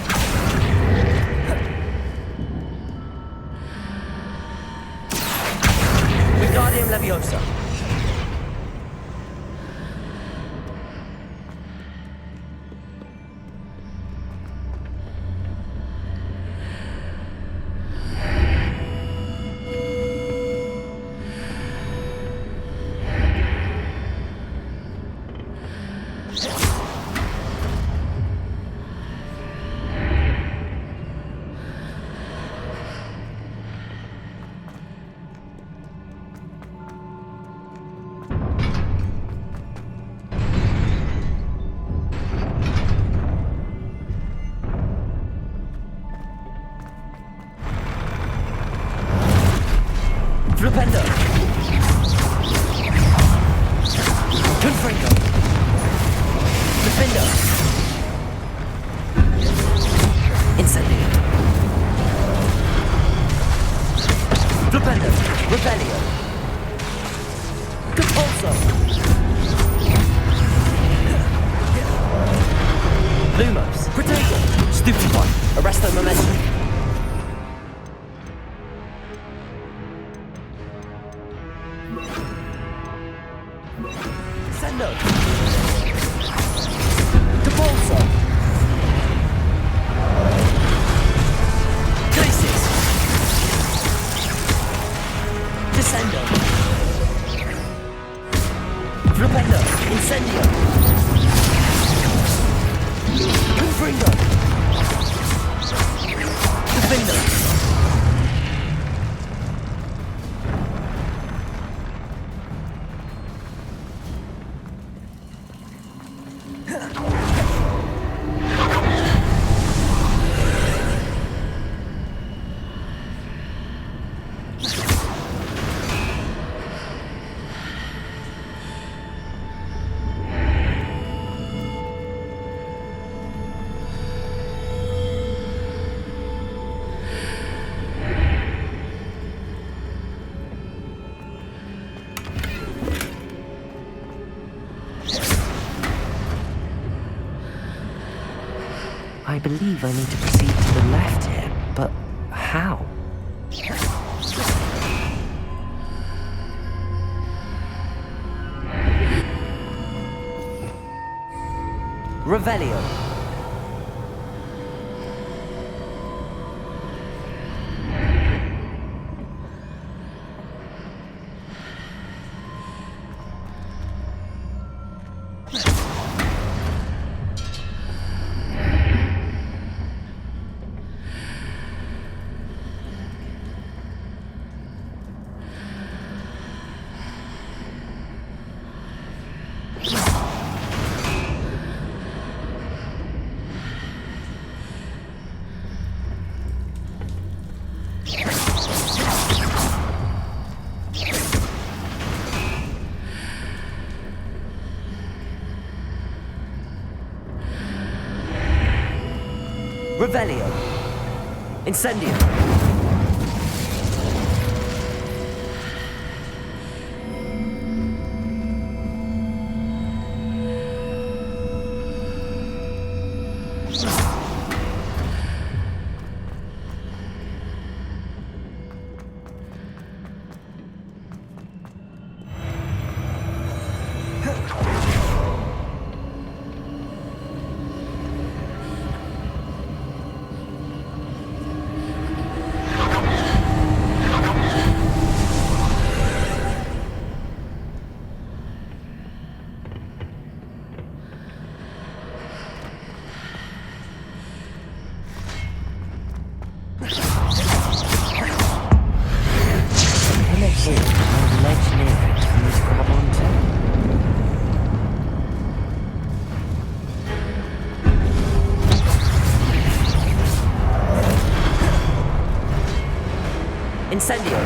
Wingardium Leviosa. Flipendo! Confringo! Defendo! Incendio! Flipendo! Revelio! Compulso! Lumos! Protego! Stupefy! Arresto Momentum! Sendo! Compulso! Crisis! Descendo! Flipendo! Incendio! Confringo! Defendo! I believe I need to proceed to the left here, but how? Revelio. Revelio. Incendio. Incendio.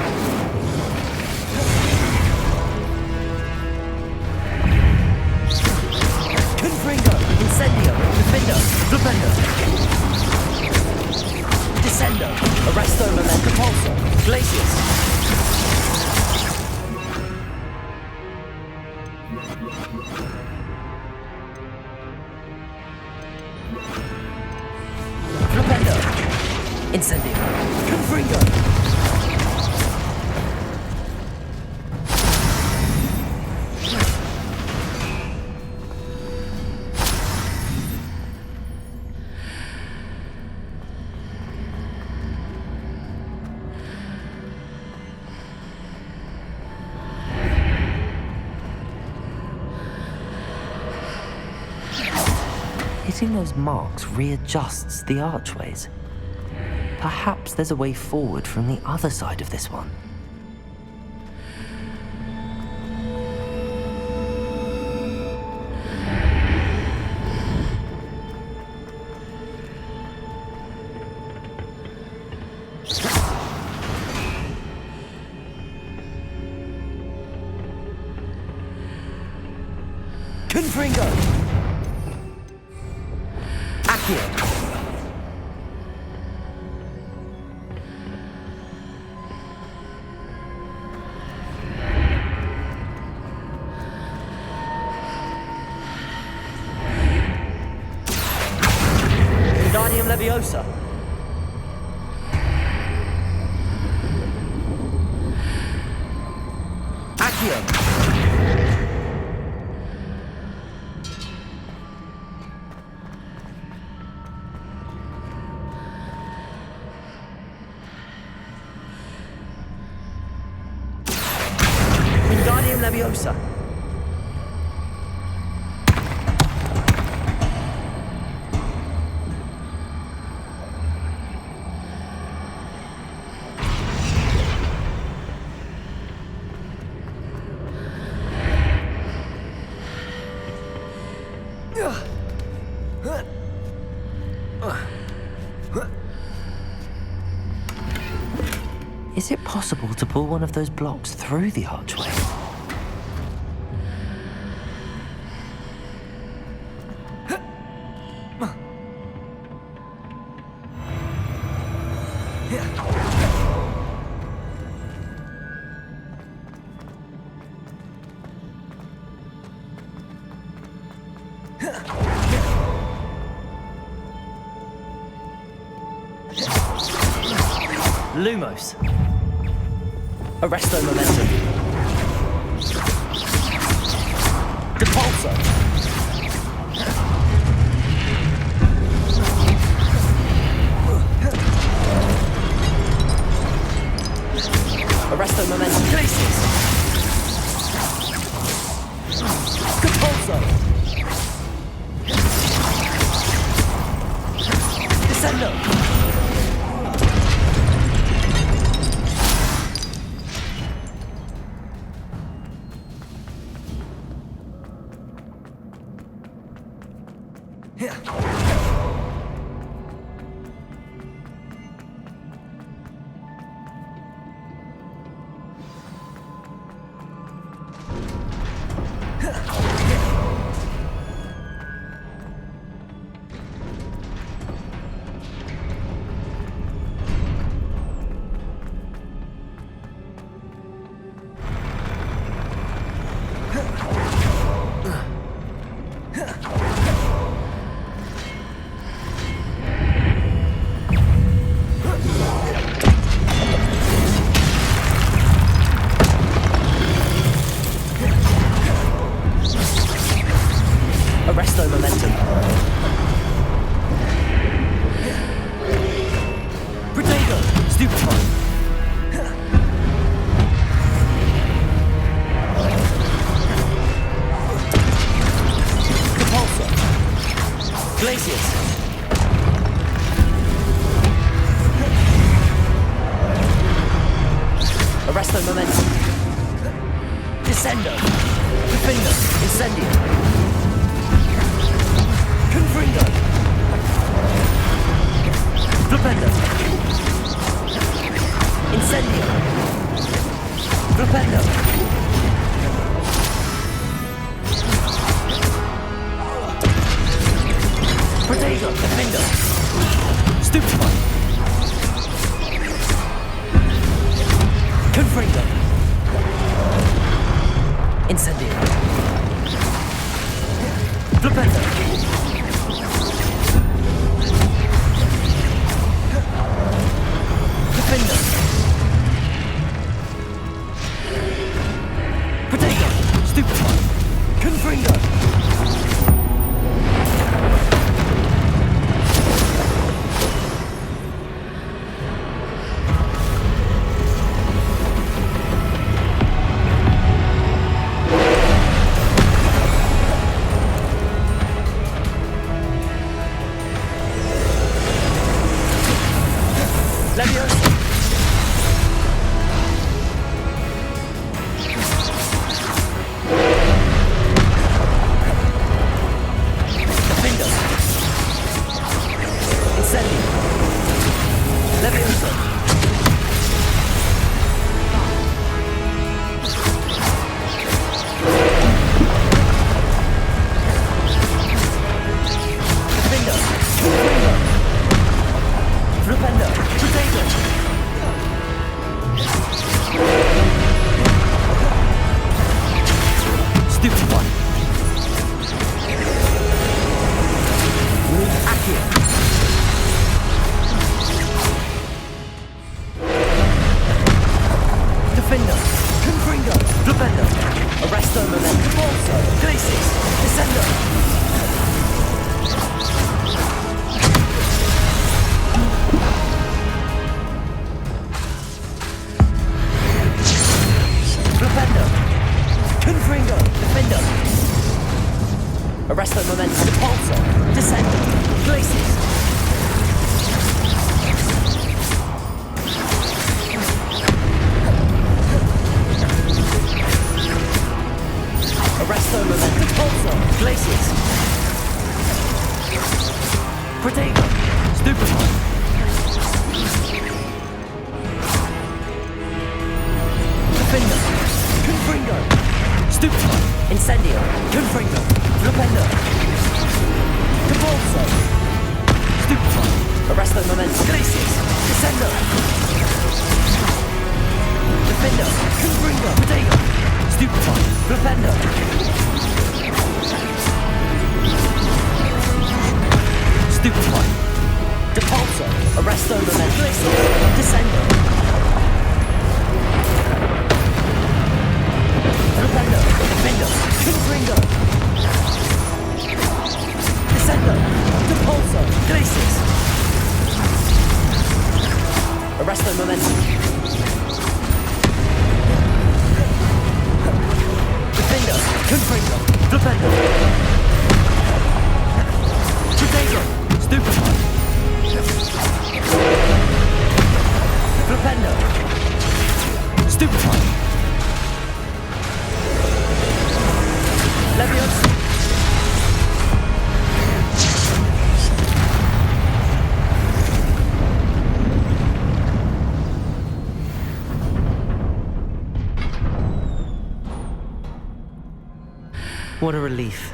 Confringo. Incendio. Defendo. Flipendo. Descendo. Arresto Memento Pulso. Glacius. Flipendo. Incendio. Confringo. Hitting those marks readjusts the archways. Perhaps there's a way forward from the other side of this one. Confringo! Accio! Wingardium Leviosa! Accio! Wingardium Leviosa. Is it possible to pull one of those blocks through the archway? Lumos. Arresto Momentum. Depulso. Arresto Momentum. Glacius. Depulso. Descendo. Arresto Momentum. Protego. Stupefy. Depulso. Glacius. Arresto Momentum. Descendo. Defendo. Incendio. Confringo. Flipendo. Incendio. Flipendo. Protego. Defendo. Stupefy. Confringo. Incendio. Flipendo. Defender. Protego. Stupefy. Confringo. Leviosa. Defendo. Incendio. Leviosa. Defendo. Confringo. Flipendo. Protego. Stupefy. Accio. Defendo. Confringo. Flipendo. Arresto Momentum. Depulso. Glacius. Descendo. Flipendo. Confringo. Defendo. Arresto Momentum. Depulso. Descendo. Glacius. Arresto Momentum. Depulso. Glacius. Protego. Stupefy. Defendo. Confringo. Stupefy. Incendio. Confringo. Flipendo. Depulso. Stupefy. Arresto Momentum. Glacius. Descendo. Defendo. Confringo. Protego. Stupefy. Flipendo. Stupefy. Depulso, Arresto Momentum, Descendo. Flipendo, Defendo, Confringo. Descendo, Depulso, Glacis. Arresto Momentum. Defendo, Confringo, Flipendo. Chitego, Stupefy. Flipendo. Stupefy. Leviosa. What a relief.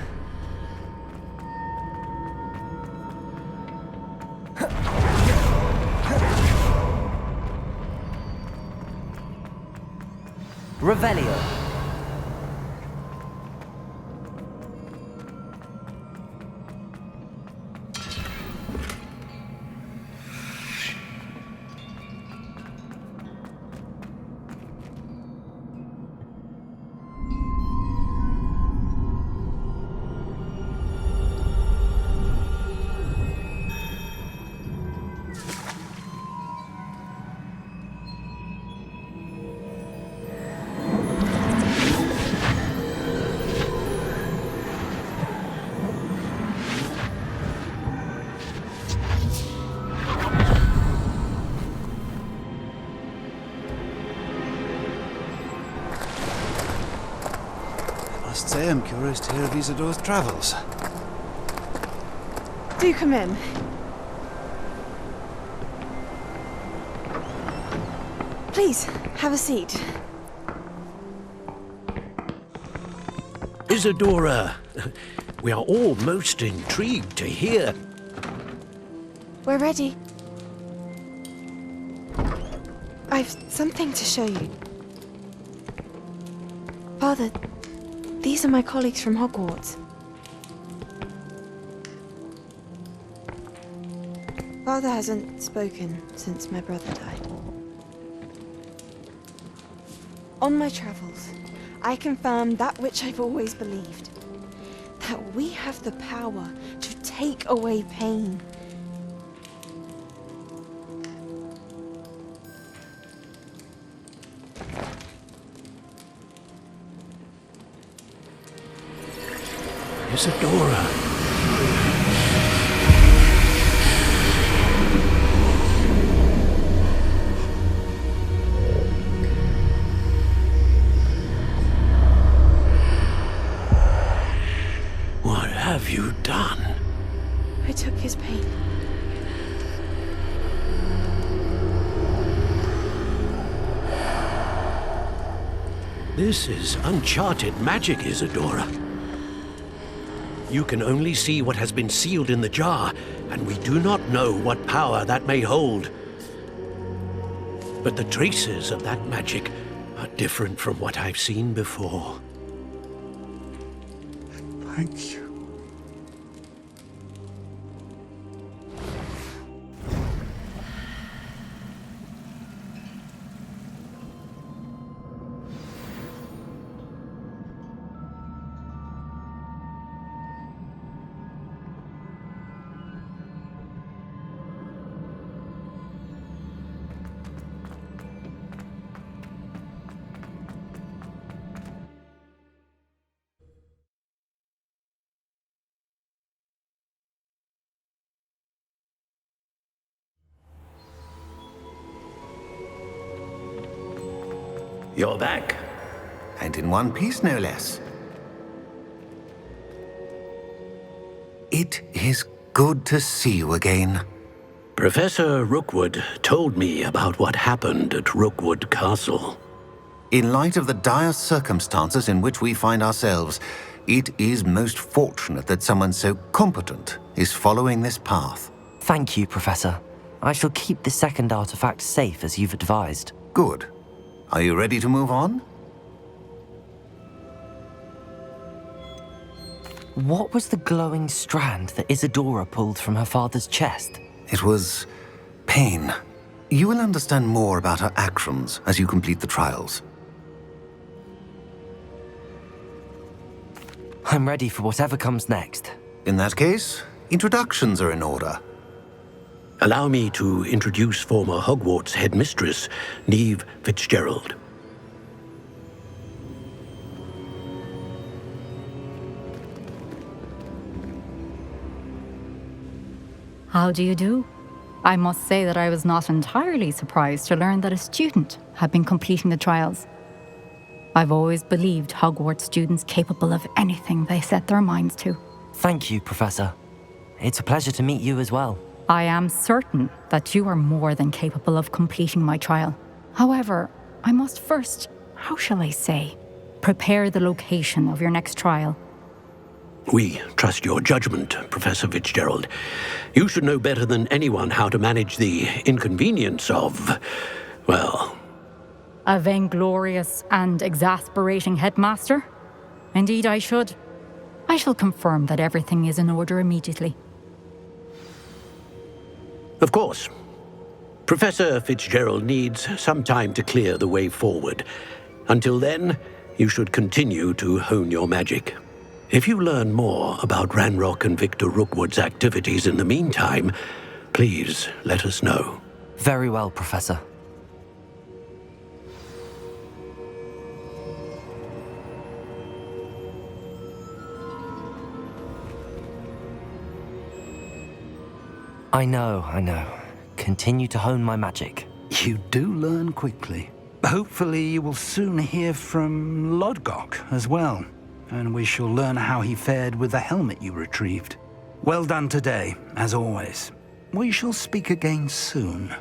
Revelio. I must say I'm curious to hear of Isadore's travels. Do come in. Please, have a seat. Isadora, we are all most intrigued to hear. We're ready. I've something to show you. Father, these are my colleagues from Hogwarts. Father hasn't spoken since my brother died. On my travels, I confirmed that which I've always believed. That we have the power to take away pain. Isadora. What have you done? I took his pain. This is uncharted magic, Isadora. You can only see what has been sealed in the jar, and we do not know what power that may hold. But the traces of that magic are different from what I've seen before. Thank you. You're back. And in one piece, no less. It is good to see you again. Professor Rookwood told me about what happened at Rookwood Castle. In light of the dire circumstances in which we find ourselves, it is most fortunate that someone so competent is following this path. Thank you, Professor. I shall keep the second artifact safe as you've advised. Good. Are you ready to move on? What was the glowing strand that Isadora pulled from her father's chest? It was pain. You will understand more about her actions as you complete the trials. I'm ready for whatever comes next. In that case, introductions are in order. Allow me to introduce former Hogwarts headmistress, Neve Fitzgerald. How do you do? I must say that I was not entirely surprised to learn that a student had been completing the trials. I've always believed Hogwarts students capable of anything they set their minds to. Thank you, Professor. It's a pleasure to meet you as well. I am certain that you are more than capable of completing my trial. However, I must first, how shall I say, prepare the location of your next trial. We trust your judgment, Professor Fitzgerald. You should know better than anyone how to manage the inconvenience of, well... A vainglorious and exasperating headmaster? Indeed I should. I shall confirm that everything is in order immediately. Of course. Professor Fitzgerald needs some time to clear the way forward. Until then, you should continue to hone your magic. If you learn more about Ranrock and Victor Rookwood's activities in the meantime, please let us know. Very well, Professor. I know. Continue to hone my magic. You do learn quickly. Hopefully you will soon hear from Lodgok as well, and we shall learn how he fared with the helmet you retrieved. Well done today, as always. We shall speak again soon.